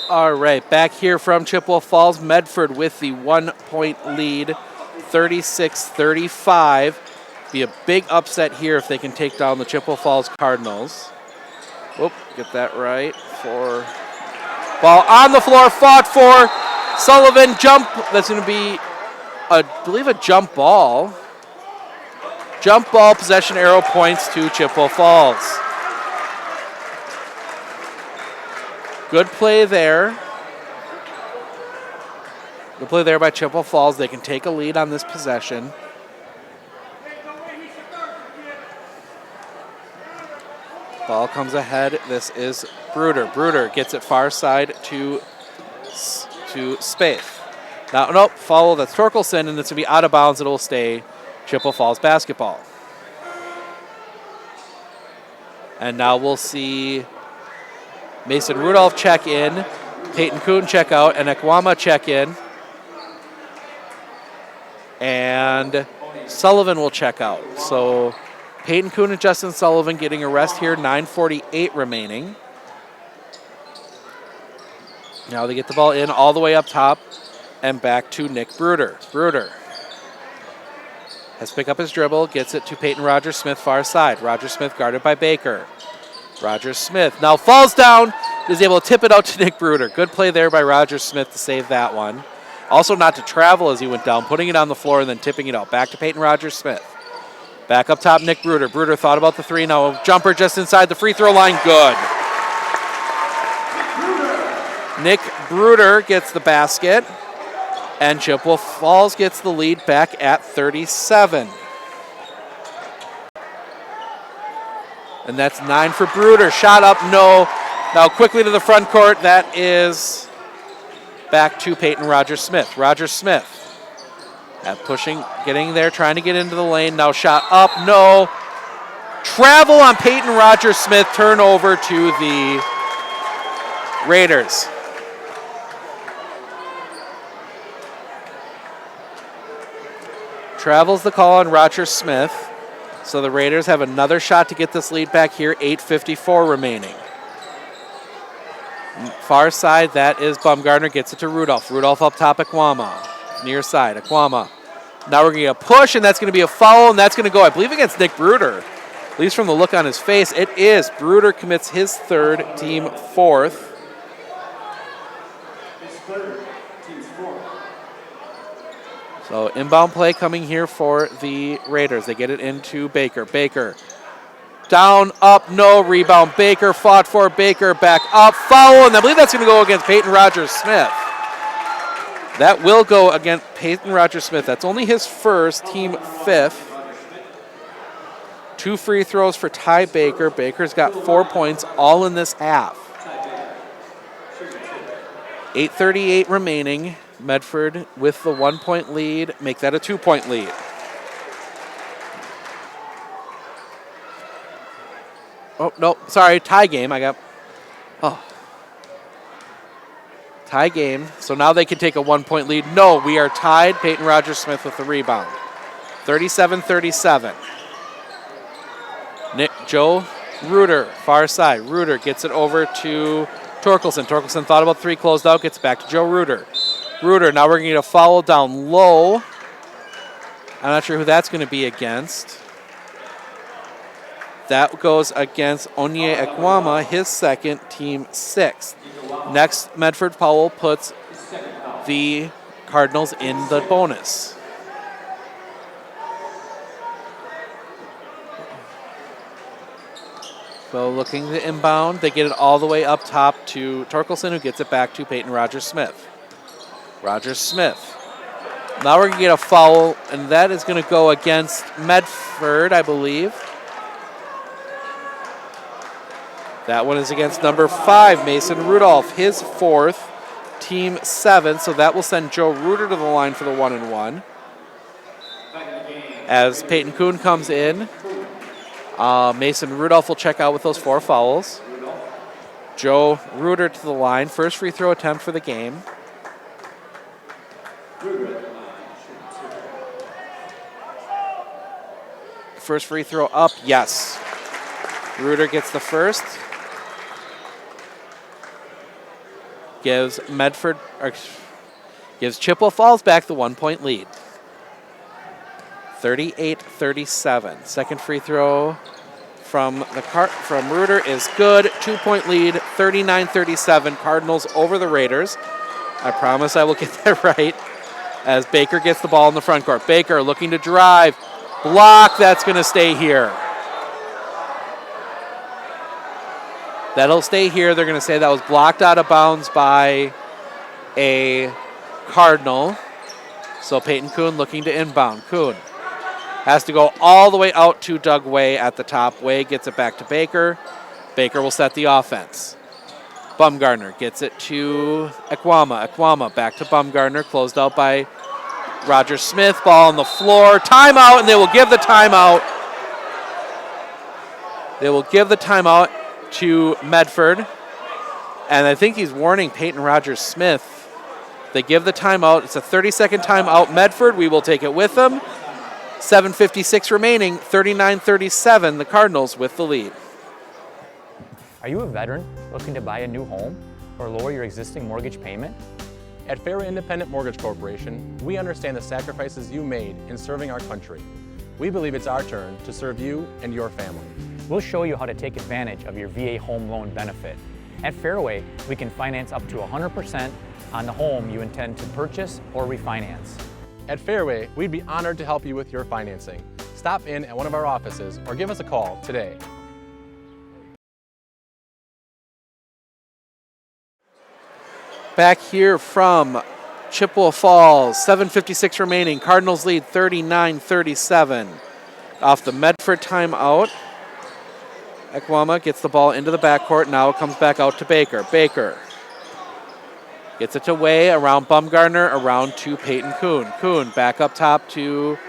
All right, back here from Chippewa Falls, Medford with the 1-point lead, 36-35. Be a big upset here if they can take down the Chippewa Falls Cardinals. Whoop, get that right. Ball on the floor, fought for. Sullivan jump. That's going to be, I believe, a jump ball. Jump ball, possession arrow points to Chippewa Falls. Good play there. Good play there by Chippewa Falls. They can take a lead on this possession. Ball comes ahead. This is Bruder. Bruder gets it far side to Spaeth. Now, nope, follow that's Torkelson, and it's going to be out of bounds. It'll stay Chippewa Falls basketball. And now we'll see Mason Rudolph check in, Peyton Kuhn check out, and Ekwama check in. And Sullivan will check out. So Peyton Kuhn and Justin Sullivan getting a rest here, 9:48 remaining. Now they get the ball in all the way up top and back to Nick Bruder. Bruder has to pick up his dribble, gets it to Peyton Rogers-Smith far side. Rogers-Smith guarded by Baker. Rogers-Smith now falls down, is able to tip it out to Nick Bruder. Good play there by Rogers-Smith to save that one. Also not to travel as he went down, putting it on the floor and then tipping it out. Back to Peyton Rogers-Smith. Back up top, Nick Bruder. Bruder thought about the three. Now a jumper just inside the free throw line. Good. Nick Bruder gets the basket. And Chippewa Falls gets the lead back at 37. And that's 9 for Bruder. Shot up, no. Now quickly to the front court. That is back to Peyton Rogers-Smith. Rogers-Smith pushing, getting there, trying to get into the lane. Now shot up, no. Travel on Peyton Rogers-Smith. Turnover to the Raiders. Travels the call on Rogers-Smith. So the Raiders have another shot to get this lead back here, 8:54 remaining. Far side, that is Baumgartner, gets it to Rudolph. Rudolph up top, Ekwama. Near side, Ekwama. Now we're going to get a push, and that's going to be a foul, and that's going to go, I believe, against Nick Bruder. At least from the look on his face, it is. Bruder commits his third, team fourth. So inbound play coming here for the Raiders. They get it into Baker. Baker down, up, no. Rebound. Baker fought for. Baker back up. Foul, and I believe that's going to go against Peyton Rogers-Smith. That will go against Peyton Rogers-Smith. That's only his first, team fifth. 2 free throws for Ty Baker. Baker's got 4 points all in this half. 8:38 remaining. Medford with the 1-point lead, make that a 2-point lead. Oh, no, sorry, tie game. Tie game. So now they can take a 1-point lead. No, we are tied. Peyton Rogers-Smith with the rebound. 37-37. Joe Reuter, far side. Reuter gets it over to Torkelson. Torkelson thought about 3, closed out, gets back to Joe Reuter. Reuter, now we're going to get a foul down low. I'm not sure who that's going to be against. That goes against Onye Ekwama, his second, team 6th. Next, Medford Powell puts the Cardinals in the bonus. So looking to inbound, they get it all the way up top to Torkelson, who gets it back to Peyton Rogers-Smith. Rogers-Smith. Now we're going to get a foul, and that is going to go against Medford, I believe. That one is against number 5, Mason Rudolph, his 4th, team 7, so that will send Joe Reuter to the line for the 1-and-1. As Peyton Kuhn comes in, Mason Rudolph will check out with those 4 fouls. Joe Reuter to the line, first free throw attempt for the game. First free throw up, yes. Reuter gets the first. Gives Chippewa Falls back the 1-point lead. 38-37. Second free throw from Reuter is good. 2-point lead, 39-37. Cardinals over the Raiders. I promise I will get that right. As Baker gets the ball in the front court. Baker looking to drive. Block, that's going to stay here. That'll stay here. They're going to say that was blocked out of bounds by a Cardinal. So Peyton Kuhn looking to inbound. Kuhn has to go all the way out to Doug Way at the top. Way gets it back to Baker. Baker will set the offense. Bumgardner gets it to Ekwama. Ekwama back to Bumgardner, closed out by Rogers-Smith. Ball on the floor. Timeout, and they will give the timeout. They will give the timeout to Medford. And I think he's warning Peyton Rogers-Smith. They give the timeout. It's a 30-second timeout. Medford, we will take it with them. 7:56 remaining, 39-37, the Cardinals with the lead. Are you a veteran looking to buy a new home or lower your existing mortgage payment? At Fairway Independent Mortgage Corporation, we understand the sacrifices you made in serving our country. We believe it's our turn to serve you and your family. We'll show you how to take advantage of your VA home loan benefit. At Fairway, we can finance up to 100% on the home you intend to purchase or refinance. At Fairway, we'd be honored to help you with your financing. Stop in at one of our offices or give us a call today. Back here from Chippewa Falls, 7:56 remaining. Cardinals lead 39-37. Off the Medford timeout, Ekwama gets the ball into the backcourt. Now it comes back out to Baker. Baker gets it to Way, around Bumgardner, around to Peyton Kuhn. Kuhn back up top to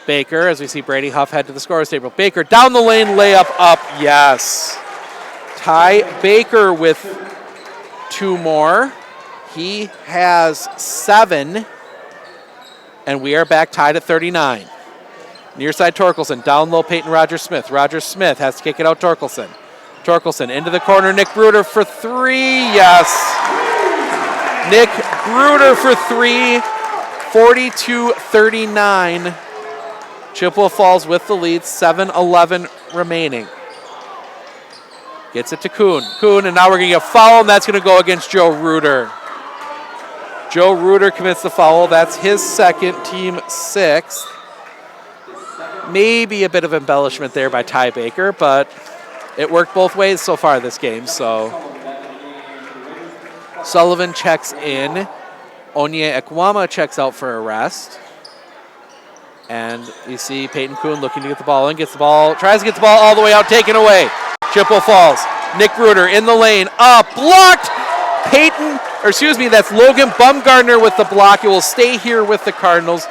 Baker as we see Brady Huff head to the scorer's table. Baker down the lane, layup up, yes. Ty Baker with 2 more. He has 7, and we are back tied at 39. Near side Torkelson, down low Peyton Rogers-Smith. Rogers-Smith has to kick it out Torkelson. Torkelson into the corner, Nick Bruder for 3, yes. Nick Bruder for 3, 42-39. Chippewa Falls with the lead, 7:11 remaining. Gets it to Kuhn. Kuhn, and now we're going to get a foul, and that's going to go against Joe Reuter. Joe Reuter commits the foul. That's his second, team 6th. Maybe a bit of embellishment there by Ty Baker, but it worked both ways so far this game, so Sullivan checks in. Onye Ekwama checks out for a rest. And you see Peyton Kuhn looking to get the ball in, gets the ball, tries to get the ball all the way out, taken away. Chippewa Falls. Nick Bruder in the lane, up, blocked. That's Logan Bumgardner with the block. It will stay here with the Cardinals.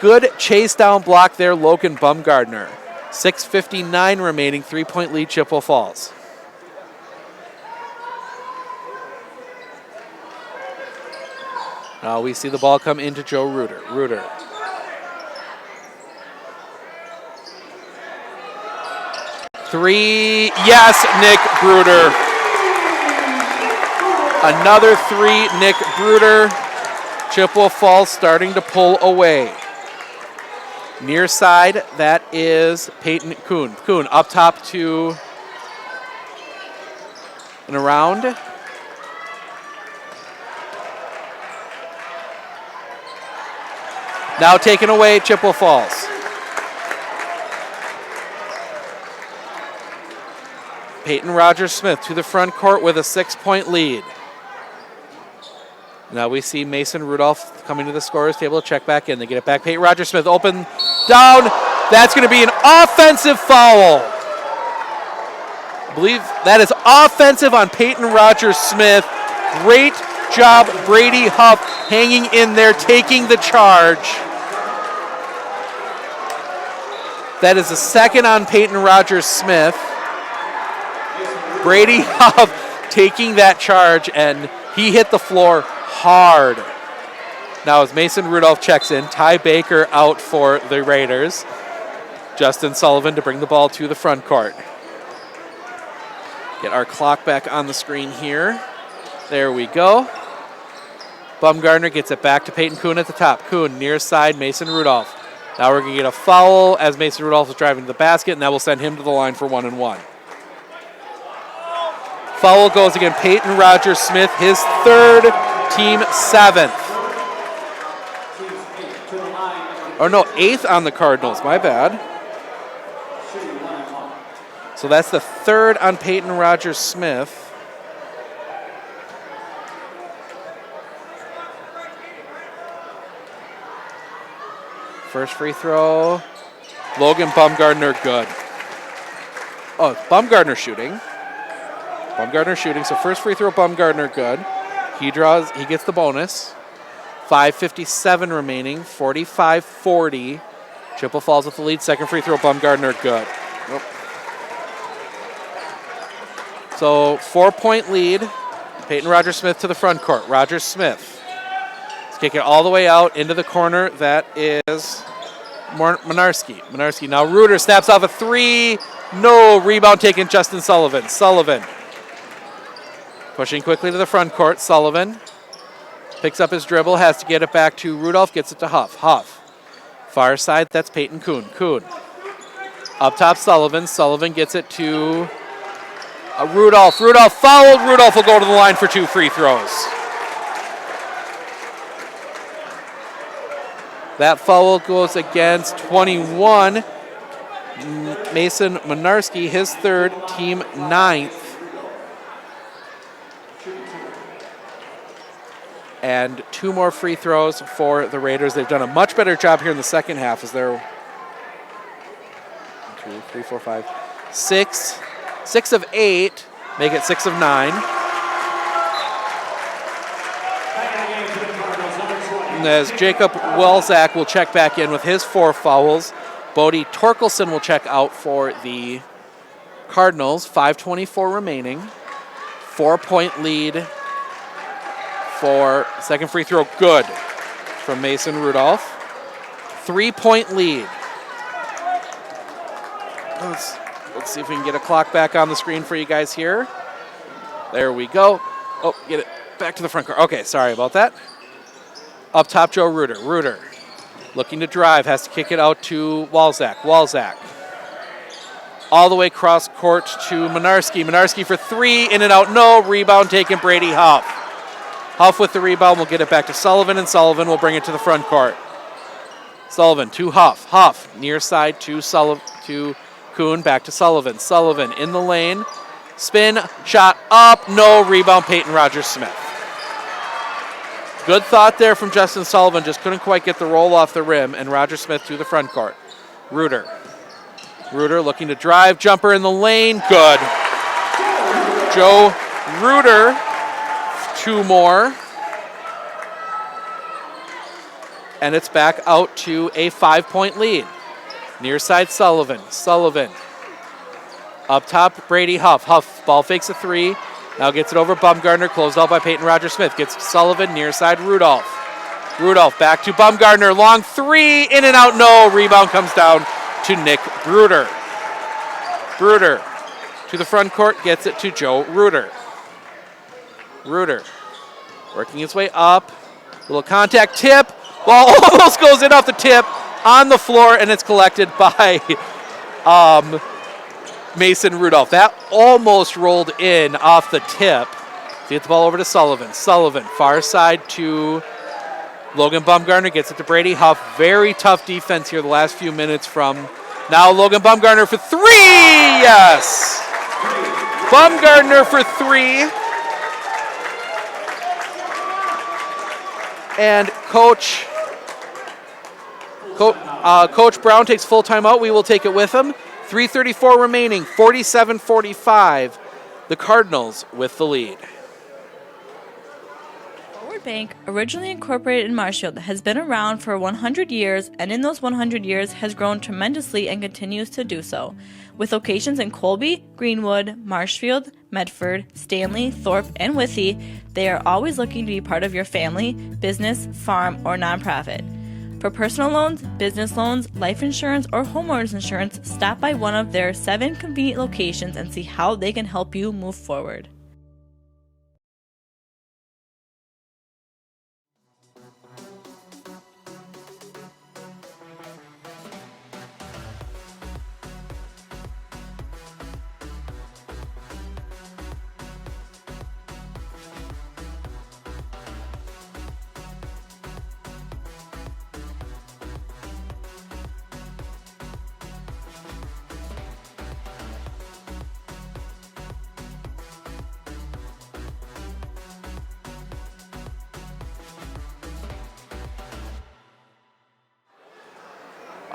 Good chase down block there, Logan Bumgardner. 6:59 remaining, 3-point lead Chippewa Falls. Now we see the ball come into Joe Reuter. Reuter. Three, yes, Nick Bruder. Another 3, Nick Bruder. Chippewa Falls starting to pull away. Near side, that is Peyton Kuhn. Kuhn up top to and around. Now taken away, Chippewa Falls. Peyton Rogers-Smith to the front court with a 6-point lead. Now we see Mason Rudolph coming to the scorer's table to check back in. They get it back. Peyton Rogers-Smith open, down. That's going to be an offensive foul. I believe that is offensive on Peyton Rogers-Smith. Great job, Brady Huff, hanging in there, taking the charge. That is the second on Peyton Rogers-Smith. Brady Huff taking that charge, and he hit the floor hard. Now as Mason Rudolph checks in, Ty Baker out for the Raiders. Justin Sullivan to bring the ball to the front court. Get our clock back on the screen here. There we go. Bumgardner gets it back to Peyton Kuhn at the top. Kuhn near side, Mason Rudolph. Now we're going to get a foul as Mason Rudolph is driving to the basket, and that will send him to the line for 1-and-1. Foul goes against Peyton Rogers-Smith, his third, team 7th. Oh no, 8th on the Cardinals, my bad. So that's the third on Peyton Rogers-Smith. First free throw. Logan Bumgardner, good. Oh, Bumgardner shooting. Bumgardner shooting, so first free throw, Bumgardner, good. He gets the bonus. 5:57 remaining, 45-40. Chippewa Falls with the lead, second free throw, Bumgardner, good. Nope. So 4-point lead. Peyton Rogers-Smith to the front court. Rogers-Smith. Let's kick it all the way out into the corner. That is Minarski. Minarski now Reuter snaps off a 3. No, rebound taken, Justin Sullivan. Sullivan pushing quickly to the front court. Sullivan picks up his dribble, has to get it back to Rudolph, gets it to Huff. Huff. Far side, that's Peyton Kuhn. Kuhn. Up top, Sullivan. Sullivan gets it to Rudolph. Rudolph fouled. Rudolph will go to the line for 2 free throws. That foul goes against 21. Mason Minarski, his third, team 9th. And 2 more free throws for the Raiders. They've done a much better job here in the second half as they're 1, 2, 3, 4, 5, 6. 6 of 8, make it 6 of 9. And as Jacob Welzak will check back in with his 4 fouls, Bodie Torkelson will check out for the Cardinals. 5:24 remaining. 4-point lead for second free throw, good from Mason Rudolph. 3-point lead. Let's see if we can get a clock back on the screen for you guys here. There we go. Oh, get it back to the front court. Okay, sorry about that. Up top, Joe Reuter. Reuter looking to drive, has to kick it out to Walzak. Walzak all the way cross court to Minarski. Minarski for 3, in and out, no. Rebound taken, Brady Huff. Huff with the rebound will get it back to Sullivan, and Sullivan will bring it to the front court. Sullivan to Huff. Huff near side to Kuhn, back to Sullivan. Sullivan in the lane. Spin, shot up, no. Rebound, Peyton Rogers-Smith. Good thought there from Justin Sullivan, just couldn't quite get the roll off the rim, and Rogers-Smith to the front court. Reuter. Reuter looking to drive, jumper in the lane, good. Joe Reuter, 2 more. And it's back out to a 5-point lead. Near side, Sullivan. Sullivan. Up top, Brady Huff. Huff, ball fakes a 3. Now gets it over Bumgardner, closed out by Peyton Rogers-Smith. Gets Sullivan, near side, Rudolph. Rudolph back to Bumgardner, long 3, in and out, no. Rebound comes down to Nick Bruder. Bruder to the front court, gets it to Joe Reuter. Reuter working his way up. Little contact, tip. Ball almost goes in off the tip, on the floor, and it's collected by Mason Rudolph. That almost rolled in off the tip. Get the ball over to Sullivan. Sullivan, far side to Logan Bumgarner gets it to Brady Huff. Very tough defense here the last few minutes from now Logan Bumgarner for 3. Yes! Bumgarner for 3. And Coach Brown takes full timeout. We will take it with him. 3:34 remaining, 47-45. The Cardinals with the lead. Forward Bank, originally incorporated in Marshfield, has been around for 100 years, and in those 100 years has grown tremendously and continues to do so. With locations in Colby, Greenwood, Marshfield, Medford, Stanley, Thorpe, and Withee, they are always looking to be part of your family, business, farm, or nonprofit. For personal loans, business loans, life insurance, or homeowners insurance, stop by one of their 7 convenient locations and see how they can help you move forward.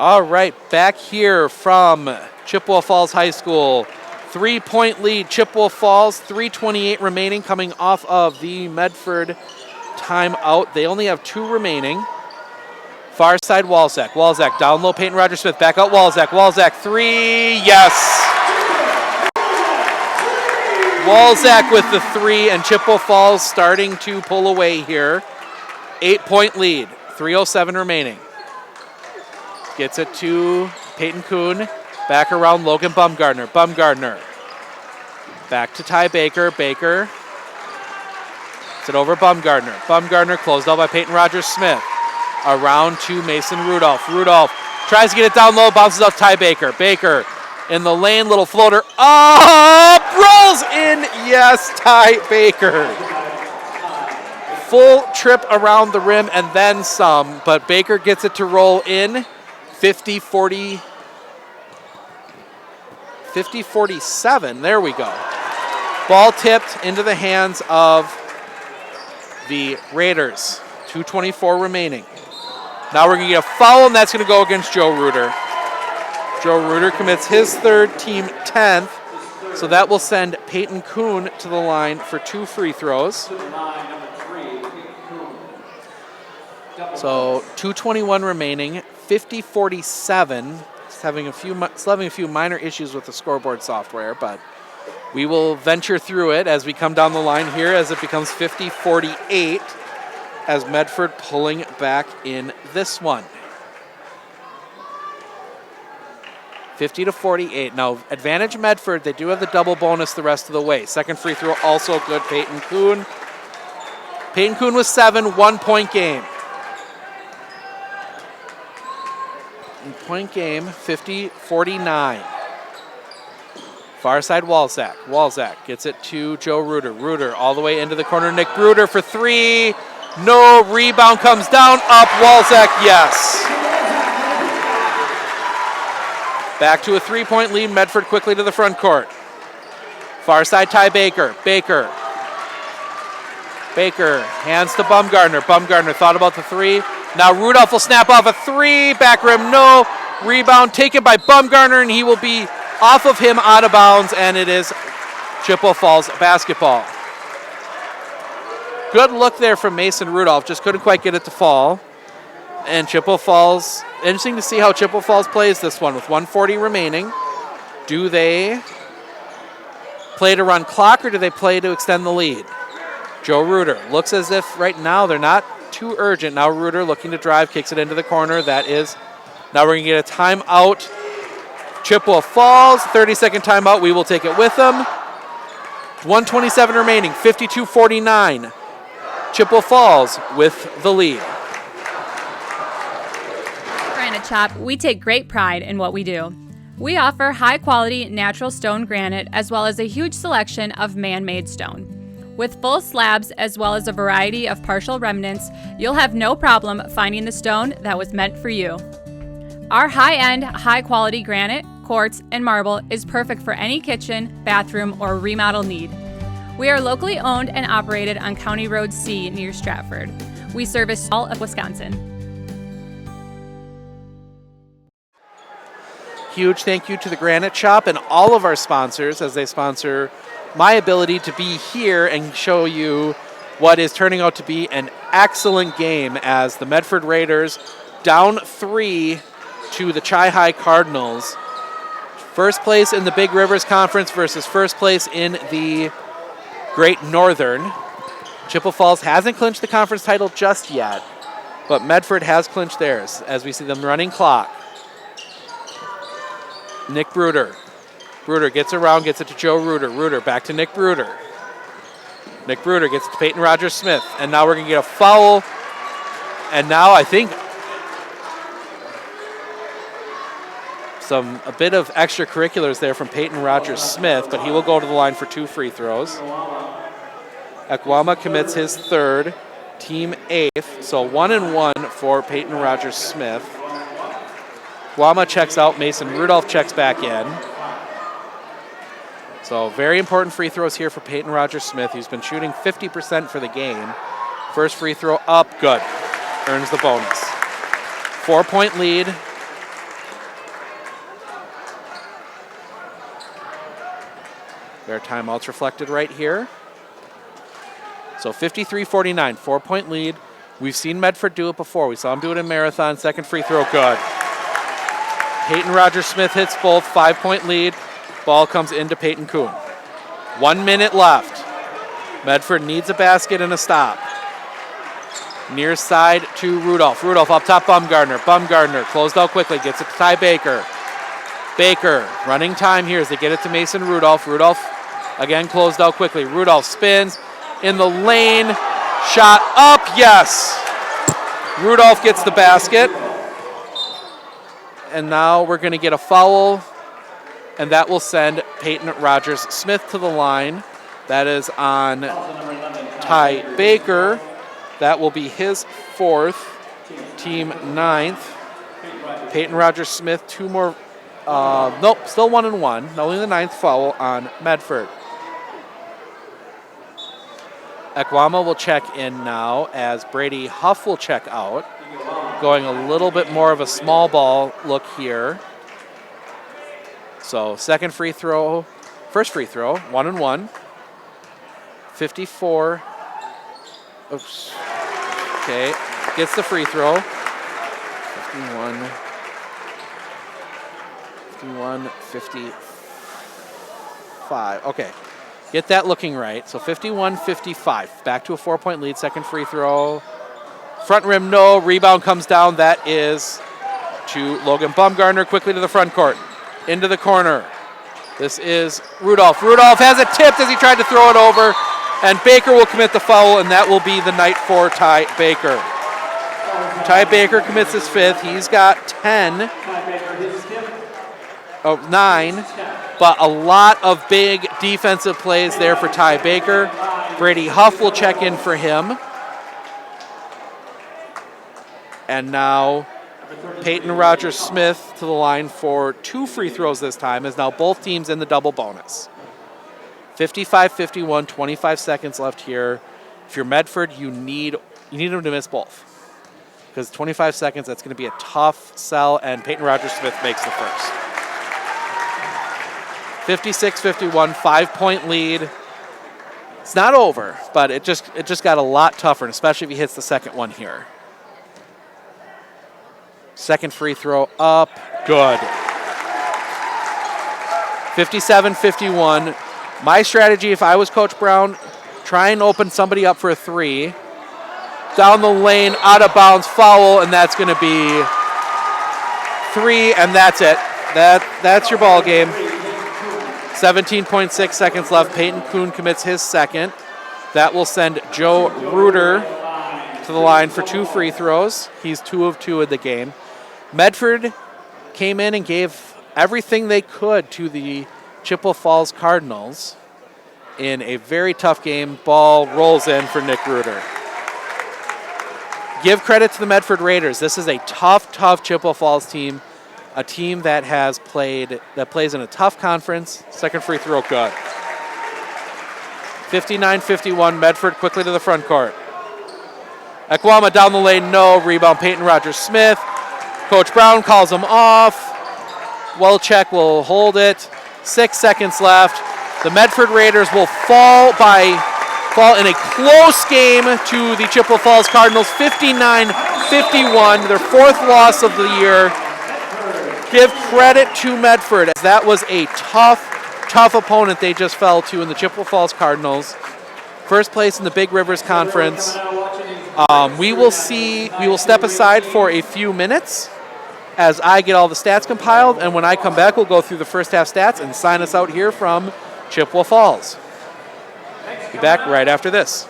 All right, back here from Chippewa Falls High School. 3-point lead, Chippewa Falls, 3:28 remaining, coming off of the Medford timeout. They only have 2 remaining. Far side, Walzak. Walzak down low, Peyton Rogers-Smith. Back out, Walzak. Walzak, 3, yes! Walzak with the 3, and Chippewa Falls starting to pull away here. 8-point lead, 3:07 remaining. Gets it to Peyton Kuhn. Back around Logan Bumgarner. Bumgarner. Back to Ty Baker. Baker. Gets it over Bumgarner. Bumgarner closed out by Peyton Rogers-Smith. Around to Mason Rudolph. Rudolph tries to get it down low. Bounces off Ty Baker. Baker in the lane. Little floater. Up! Rolls in. Yes, Ty Baker. Full trip around the rim and then some. But Baker gets it to roll in. 50-47, there we go. Ball tipped into the hands of the Raiders. 2:24 remaining. Now we're going to get a foul, and that's going to go against Joe Reuter. Joe Reuter commits his 3rd, team 10th, so that will send Peyton Kuhn to the line for 2 free throws. So 2:21 remaining. 50-47. Still having a few minor issues with the scoreboard software, but we will venture through it as we come down the line here as it becomes 50-48 as Medford pulling back in this one. 50-48. Now, advantage Medford. They do have the double bonus the rest of the way. Second free throw also good, Peyton Kuhn. Peyton Kuhn with 7, 1-point game. Point game, 50-49. Far side, Walzak. Walzak gets it to Joe Reuter. Reuter all the way into the corner. Nick Bruder for 3. No, rebound comes down, up, Walzak, yes. Back to a 3-point lead. Medford quickly to the front court. Far side, Ty Baker. Baker. Baker hands to Bumgarner. Bumgarner thought about the 3. Now Rudolph will snap off a 3. Back rim, no. Rebound taken by Bumgarner, and he will be off of him out of bounds, and it is Chippewa Falls basketball. Good look there from Mason Rudolph. Just couldn't quite get it to fall. And Chippewa Falls, interesting to see how Chippewa Falls plays this one with 1:40 remaining. Do they play to run clock, or do they play to extend the lead? Joe Reuter looks as if right now they're not too urgent. Now Reuter looking to drive, kicks it into the corner. That is, now we're going to get a timeout. Chippewa Falls, 30-second timeout. We will take it with them. 1:27 remaining, 52-49. Chippewa Falls with the lead. Granite Shop, we take great pride in what we do. We offer high-quality natural stone granite as well as a huge selection of man-made stone. With full slabs as well as a variety of partial remnants, you'll have no problem finding the stone that was meant for you. Our high-end, high-quality granite, quartz, and marble is perfect for any kitchen, bathroom, or remodel need. We are locally owned and operated on County Road C near Stratford. We service all of Wisconsin. Huge thank you to the Granite Shop and all of our sponsors as they sponsor my ability to be here and show you what is turning out to be an excellent game as the Medford Raiders down 3 to the Chi-High Cardinals. First place in the Big Rivers Conference versus first place in the Great Northern. Chippewa Falls hasn't clinched the conference title just yet, but Medford has clinched theirs as we see them running clock. Nick Bruder. Bruder gets around, gets it to Joe Reuter. Reuter back to Nick Bruder. Nick Bruder gets it to Peyton Rogers-Smith. And now we're going to get a foul. And now I think a bit of extracurriculars there from Peyton Rogers-Smith, but he will go to the line for 2 free throws. Ekwama commits his 3rd, team 8th. So 1-1 for Peyton Rogers-Smith. Ekwama checks out. Mason Rudolph checks back in. So very important free throws here for Peyton Rogers-Smith. He's been shooting 50% for the game. First free throw up, good. Earns the bonus. 4-point lead. Their timeouts reflected right here. So 53-49, 4-point lead. We've seen Medford do it before. We saw him do it in Marathon. Second free throw, good. Peyton Rogers-Smith hits both, 5-point lead. Ball comes into Peyton Kuhn. 1 minute left. Medford needs a basket and a stop. Near side to Rudolph. Rudolph up top, Bumgardner. Bumgardner closed out quickly, gets it to Ty Baker. Baker running time here as they get it to Mason Rudolph. Rudolph again closed out quickly. Rudolph spins in the lane. Shot up, yes. Rudolph gets the basket. And now we're going to get a foul. And that will send Peyton Rogers-Smith to the line. That is on Ty Baker. That will be his 4th, team 9th. Peyton Rogers-Smith, 2 more. Nope, still 1-1. Only the 9th foul on Medford. Ekwama will check in now as Brady Huff will check out. Going a little bit more of a small ball look here. So second free throw, first free throw, 1-1. 54. Oops. Okay, gets the free throw. 55. Okay, get that looking right. So 51-55. Back to a 4-point lead. Second free throw. Front rim, no. Rebound comes down. That is to Logan Bumgardner. Quickly to the front court. Into the corner. This is Rudolph. Rudolph has it tipped as he tried to throw it over. And Baker will commit the foul, and that will be the night for Ty Baker. Ty Baker commits his 5th. He's got 10. 9. But a lot of big defensive plays there for Ty Baker. Brady Huff will check in for him. And now Peyton Rogers-Smith to the line for 2 free throws this time, as now both teams in the double bonus. 55-51, 25 seconds left here. If you're Medford, you need them to miss both. Because 25 seconds, that's going to be a tough sell, and Peyton Rogers-Smith makes the first. 56-51, 5-point lead. It's not over, but it just got a lot tougher, and especially if he hits the second one here. Second free throw up, good. 57-51. My strategy, if I was Coach Brown, try and open somebody up for a 3. Down the lane, out of bounds, foul, and that's going to be 3, and that's it. That's your ball game. 17.6 seconds left. Peyton Kuhn commits his 2nd. That will send Joe Reuter to the line for 2 free throws. He's 2 of 2 in the game. Medford came in and gave everything they could to the Chippewa Falls Cardinals. in a very tough game. Ball rolls in for Nick Reuter. Give credit to the Medford Raiders. This is a tough Chippewa Falls team, a team that plays in a tough conference. Second free throw, good. 59-51, Medford quickly to the front court. Ekwama down the lane, no. Rebound, Peyton Rogers-Smith. Coach Brown calls him off. Welchek will hold it. 6 seconds left. The Medford Raiders will fall in a close game to the Chippewa Falls Cardinals, 59-51, their fourth loss of the year. Give credit to Medford, as that was a tough opponent they just fell to in the Chippewa Falls Cardinals. First place in the Big Rivers Conference. We will step aside for a few minutes as I get all the stats compiled, and when I come back, we'll go through the first half stats and sign us out here from Chippewa Falls. Be back right after this.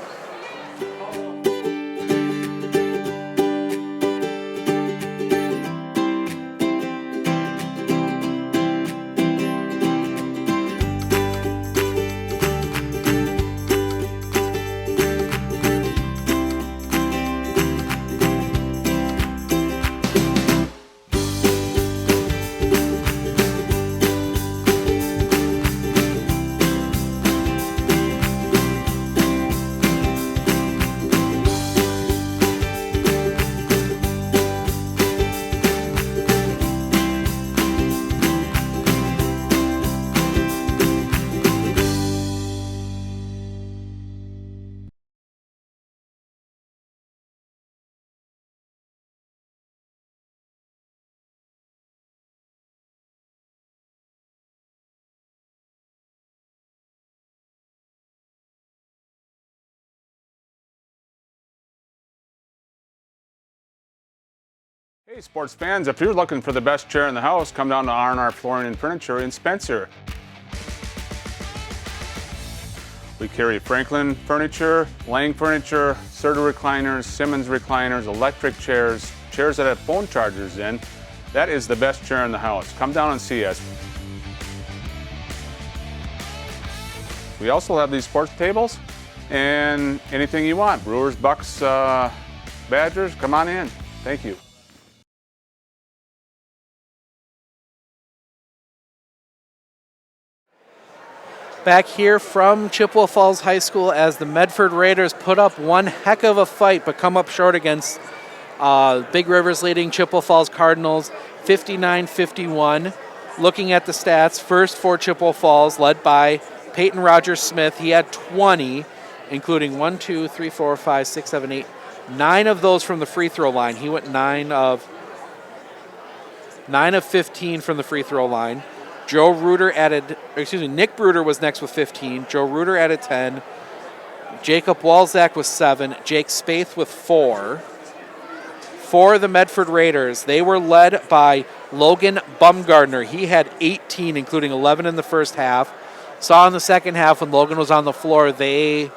Hey sports fans, if you're looking for the best chair in the house, come down to R&R Flooring and Furniture in Spencer. We carry Franklin furniture, Lang furniture, Serta recliners, Simmons recliners, electric chairs, chairs that have phone chargers in. That is the best chair in the house. Come down and see us. We also have these sports tables and anything you want. Brewers, Bucks, Badgers, come on in. Thank you. Back here from Chippewa Falls High School as the Medford Raiders put up one heck of a fight but come up short against Big Rivers leading Chippewa Falls Cardinals 59-51. Looking at the stats, first for Chippewa Falls led by Peyton Rogers-Smith. He had 20, including 9 of those from the free throw line. He went 9 of 15 from the free throw line. Nick Bruder was next with 15. Joe Reuter added 10. Jacob Walzak with 7. Jake Spaeth with 4. For the Medford Raiders, they were led by Logan Bumgardner. He had 18, including 11 in the first half. Saw in the second half when Logan was on the floor, they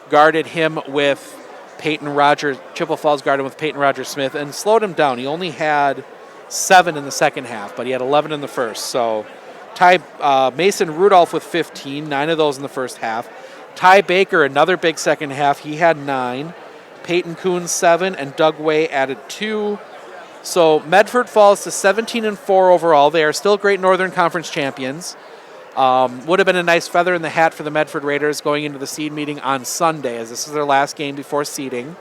guarded him with Chippewa Falls guarded him with Peyton Rogers-Smith and slowed him down. He only had 7 in the second half, but he had 11 in the first. So Mason Rudolph with 15, 9 of those in the first half. Ty Baker, another big second half, he had 9. Peyton Kuhn, 7, and Doug Way added 2. So Medford falls to 17-4 overall. They are still great Northern Conference champions. Would have been a nice feather in the hat for the Medford Raiders going into the seed meeting on Sunday, as this is their last game before seeding.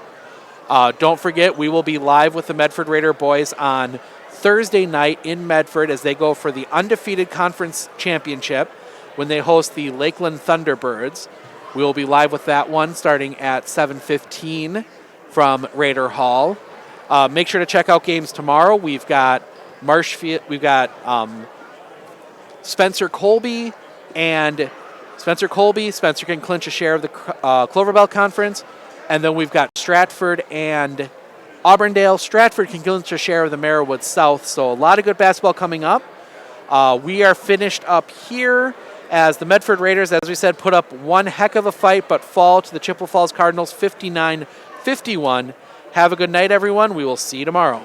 Don't forget, we will be live with the Medford Raider boys on Thursday night in Medford as they go for the undefeated conference championship when they host the Lakeland Thunderbirds. We will be live with that one starting at 7:15 from Raider Hall. Make sure to check out games tomorrow. We've got Spencer Colby. Spencer can clinch a share of the Clover Belt Conference. And then we've got Stratford and Auburndale. Stratford can clinch a share of the Merriwood South. So a lot of good basketball coming up. We are finished up here as the Medford Raiders, as we said, put up one heck of a fight but fall to the Chippewa Falls Cardinals 59-51. Have a good night, everyone. We will see you tomorrow.